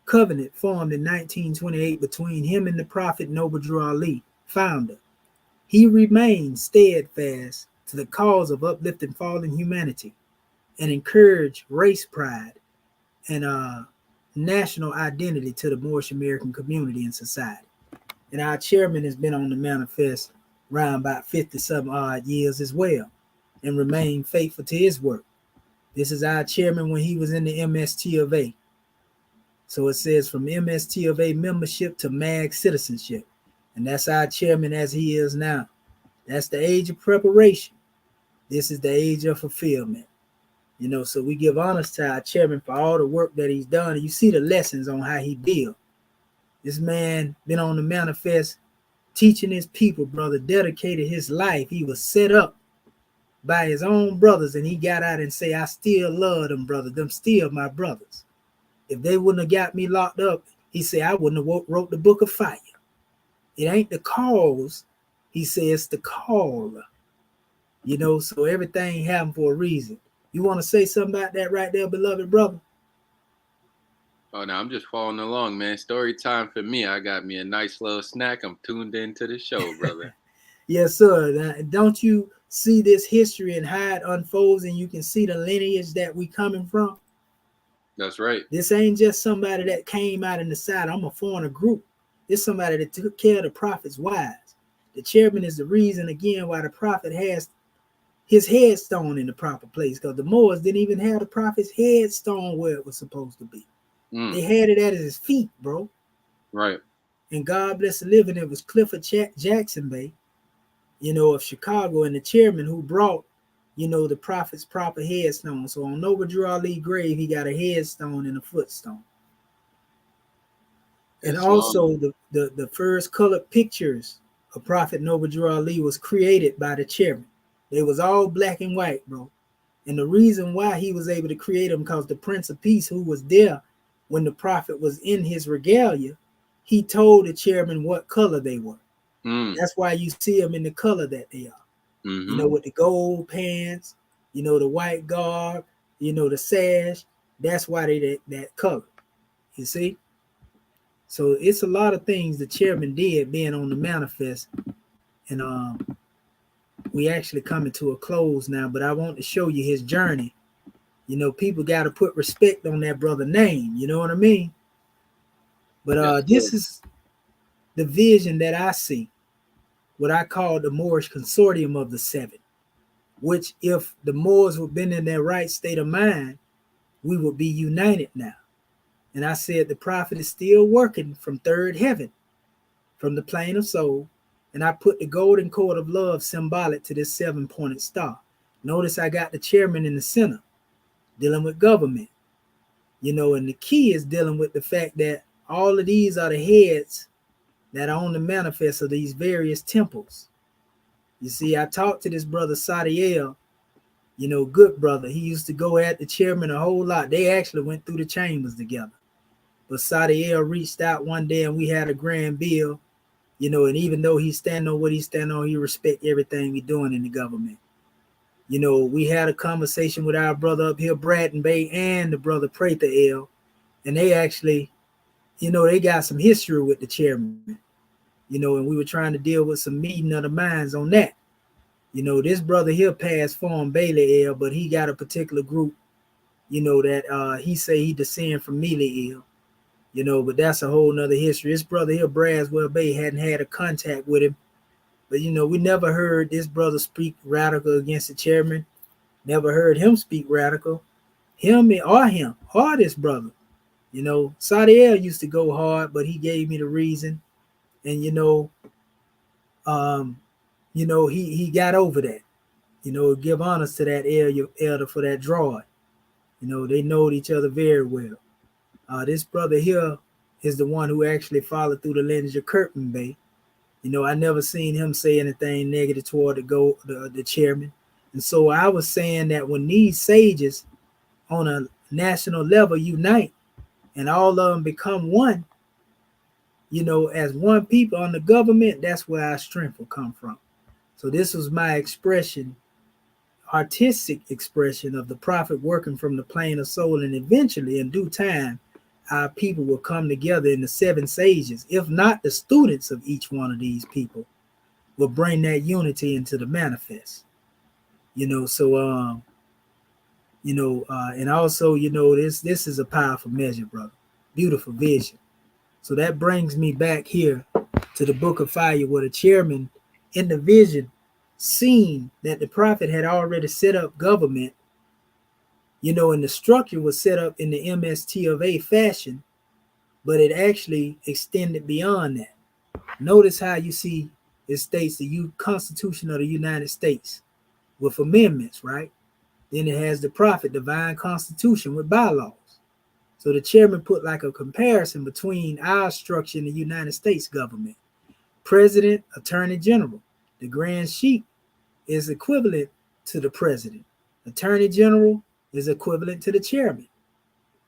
covenant formed in 1928 between him and the Prophet Noble Drew Ali, founder. He remained steadfast to the cause of uplifting fallen humanity and encouraged race pride and national identity to the Moorish American community and society. And our chairman has been on the manifest around about 50-some odd years as well and remained faithful to his work. This is our chairman when he was in the MST of A. So it says from MST of A membership to MAG citizenship. And that's our chairman as he is now. That's the age of preparation. This is the age of fulfillment. You know, so we give honors to our chairman for all the work that he's done. And you see the lessons on how he built. This man been on the manifest teaching his people, brother, dedicated his life. He was set up by his own brothers, and he got out and say, I still love them, brother. Them still my brothers. If they wouldn't have got me locked up, he said, I wouldn't have wrote the book of fire. It ain't the cause. He says the call. You know, so everything happened for a reason. You want to say something about that right there, beloved brother? Oh, no, I'm just following along, man. Story time for me. I got me a nice little snack. I'm tuned into the show, brother. Yes, sir. Now, don't you see this history and how it unfolds, and you can see the lineage that we coming from? That's right. This ain't just somebody that came out and decided, I'm going to form a group. It's somebody that took care of the prophet's wives. The chairman is the reason, again, why the prophet has his headstone in the proper place, because the Moors didn't even have the prophet's headstone where it was supposed to be. They had it at his feet, bro. Right. And God bless the living, it was Clifford Jackson Bay, you know, of Chicago, and the chairman who brought, you know, the prophet's proper headstone. So on Noble Drew Ali grave, he got a headstone and a footstone. And also the first colored pictures of Prophet Noble Drew Ali was created by the chairman. They was all black and white, bro. And the reason why he was able to create them, because the Prince of Peace, who was there when the prophet was in his regalia, he told the chairman what color they were. That's why you see them in the color that they are. You know, with the gold pants, you know, the white garb, you know, the sash. That's why they that color. You see? So it's a lot of things the chairman did being on the manifest. And we actually coming to a close now, but I want to show you his journey. You know, people got to put respect on that brother name. You know what I mean? But this is the vision that I see, what I call the Moorish Consortium of the Seven, which if the Moors would have been in their right state of mind, we would be united now. And I said the prophet is still working from third heaven, from the plane of soul. And I put the golden cord of love symbolic to this 7-pointed star. Notice I got the chairman in the center, dealing with government. You know, and the key is dealing with the fact that all of these are the heads that are on the manifest of these various temples. You see, I talked to this brother Sadiel, you know, good brother. He used to go at the chairman a whole lot. They actually went through the chambers together. But Sadiel reached out one day and we had a grand bill, you know, and even though he's standing on what he's standing on, he respect everything we're doing in the government. You know, we had a conversation with our brother up here, Bradton Bay, and the brother Prather L. And they actually, you know, they got some history with the chairman. and we were trying to deal with some meeting of the minds on that. This brother here passed Form Bailey, but he got a particular group, that he say he descend from Meliel, but that's a whole nother history. This brother here, Braswell Bay, hadn't had a contact with him, but we never heard this brother speak radical against the chairman. Never heard him speak radical. Him or this brother. Sadiel used to go hard, but he gave me the reason, and he got over that. Give honors to that elder for that drawing. They knowed each other very well. This brother here is the one who actually followed through the lineage of Curtin Bay. I never seen him say anything negative toward the chairman. And so I was saying that when these sages on a national level unite and all of them become one, as one people on the government, that's where our strength will come from. So this was my expression, artistic expression of the prophet working from the plane of soul, and eventually in due time, our people will come together in the 7 sages, if not the students of each one of these people will bring that unity into the manifest. And also, this is a powerful measure, brother. Beautiful vision. So that brings me back here to the book of fire, where the chairman in the vision seen that the prophet had already set up government, and the structure was set up in the MST of A fashion, but it actually extended beyond that. Notice how you see it states the Constitution of the United States with amendments, right? Then it has the prophet, divine constitution with bylaws. So the chairman put like a comparison between our structure in the United States government. President, attorney general. The grand sheik is equivalent to the president. Attorney general is equivalent to the chairman,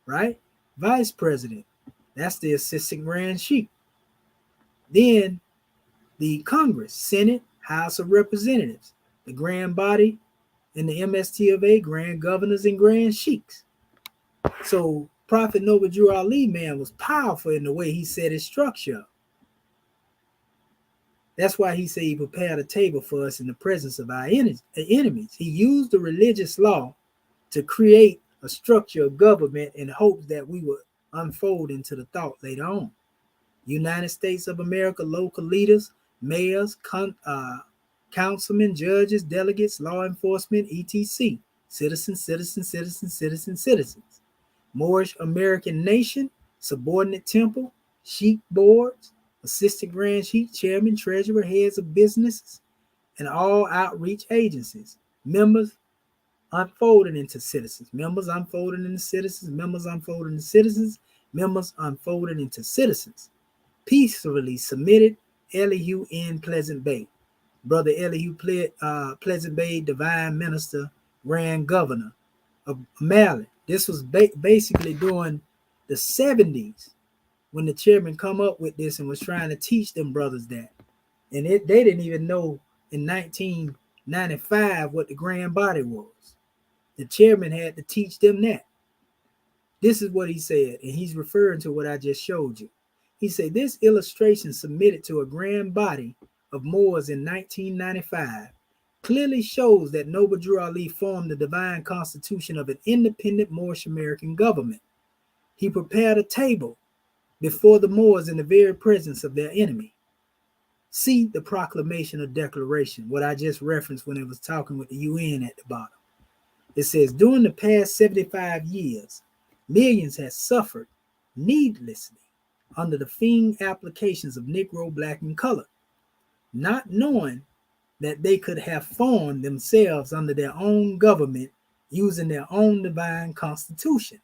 right? Vice president, that's the assistant grand sheik. Then the Congress, Senate, House of Representatives, the grand body in the MST of A, grand governors and grand sheiks. So Prophet Noble Drew Ali, man, was powerful in the way he set his structure. That's why he said he prepared a table for us in the presence of our enemies. He used the religious law to create a structure of government in hopes that we would unfold into the thought later on. United States of America, local leaders, mayors, councilmen, judges, delegates, law enforcement, etc. Citizens. Moorish American nation, subordinate temple, sheik boards, assistant grand sheik, chairman, treasurer, heads of businesses, and all outreach agencies. Members unfolding into citizens. Members unfolding into citizens. Members unfolding into citizens. Members unfolding into citizens. Peacefully submitted, Elihu in Pleasant Bay. Brother Elihu Pleasant Bay, divine minister, grand governor of Maryland. This was basically during the 70s when the chairman come up with this and was trying to teach them brothers that. And they didn't even know in 1995 what the grand body was. The chairman had to teach them that. This is what he said, and he's referring to what I just showed you. He said, this illustration submitted to a grand body of Moors in 1995 clearly shows that Noble Drew Ali formed the divine constitution of an independent Moorish American government. He prepared a table before the Moors in the very presence of their enemy. See the proclamation or declaration, what I just referenced when it was talking with the UN at the bottom. It says, during the past 75 years, millions have suffered needlessly under the fiend applications of Negro, black, and color, not knowing that they could have formed themselves under their own government using their own divine constitution.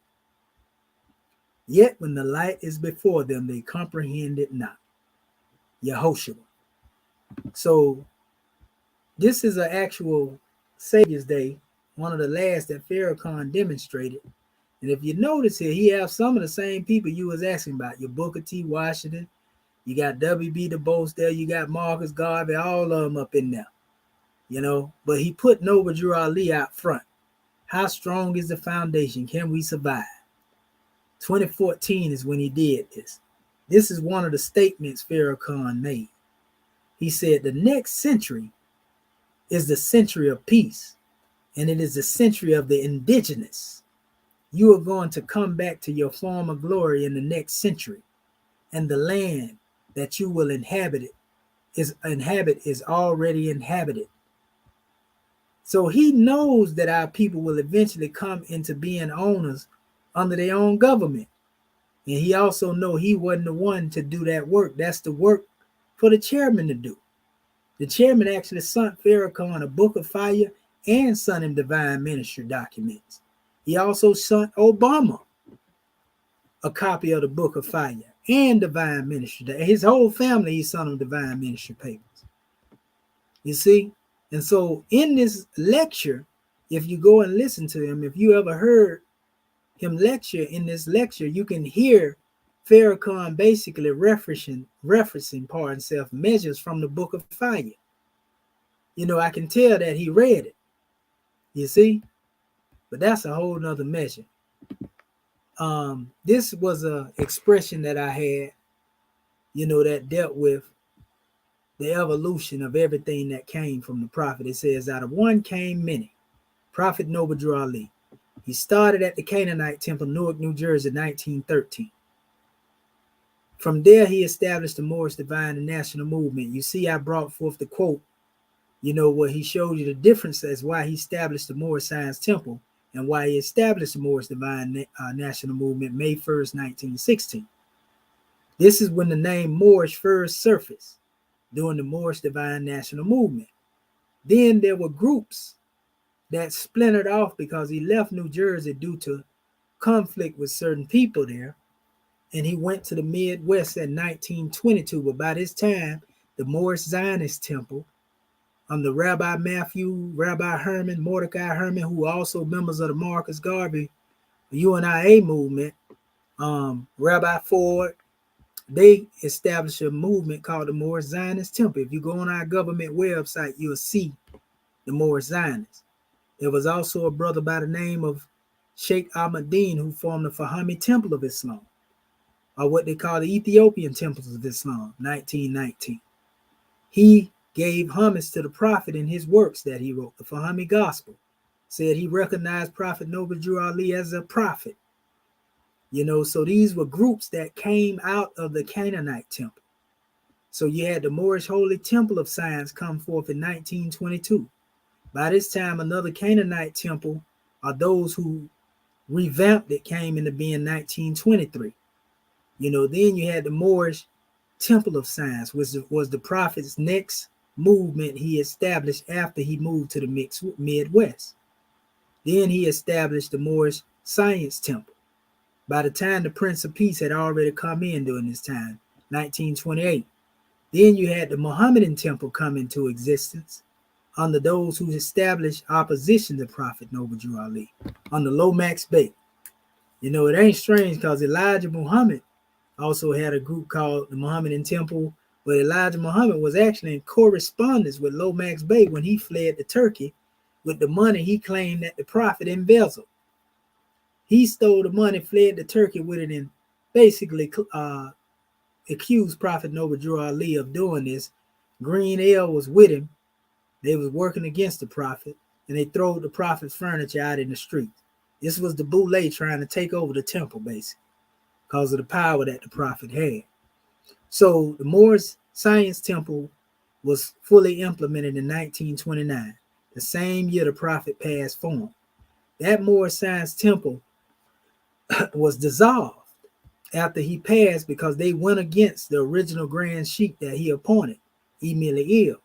Yet when the light is before them, they comprehend it not. Yehoshua. So this is an actual Savior's Day, one of the last that Farrakhan demonstrated. And if you notice here, he has some of the same people you was asking about. Your Booker T. Washington, you got W.B. Du Bois there, you got Marcus Garvey, all of them up in there. But he put Noble Drew Ali out front. How strong is the foundation? Can we survive? 2014 is when he did this. This is one of the statements Farrakhan made. he said the next century is the century of peace, and it is the century of the indigenous. You are going to come back to your former glory in the next century, and the land that you will inhabit is already inhabited. So he knows that our people will eventually come into being owners under their own government. And he also knows he wasn't the one to do that work. That's the work for the chairman to do. The chairman actually sent Farrakhan a book of fire and sent him divine ministry documents. He also sent Obama a copy of the book of fire and divine ministry. His whole family, he sent him divine ministry papers. You see? And so in this lecture, if you go and listen to him, if you ever heard him lecture in this lecture, you can hear Farrakhan basically referencing measures from the book of fire. You know, I can tell that he read it. You see? But that's a whole nother measure. This was a expression that I had, you know, that dealt with the evolution of everything that came from the prophet. It says, out of one came many. Prophet Noble Drew Ali. He started at the Canaanite Temple, Newark, New Jersey, 1913. From there, he established the Moorish Divine and National Movement. You see, I brought forth the quote, you know, where he showed you the difference as why he established the Moorish Science Temple and why he established the Moorish Divine National Movement May 1st, 1916. This is when the name Moorish first surfaced during the Moorish Divine National Movement. Then there were groups that splintered off because he left New Jersey due to conflict with certain people there. And he went to the Midwest in 1922. But by this time, the Moorish Zionist Temple, under Rabbi Matthew, Rabbi Herman, Mordecai Herman, who are also members of the Marcus Garvey UNIA movement, Rabbi Ford, they established a movement called the Moorish Zionist Temple. If you go on our government website, you'll see the Moorish Zionists. There was also a brother by the name of Sheikh Ahmadine who formed the Fahimi Temple of Islam, or what they call the Ethiopian Temples of Islam, 1919. He gave homage to the prophet in his works that he wrote. The Fahimi Gospel said he recognized Prophet Noble Drew Ali as a prophet. You know, so these were groups that came out of the Canaanite Temple. So you had the Moorish Holy Temple of Science come forth in 1922. By this time, another Canaanite temple, or those who revamped it, came into being 1923. You know, then you had the Moorish Temple of Science, which was the prophet's next movement he established after he moved to the Midwest. Then he established the Moorish Science Temple. By the time the Prince of Peace had already come in during this time, 1928. Then you had the Mohammedan Temple come into existence under those who established opposition to Prophet Noble Drew Ali, under Lomax Bey. You know, it ain't strange because Elijah Muhammad also had a group called the Mohammedan Temple, but Elijah Muhammad was actually in correspondence with Lomax Bey when he fled to Turkey with the money he claimed that the prophet embezzled. He stole the money, fled to Turkey with it, and basically accused Prophet Noble Drew Ali of doing this. Green Ale was with him. They was working against the prophet, and they threw the prophet's furniture out in the street. This was the Boule trying to take over the temple, basically, because of the power that the prophet had. So the Moorish Science Temple was fully implemented in 1929, the same year the prophet passed form. That Moorish Science Temple was dissolved after he passed because they went against the original Grand Sheikh that he appointed, Emil.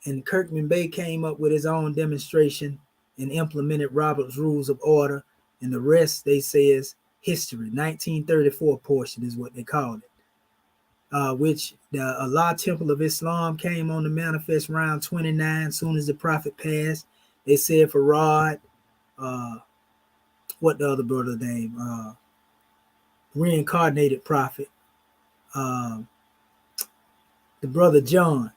And Kirkman Bey came up with his own demonstration and implemented Robert's Rules of Order, and the rest, they say, is history. 1934 portion is what they call it, which the Allah Temple of Islam came on the manifest round 29 as soon as the prophet passed. They said for Rod, what the other brother name, reincarnated prophet, the brother John,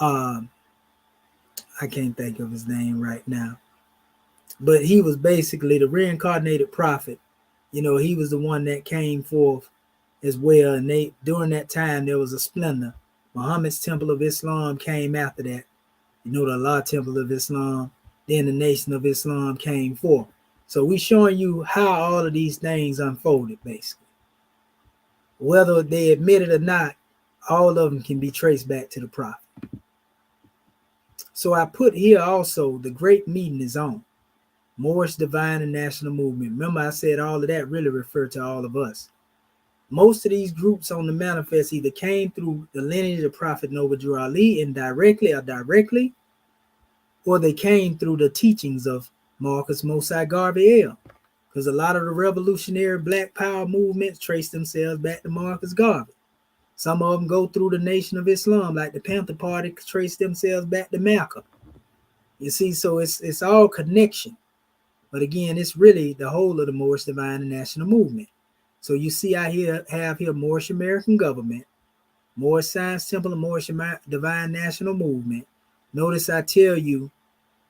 I can't think of his name right now, but he was basically the reincarnated prophet. You know, he was the one that came forth as well. And during that time, there was a splinter Muhammad's Temple of Islam came after that. The Allah Temple of Islam. Then the Nation of Islam came forth. So we showing you how all of these things unfolded, basically. Whether they admit it or not, all of them can be traced back to the Prophet. So I put here also, the great meeting is on. Moorish Divine and National Movement. Remember I said all of that really referred to all of us. Most of these groups on the manifest either came through the lineage of Prophet Noble Drew Ali indirectly or directly, or they came through the teachings of Marcus Mosai Garvey L. Because a lot of the revolutionary Black Power movements trace themselves back to Marcus Garvey. Some of them go through the Nation of Islam, like the Panther Party trace themselves back to Malcolm. You see, so it's all connection. But again, it's really the whole of the Moorish Divine and National Movement. So you see, I have here Moorish American Government, Moorish Science Temple, and Moorish Divine National Movement. Notice I tell you,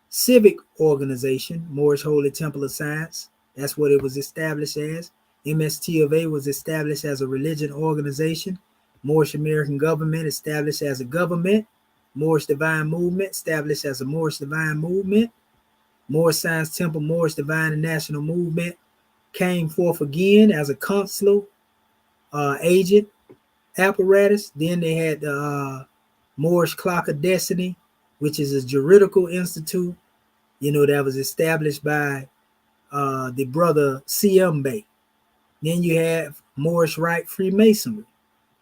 civic organization, Moorish Holy Temple of Science. That's what it was established as. MST of A was established as a religion organization. Moorish American Government established as a government. Moorish Divine Movement established as a Moorish Divine Movement. Moorish Science Temple, Moorish Divine and National Movement came forth again as a consular agent apparatus. Then they had the Moorish Clock of Destiny, which is a juridical institute, that was established by the brother C.M. Bay. Then you have Moorish Rite Freemasonry,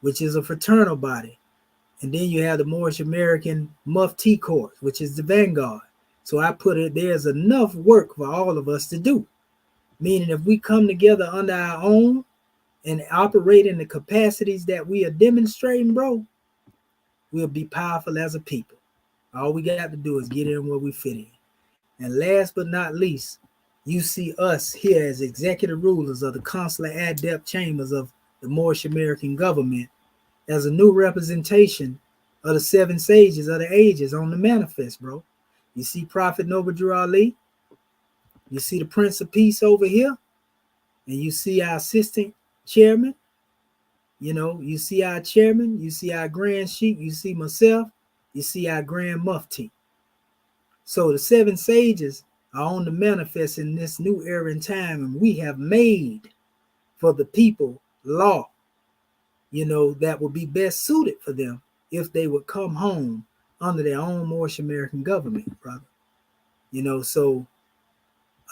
which is a fraternal body. And then you have the Moorish American Mufti Corps, which is the vanguard. So I put it, there's enough work for all of us to do. Meaning if we come together under our own and operate in the capacities that we are demonstrating, bro, we'll be powerful as a people. All we got to do is get in where we fit in. And last but not least, you see us here as executive rulers of the consular adept chambers of the Moorish American government as a new representation of the 7 sages of the ages on the manifest, bro. You see Prophet Noble Drew Ali, you see the Prince of Peace over here, and you see our assistant chairman, you see our chairman, you see our grand sheik, you see myself, you see our grand mufti. So the 7 sages are on the manifest in this new era and time, and we have made for the people law, that would be best suited for them if they would come home under their own Moorish American government, brother. So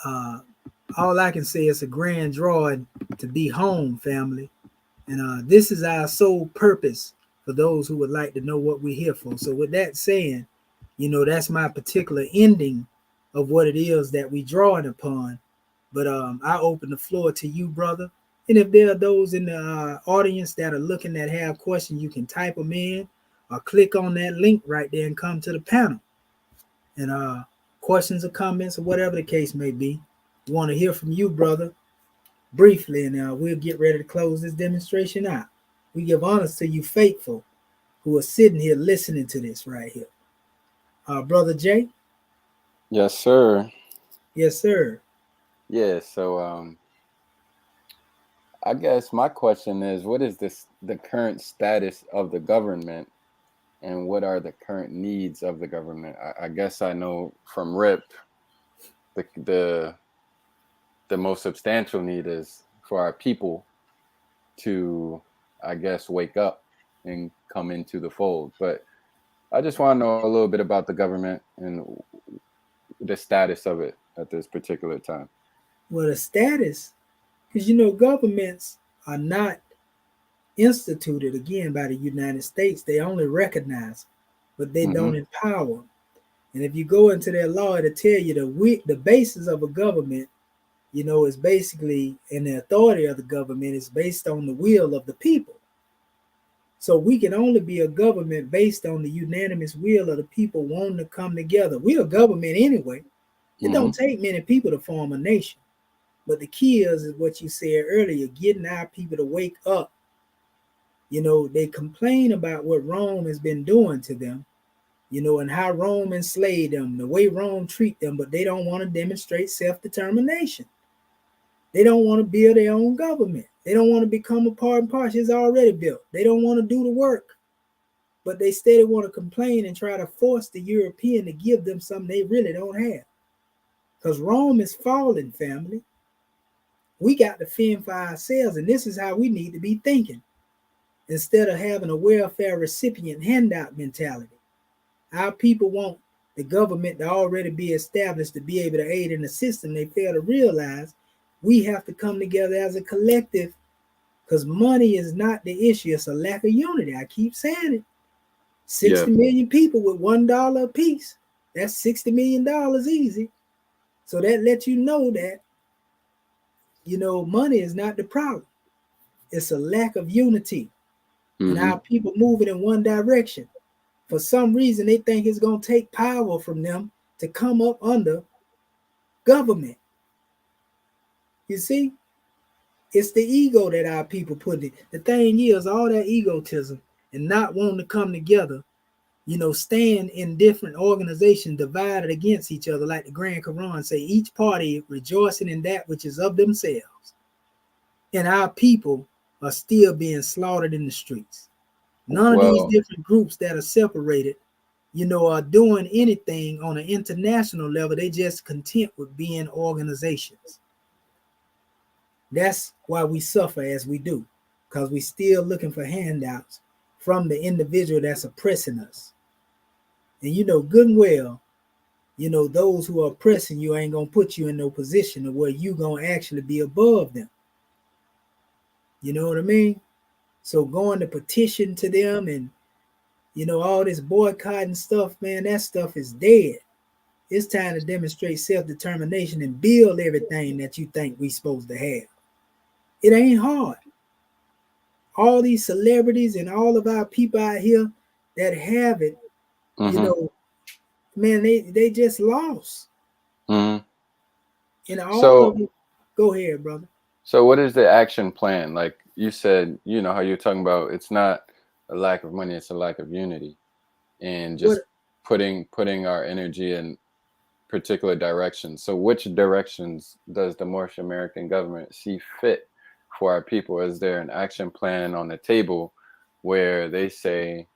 all I can say is a grand drawing to be home, family. And this is our sole purpose for those who would like to know what we're here for. So with that saying, that's my particular ending of what it is that we drawing upon. But I open the floor to you, brother. And if there are those in the audience that are looking that have questions, you can type them in or click on that link right there and come to the panel. And questions or comments or whatever the case may be, we want to hear from you, brother, briefly, and we'll get ready to close this demonstration out. We give honors to you faithful who are sitting here listening to this right here. Brother Jay? Yes, sir. Yes, sir. Yeah, so I guess my question is, what is the current status of the government, and what are the current needs of the government? I guess I know from RIP, the most substantial need is for our people to, I guess, wake up and come into the fold. But I just want to know a little bit about the government and the status of it at this particular time. Well, the status, because governments are not instituted again by the United States. They only recognize, but they don't empower. And if you go into their law, it'll tell you the basis of a government, is basically, and the authority of the government is based on the will of the people. So we can only be a government based on the unanimous will of the people wanting to come together. We're a government anyway. It don't take many people to form a nation. But the key is what you said earlier, getting our people to wake up. They complain about what Rome has been doing to them, and how Rome enslaved them, the way Rome treat them, but they don't want to demonstrate self-determination. They don't want to build their own government. They don't want to become a part and parcel. It's already built. They don't want to do the work. but they steady want to complain and try to force the European to give them something they really don't have. Because Rome is falling, family. We got to fend for ourselves, and this is how we need to be thinking. Instead of having a welfare recipient handout mentality, our people want the government to already be established to be able to aid in the system. They fail to realize we have to come together as a collective, because money is not the issue. It's a lack of unity. I keep saying it. 60 million people with $1 a piece. That's $60 million easy. So that lets you know that, money is not the problem. It's a lack of unity. And our people moving in one direction. For some reason, they think it's going to take power from them to come up under government. You see? It's the ego that our people put in. The thing is, all that egotism and not wanting to come together, stand in different organizations divided against each other, like the Grand Quran say, each party rejoicing in that which is of themselves. And our people are still being slaughtered in the streets. None of these different groups that are separated, are doing anything on an international level. They just content with being organizations. That's why we suffer as we do, because we still looking for handouts from the individual that's oppressing us. And good and well, those who are oppressing you ain't gonna put you in no position of where you gonna actually be above them. You know what I mean? So going to petition to them and all this boycotting stuff, man, that stuff is dead. It's time to demonstrate self-determination and build everything that you think we supposed to have. It ain't hard. All these celebrities and all of our people out here that have it, man, they just lost. And all of it. Go ahead, brother. So what is the action plan? Like you said, how you're talking about, it's not a lack of money, it's a lack of unity. And just putting our energy in particular directions. So which directions does the Moorish American government see fit for our people? Is there an action plan on the table where they say,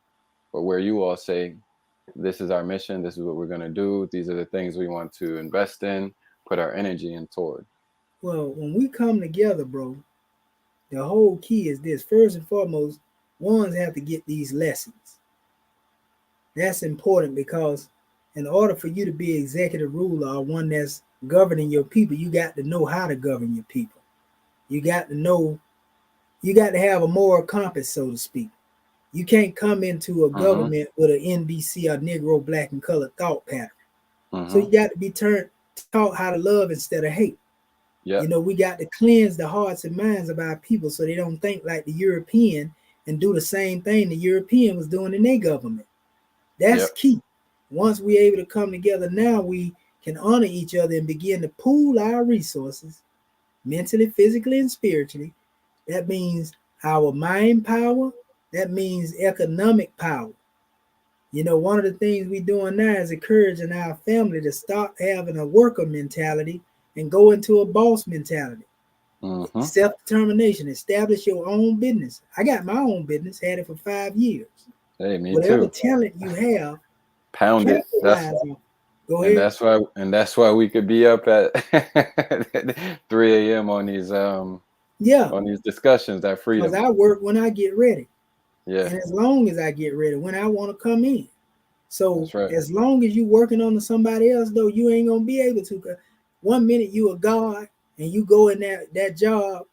or where you all say, this is our mission, this is what we're going to do, these are the things we want to invest in, put our energy in toward? Well, when we come together, bro, the whole key is this. First and foremost, ones have to get these lessons. That's important, because in order for you to be executive ruler or one that's governing your people, you got to know how to govern your people. You got to have a moral compass, so to speak. You can't come into a government with an NBC or Negro, black, and colored thought pattern. So you got to be taught how to love instead of hate. We got to cleanse the hearts and minds of our people so they don't think like the European and do the same thing the European was doing in their government. That's key. Once we're able to come together, now we can honor each other and begin to pool our resources mentally, physically, and spiritually. That means our mind power. That means economic power. One of the things we're doing now is encouraging our family to stop having a worker mentality and go into a boss mentality. Self-determination. Establish your own business. I got my own business, had it for 5 years. Hey, me Whatever too. talent you have, pound it. Go ahead. That's why we could be up at 3 a.m. on these on these discussions. That freedom. Because I work when I get ready. Yeah. And as long as I get ready, when I want to come in. So as long as you working on somebody else, though, you ain't gonna be able to. One minute you a God and you go in that job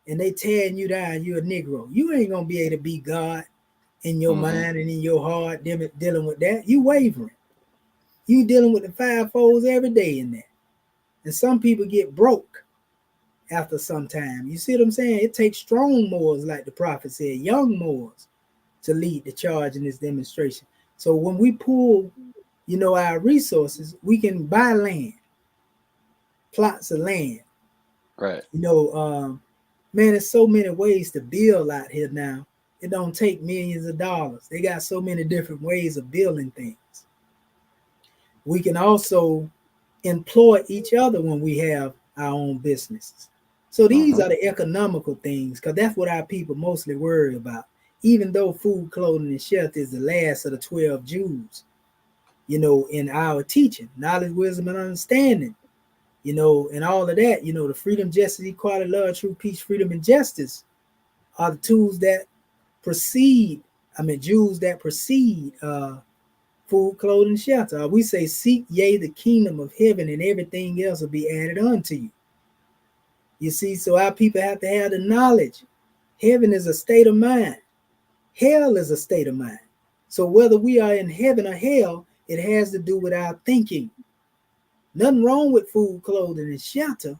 and they tearing you down, you a Negro. You ain't gonna be able to be God in your mind and in your heart dealing with that. You wavering. You dealing with the fivefolds every day in that. And some people get broke after some time. You see what I'm saying? It takes strong Moors, like the prophet said, young Moors, to lead the charge in this demonstration. So when we pull, our resources, we can buy land, plots of land. Right. Man, there's so many ways to build out here now. It don't take millions of dollars. They got so many different ways of building things. We can also employ each other when we have our own businesses. So these are the economical things, because that's what our people mostly worry about. even though food, clothing, and shelter is the last of the 12 Jews, in our teaching, knowledge, wisdom, and understanding, and all of that, the freedom, justice, equality, love, truth, peace, freedom, and justice are the tools that precede, Jews that precede food, clothing, shelter. We say, seek ye the kingdom of heaven, and everything else will be added unto you. You see, so our people have to have the knowledge. Heaven is a state of mind. Hell is a state of mind. So whether we are in heaven or hell, it has to do with our thinking. Nothing wrong with food, clothing, and shelter,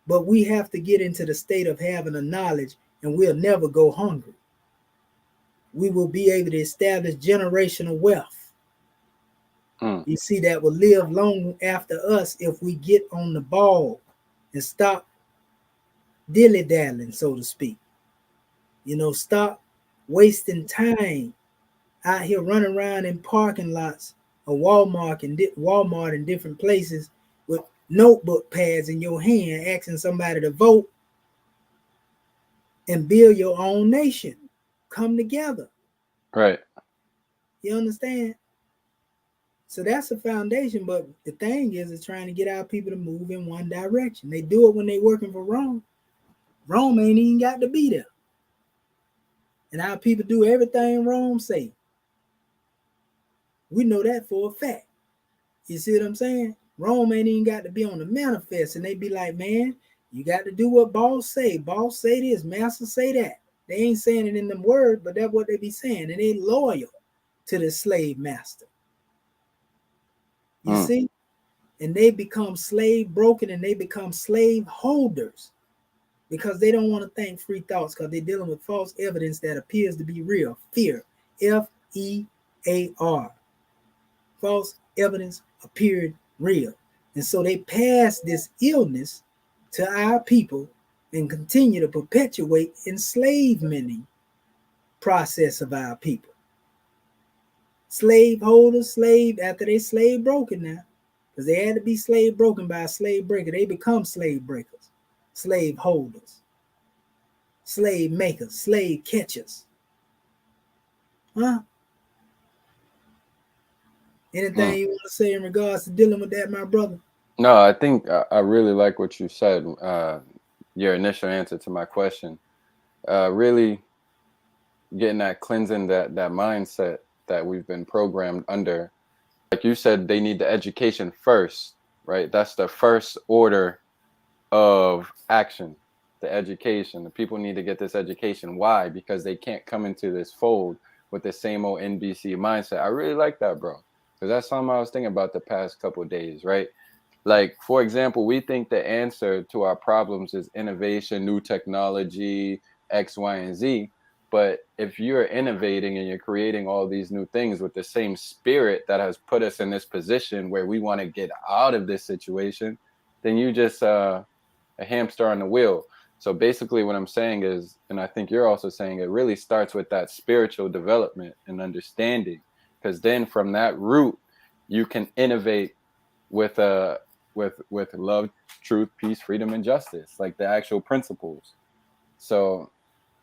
but we have to get into the state of having a knowledge, and we'll never go hungry. We will be able to establish generational wealth. You see, that will live long after us if we get on the ball and stop dilly-dallying, so to speak. Stop wasting time out here running around in parking lots of Walmart and different places with notebook pads in your hand, asking somebody to vote and build your own nation. Come together. Right. You understand? So that's the foundation. But the thing is trying to get our people to move in one direction. They do it when they're working for Rome. Rome ain't even got to be there. And our people do everything Rome say. We know that for a fact. You see what I'm saying? Rome ain't even got to be on the manifest. And they be like, man, you got to do what boss say. Boss say this, master say that. They ain't saying it in them words, but that's what they be saying. And they loyal to the slave master. You see? And they become slave broken, and they become slave holders because they don't want to think free thoughts, because they're dealing with false evidence that appears to be real. Fear. F-E-A-R. False evidence appeared real. And so they pass this illness to our people and continue to perpetuate enslavement process of our people. Slave holders, after they slave broken now, because they had to be slave broken by a slave breaker, they become slave breakers, slave holders, slave makers, slave catchers. Huh? Anything you want to say in regards to dealing with that, my brother? No, I think I really like what you said. Your initial answer to my question, really getting that cleansing that mindset that we've been programmed under. Like you said, they need the education first, right? That's the first order of action. The education. The people need to get this education. Why? Because they can't come into this fold with the same old NBC mindset. I really like that, bro, because that's something I was thinking about the past couple of days, right? Like, for example, we think the answer to our problems is innovation, new technology, X, Y, and Z. But if you're innovating and you're creating all these new things with the same spirit that has put us in this position where we want to get out of this situation, then you just a hamster on the wheel. So basically what I'm saying is, and I think you're also saying, it really starts with that spiritual development and understanding, because then from that root, you can innovate with love, truth, peace, freedom, and justice, like the actual principles. So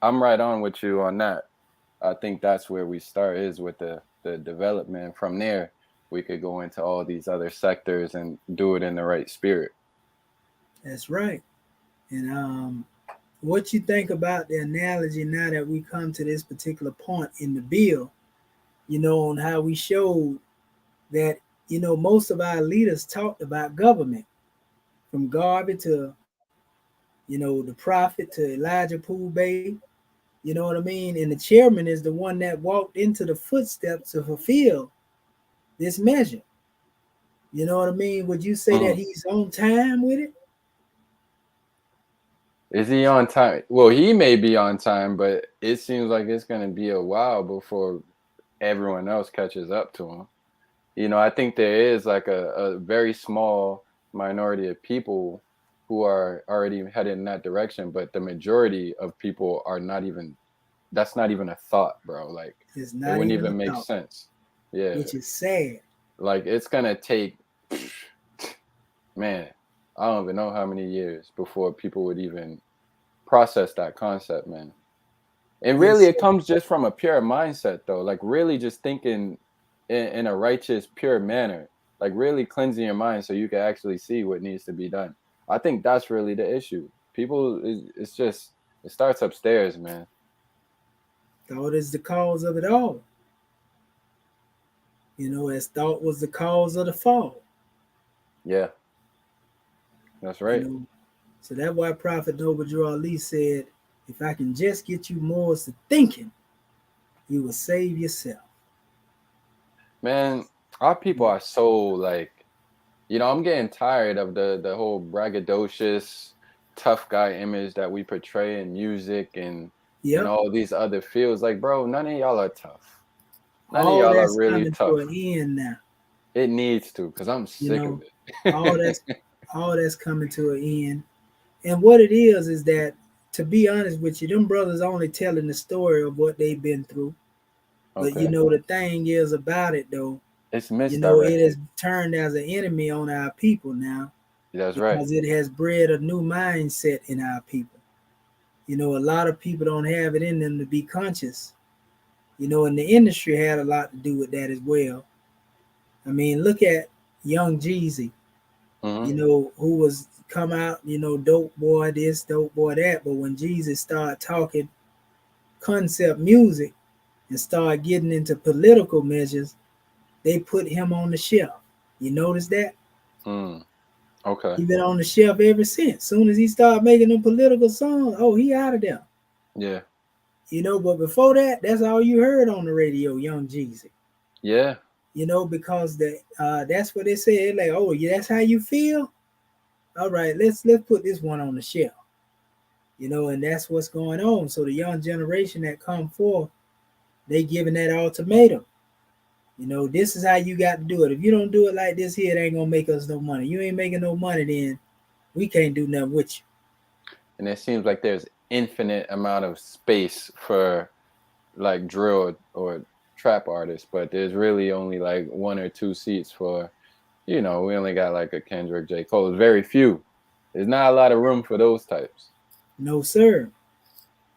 I'm right on with you on that. I think that's where we start, is with the development. From there, we could go into all these other sectors and do it in the right spirit. That's right. And what you think about the analogy now that we come to this particular point in the bill, on how we showed that, most of our leaders talked about government, from Garvey to, the prophet to Elijah Poole Bay, you know what I mean? And the chairman is the one that walked into the footsteps to fulfill this measure. You know what I mean? Would you say that he's on time with it? Is he on time? Well, he may be on time, but it seems like it's going to be a while before everyone else catches up to him. I think there is like a very small minority of people who are already headed in that direction, but the majority of people are not even, that's not even a thought, bro. Like, It's it not wouldn't even even a make thought, sense. Yeah. which is sad. Like, it's going to take, man, I don't even know how many years before people would even process that concept, man. And really, it comes just from a pure mindset, though. Like really, just thinking in a righteous, pure manner. Like really cleansing your mind so you can actually see what needs to be done. I think that's really the issue. People, it's just it starts upstairs, man. Thought is the cause of it all. As thought was the cause of the fall. Yeah, that's You right. know, so that's why Prophet Noble Drew Ali said, "If I can just get you more to thinking, you will save yourself." Man, our people are so like, I'm getting tired of the whole braggadocious tough guy image that we portray in music and Yep. all these other fields. Like, bro, none of y'all are tough. None of All y'all are that's really coming to tough. an end now. It needs to, because I'm You sick of know, all it. that's all that's coming to an end. And what it is that, to be honest with you, them brothers only telling the story of what they've been through. But Okay. the thing is about it though, It's it has misdirected. turned as an enemy on our people now, That's right. because it has bred a new mindset in our people. A lot of people don't have it in them to be conscious. And the industry had a lot to do with that as well. I mean, look at young Jeezy, Hmm. who was come out, dope boy this, dope boy that. But when Jesus started talking concept music and started getting into political measures, they put him on the shelf. You notice that? Mm. Okay. He been on the shelf ever since. Soon as he started making them political songs, oh, he out of there. Yeah. But before that, that's all you heard on the radio, Young Jeezy. Yeah. Because that's what they said. Like, oh, yeah, that's how you feel. All right, let's put this one on the shelf. And that's what's going on. So the young generation that come forth, they giving that ultimatum. This is how you got to do it. If you don't do it like this here, it ain't gonna make us no money. You ain't making no money, then we can't do nothing with you. And it seems like there's infinite amount of space for like drill or trap artists, but there's really only like one or two seats for, we only got like a Kendrick, J. Cole. It's very few. There's not a lot of room for those types. No, sir.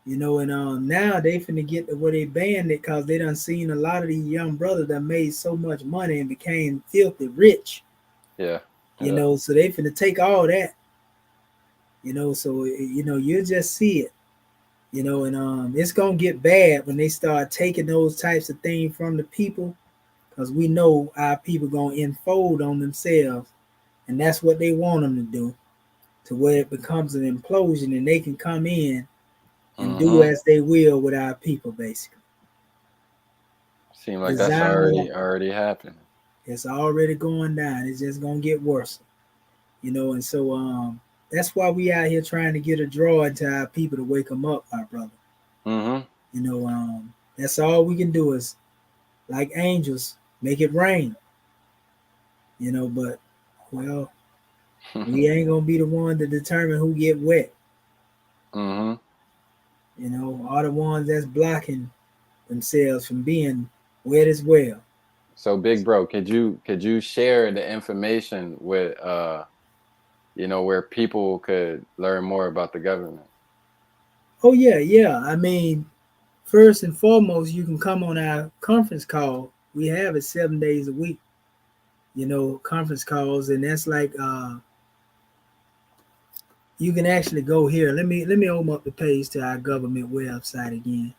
And now they finna get to where they banned it because they done seen a lot of these young brothers that made so much money and became filthy rich. Yeah. Yeah. So they finna take all that. So you'll just see it. And it's gonna get bad when they start taking those types of things from the people, because we know our people gonna enfold on themselves, and that's what they want them to do, to where it becomes an implosion and they can come in and do Mm-hmm. as they will with our people, basically. Seem like that's Design, already happening. it's already going down. It's just gonna get worse. And so that's why we out here trying to get a draw into our people to wake them up, my brother. Mm-hmm. That's all we can do is, like angels, make it rain. But well, we ain't gonna be the one to determine who get wet. Mm-hmm. All the ones that's blocking themselves from being wet as well. So big bro, could you share the information with where people could learn more about the government? Oh yeah, yeah. I mean, first and foremost, you can come on our conference call. We have it 7 days a week. Conference calls, and that's like you can actually go here. Let me open up the page to our government website again,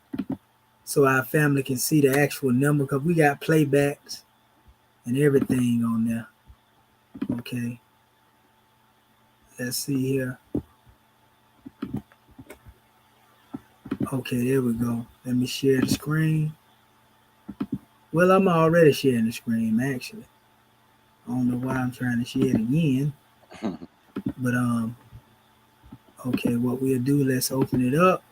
so our family can see the actual number, because we got playbacks and everything on there. Okay, let's see here. Okay, there we go. Let me share the screen. Well, I'm already sharing the screen, actually. I don't know why I'm trying to share it again. But okay, what we'll do, let's open it up.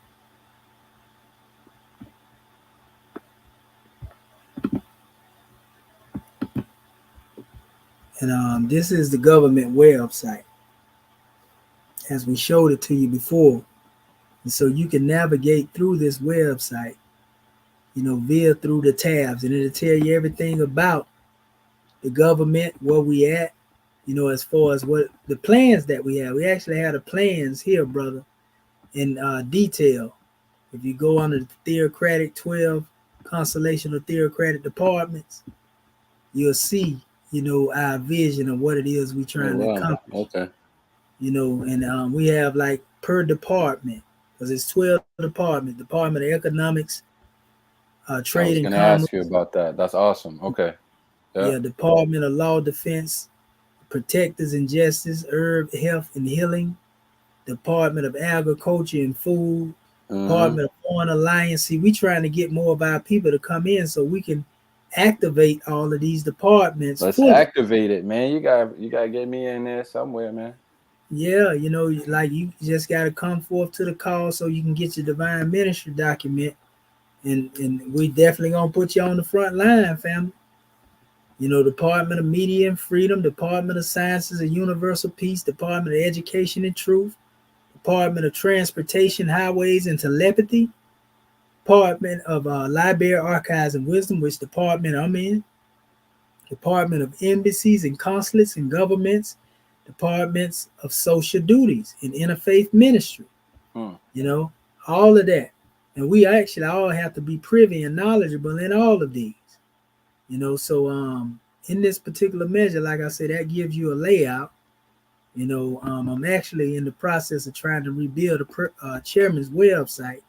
And this is the government website, as we showed it to you before. And so you can navigate through this website, via through the tabs, and it'll tell you everything about the government, where we at, as far as what the plans that we have. We actually have the plans here, brother, in detail. If you go under the theocratic 12 constellation of theocratic departments, you'll see, our vision of what it is we're Oh trying to wow. accomplish. Okay. And we have like per department, because it's 12 departments: Department of Economics, I Trade was and gonna ask you Commerce, about that. That's awesome. Okay. Yeah. yeah, Department of Law Defense, Protectors and Justice, Herb Health and Healing, Department of Agriculture and Food, Mm-hmm. Department of Foreign Alliance. See, we trying to get more of our people to come in so we can activate all of these departments Let's fully. activate it, man. You gotta get me in there somewhere, man. Yeah, like you just got to come forth to the call so you can get your divine ministry document, and we definitely gonna put you on the front line, family. Department of Media and Freedom, Department of Sciences and Universal Peace, Department of Education and Truth, Department of Transportation, Highways and Telepathy, Department of Library, Archives and Wisdom, which department I'm in, Department of Embassies and Consulates and Governments, Departments of Social Duties and Interfaith Ministry, Hmm. you know, all of that. And we actually all have to be privy and knowledgeable in all of these, so in this particular measure, like I said, that gives you a layout. I'm actually in the process of trying to rebuild a chairman's website,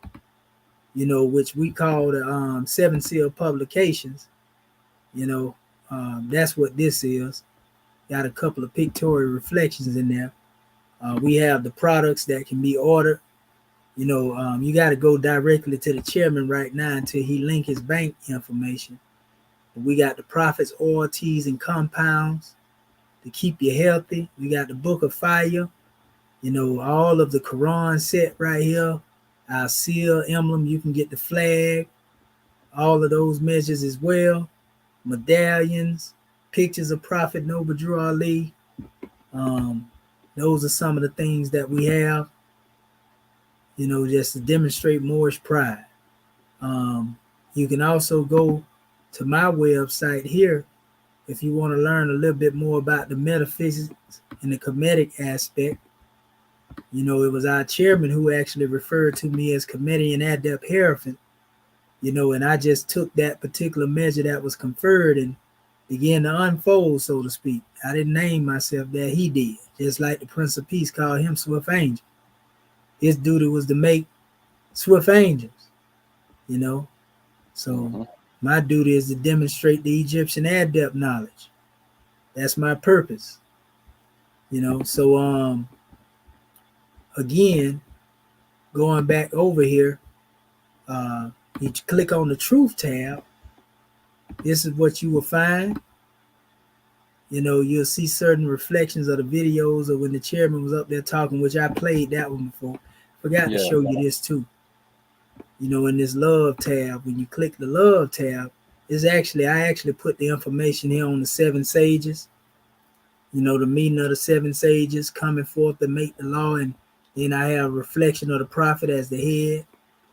which we call the Seven Seal Publications. You know, that's what this is. Got a couple of pictorial reflections in there. We have the products that can be ordered. You got to go directly to the chairman right now until he link his bank information. But we got the prophets, oil, teas, and compounds to keep you healthy. We got the Book of Fire. All of the Quran set right here. Our seal emblem. You can get the flag. All of those measures as well. Medallions, pictures of Prophet Noble Drew Ali. Um, those are some of the things that we have, just to demonstrate Moorish pride. Um, you can also go to my website here if you want to learn a little bit more about the metaphysics and the comedic aspect. It was our chairman who actually referred to me as comedian adept Hierophant, and I just took that particular measure that was conferred and began to unfold, so to speak. I didn't name myself that, he did. Just like the Prince of Peace called him Swift Angel. His duty was to make swift angels, you know. So Mm-hmm. my duty is to demonstrate the Egyptian adept knowledge. That's my purpose, So again, going back over here, you click on the truth tab. This is what you will find. You'll see certain reflections of the videos of when the chairman was up there talking, which I played that one before. Forgot to Yeah. show you this too. In this love tab, when you click the love tab, I actually put the information here on the seven sages, the meeting of the seven sages coming forth to make the law. And then I have a reflection of the prophet as the head,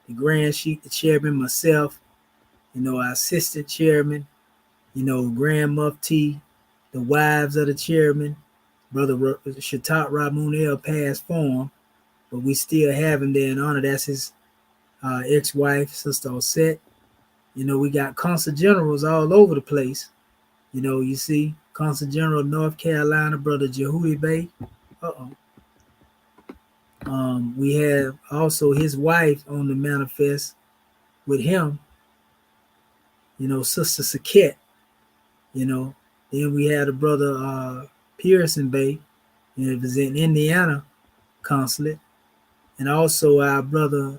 the grand sheik, the chairman, myself, our assistant chairman, Grand Mufti, the wives of the chairman, Brother Shatat Ramun El passed form, but we still have him there in honor. That's his ex-wife, Sister Osset. We got consul generals all over the place. You see Consul General of North Carolina, Brother Jehudi Bey. Uh-oh. We have also his wife on the manifest with him, Sister Saket. Then we had a Brother Pearson Bay, it was in Indiana consulate, and also our brother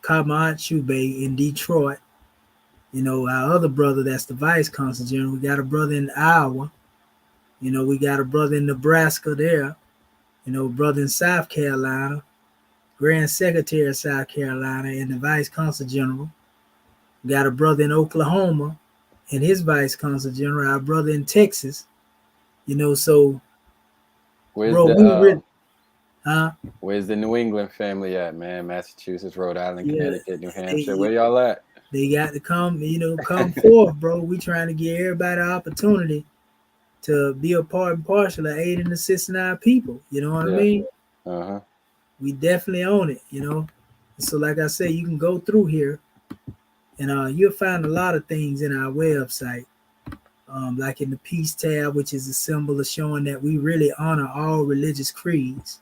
Kamachu Bay in Detroit. Our other brother that's the vice consul general. We got a brother in Iowa. We got a brother in Nebraska there. Brother in South Carolina, Grand Secretary of South Carolina, and the vice consul general. We got a brother in Oklahoma, and his vice consul general. Our brother in Texas. So Where's bro, the we really, huh? Where's the New England family at, man? Massachusetts, Rhode Island, Yeah, Connecticut, New Hampshire. they Where y'all at? they got to come forth, bro. We trying to give everybody an opportunity to be a part and parcel of aiding and assisting our people. You know what I Yeah. mean? Uh-huh. We definitely own it. So like I say, you can go through here and you'll find a lot of things in our website. Like in the peace tab, which is a symbol of showing that we really honor all religious creeds.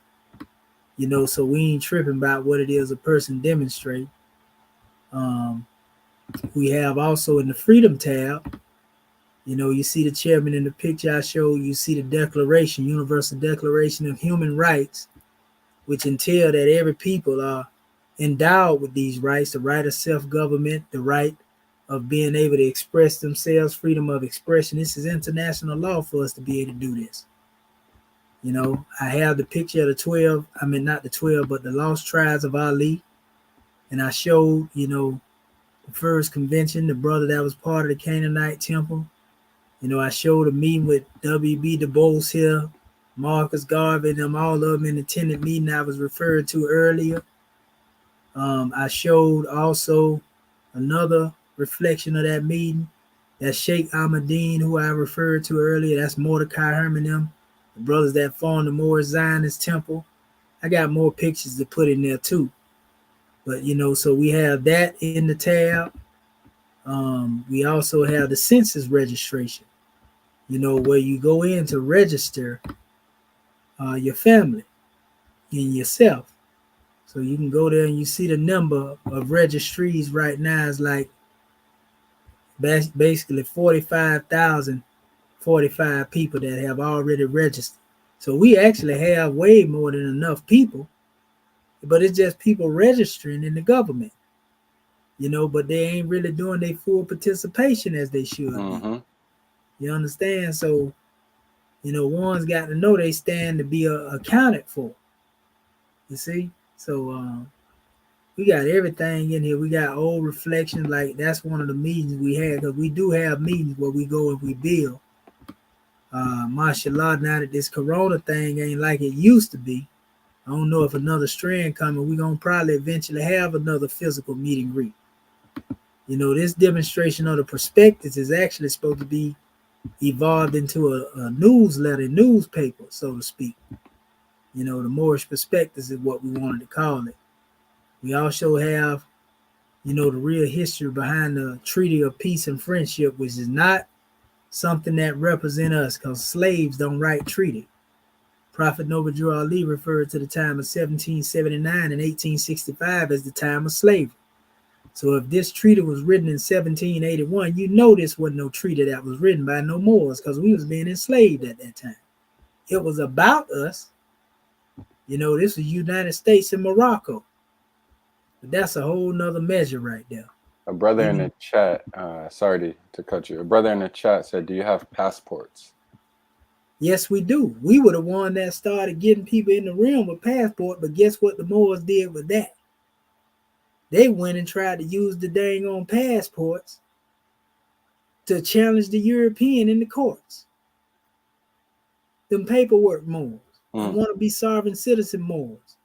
So we ain't tripping about what it is a person demonstrate. Um, we have also in the freedom tab, you see the chairman in the picture I showed. You see the Declaration, Universal Declaration of Human Rights, which entail that every people are endowed with these rights: the right of self-government, the right of being able to express themselves, freedom of expression. This is international law for us to be able to do this. I have the picture of not the 12, but the lost tribes of Ali. And I showed, the first convention, the brother that was part of the Canaanite temple. I showed a meeting with W.B. Du Bois here, Marcus Garvey, them, all of them in the tenant meeting I was referred to earlier. I showed also another reflection of that meeting. That's Sheikh Ahmadine, who I referred to earlier. That's Mordecai Herman, them, the brothers that formed the Moorish Zionist temple. I got more pictures to put in there too. But, so we have that in the tab. We also have the census registration, where you go in to register your family and yourself. So you can go there and you see the number of registries right now is like basically 45,045 people that have already registered. So we actually have way more than enough people, but it's just people registering in the government, but they ain't really doing their full participation as they should be. You understand? So, one's got to know they stand to be accounted for. You see? So we got everything in here. We got old reflections. Like that's one of the meetings we had, because we do have meetings where we go and we build. Mashallah, now that this corona thing ain't like it used to be, I don't know if another strand coming, we're going to probably eventually have another physical meet and greet. This demonstration of the perspectives is actually supposed to be evolved into a newsletter, newspaper, so to speak. The Moorish Perspectives is what we wanted to call it. We also have, the real history behind the Treaty of Peace and Friendship, which is not something that represent us, because slaves don't write treaty. Prophet Noble Drew Ali referred to the time of 1779 and 1865 as the time of slavery. So if this treaty was written in 1781, this wasn't no treaty that was written by no Moors, because we was being enslaved at that time. It was about us. This was United States and Morocco. But that's a whole nother measure right there. A brother in the chat, sorry to cut you. A brother in the chat said, do you have passports? Yes, we do. We were the one that started getting people in the realm with passport, but guess what the Moors did with that? They went and tried to use the dang on passports to challenge the European in the courts. Them paperwork Moors. I want to be sovereign citizen Moors.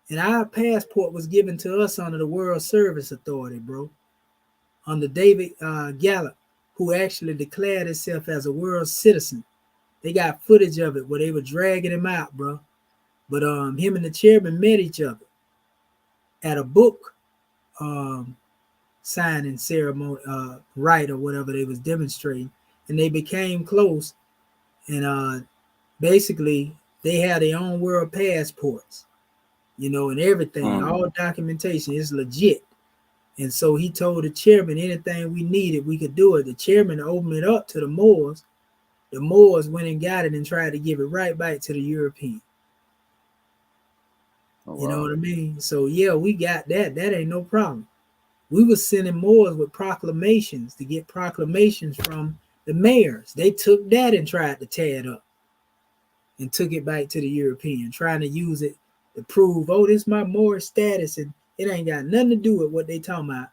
And our passport was given to us under the World Service Authority, bro. Under David Gallup, who actually declared himself as a world citizen. They got footage of it where they were dragging him out, bro. But him and the chairman met each other at a book signing ceremony, rite or whatever they was demonstrating, and they became close. And basically, they had their own world passports, and everything, all documentation is legit. And so he told the chairman anything we needed, we could do it. The chairman opened it up to the Moors. The Moors went and got it and tried to give it right back to the European. Oh, wow. You know what I mean? So yeah, we got that. That ain't no problem. We were sending Moors with proclamations to get proclamations from the mayors. They took that and tried to tear it up and took it back to the European, trying to use it to prove, oh, this is my Moorish status, and it ain't got nothing to do with what they talking about.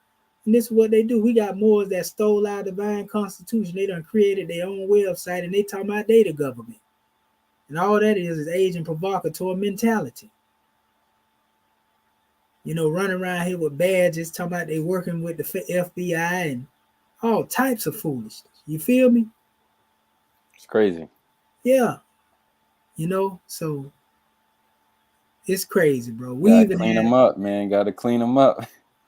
And this is what they do. We got Moors that stole our divine constitution. They done created their own website, and they talking about they the government. And all that is agent provocateur mentality. Running around here with badges, talking about they working with the FBI and all types of foolishness. You feel me? It's crazy. Yeah. So It's crazy, bro. We Gotta even clean had, them up, man. Gotta clean them up.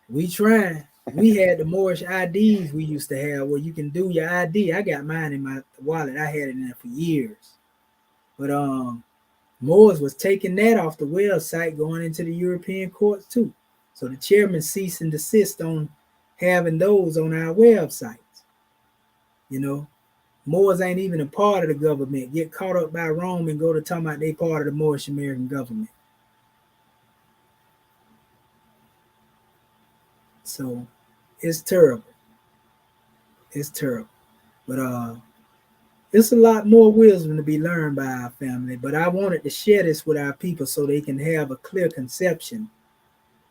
we trying. We had the Moorish IDs we used to have where you can do your ID. I got mine in my wallet. I had it in there for years. But Moors was taking that off the website going into the European courts too. So the chairman ceased and desist on having those on our websites. You know, Moors ain't even a part of the government. Get caught up by Rome and go to talking about they part of the Moorish American government. So it's terrible. It's terrible. But it's a lot more wisdom to be learned by our family. But I wanted to share this with our people so they can have a clear conception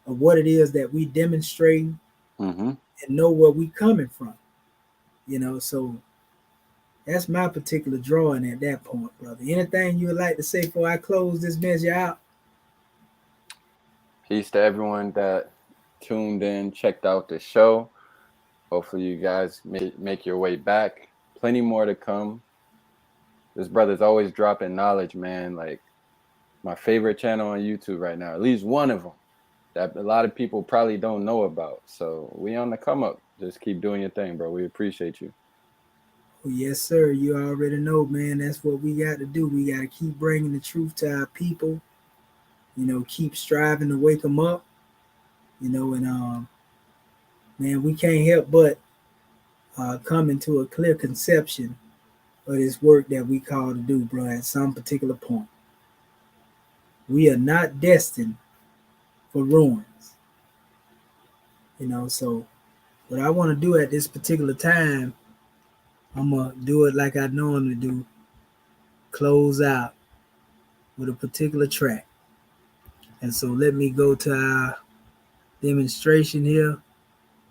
of what it is that we demonstrate Mm-hmm. and know where we coming from. So that's my particular drawing at that point, brother. Anything you would like to say before I close this measure out? Peace to everyone that tuned in, checked out the show. Hopefully you guys make your way back. Plenty more to come. This brother's always dropping knowledge, man. Like my favorite channel on YouTube right now, at least one of them that a lot of people probably don't know about. So we on the come up. Just keep doing your thing, bro. We appreciate you. Well, yes, sir. You already know, man. That's what we got to do. We got to keep bringing the truth to our people. Keep striving to wake them up. And man, we can't help but come into a clear conception of this work that we call to do, bro. At some particular point, we are not destined for ruins. So what I want to do at this particular time, I'm gonna do it like I normally do. Close out with a particular track. And so let me go to our demonstration here.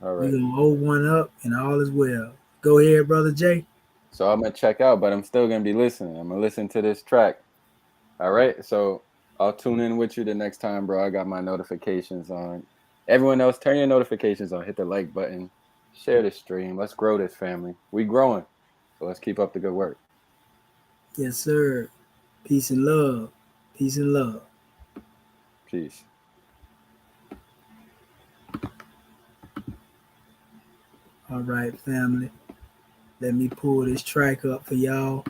All right. We're gonna hold one up and all is well. Go ahead, brother Jay. So I'm gonna check out, but I'm still gonna be listening. I'm gonna listen to this track. All right. So I'll tune in with you the next time, bro. I got my notifications on. Everyone else, turn your notifications on. Hit the like button. Share the stream. Let's grow this family. We growing. So let's keep up the good work. Yes, sir. Peace and love. Peace and love. Peace. All right, family. Let me pull this track up for y'all.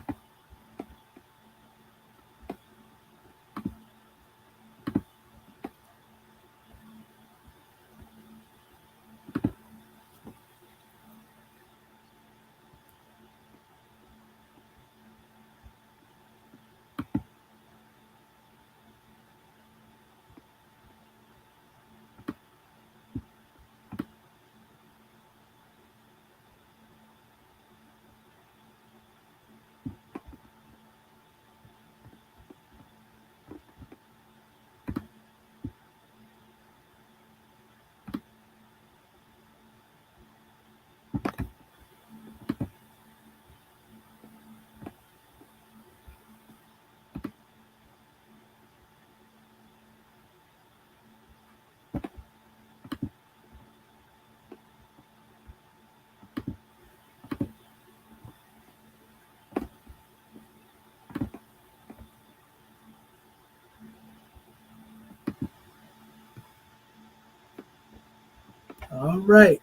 All right.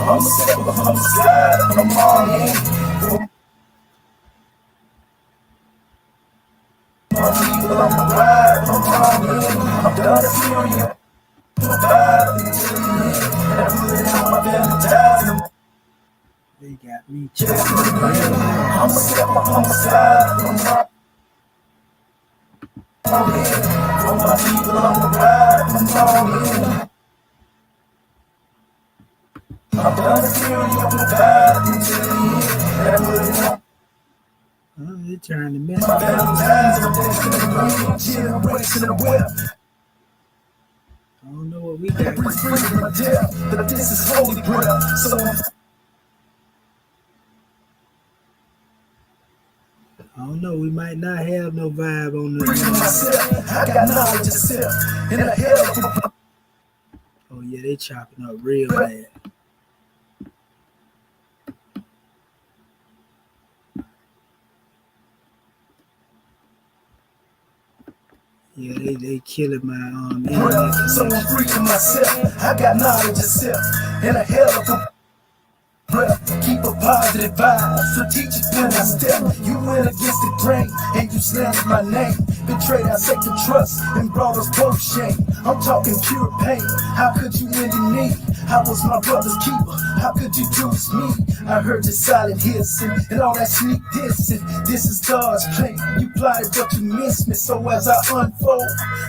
I'm scared, I'm on it. I'm done feeling you. They got me. They trying to mess up. I don't know what we got. This is holy breath. So I don't know. We might not have no vibe on the. I got knowledge of self in a hell. Oh yeah, they chopping up real bad. Yeah, they killing my internet So I'm connection. free to myself. I got knowledge of self in a hell of a breath. Keep a positive vibe. Strategic when I step. You went against the grain and you slandered my name. Betrayed our sacred trust and brought us both shame. I'm talking pure pain. How could you end in me? I was my brother's keeper. How could you do this me? I heard your silent hissing and all that sneak dissing. This is God's plan. You plotted but you missed me. So as I unfold,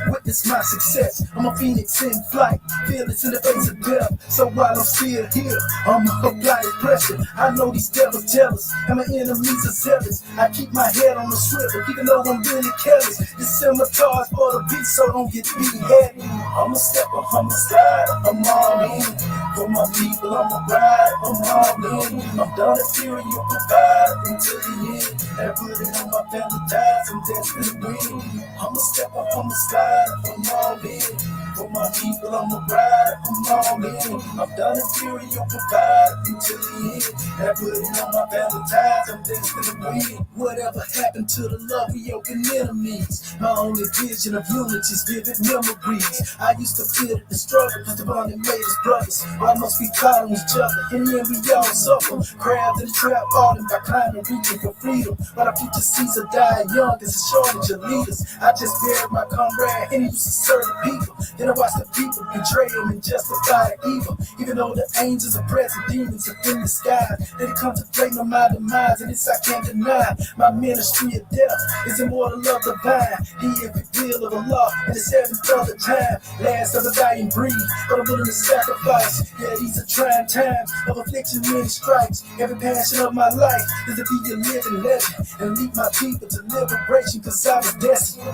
witness my success. I'm a phoenix in flight, fearless in the face of death. So while I'm still here, I'm applying pressure. I know these devils jealous and my enemies are zealous. I keep my head on the swivel, even though I'm really careless. This scimitar's for the beat, so don't get beheaded. I'm a stepper, I'm a slide, I'm all in. For my people, I'm a ride, I'm all in. I'm done fearing you provide until the end. And put it on my family ties, I'm destined to win. I'm a stepper, I'm a slide, I'm all in. For my people, I'm a ride, I'm all in. I'm done fearing you provide until the end. And put it on my family ties, I'm destined to win. Whatever happened to the love we open enemies? My only vision of unity is vivid memories. I used to feel the struggle, but the bond that made us brothers. Why must we follow each other? In the end, we all suffer. Crabs in the trap, falling by climbing, reaching for freedom. But our future seeds are dying young, there's a shortage of leaders. I just buried my comrade, and he used to serve the people. Then I watched the people betray him and justify the evil. Even though the angels are present, demons are in the sky. They contemplate on my demise, and this I can't deny. My ministry of death is immortal love divine. The epic will of Allah in the seventh of the time. Last of the dying breed, but I'm willing to sacrifice. Yeah, these are trying times of affliction, many stripes. Every passion of my life is to be a living legend and lead my people to liberation, cause I was destined.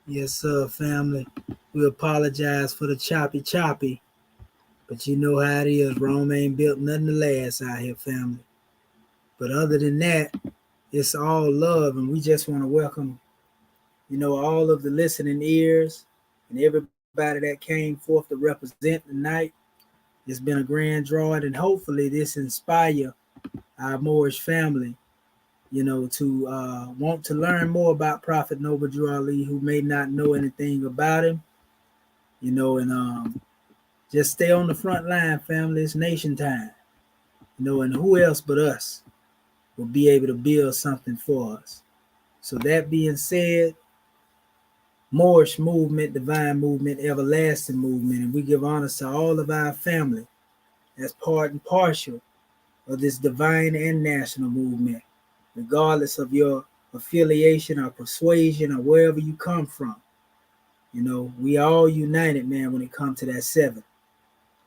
Yes, sir, family. We apologize for the choppy, but you know how it is. Rome ain't built nothing to last out here, family. But other than that, it's all love, and we just want to welcome, all of the listening ears and everybody that came forth to represent tonight. It's been a grand drawing, and hopefully this inspire our Moorish family, to want to learn more about Prophet Noble Drew Ali, who may not know anything about him, and just stay on the front line, family. It's nation time, and who else but us will be able to build something for us. So that being said, Moorish movement, divine movement, everlasting movement, and we give honor to all of our family as part and partial of this divine and national movement, regardless of your affiliation or persuasion or wherever you come from. We all united, man, when it comes to that seven.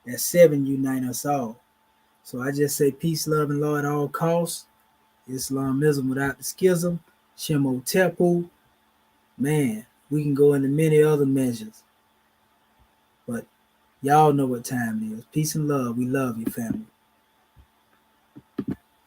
That seven unite us all. So I just say peace, love, and law at all costs. Islamism without the schism. Shemo Tepu. Man, we can go into many other measures. But y'all know what time it is. Peace and love. We love you, family.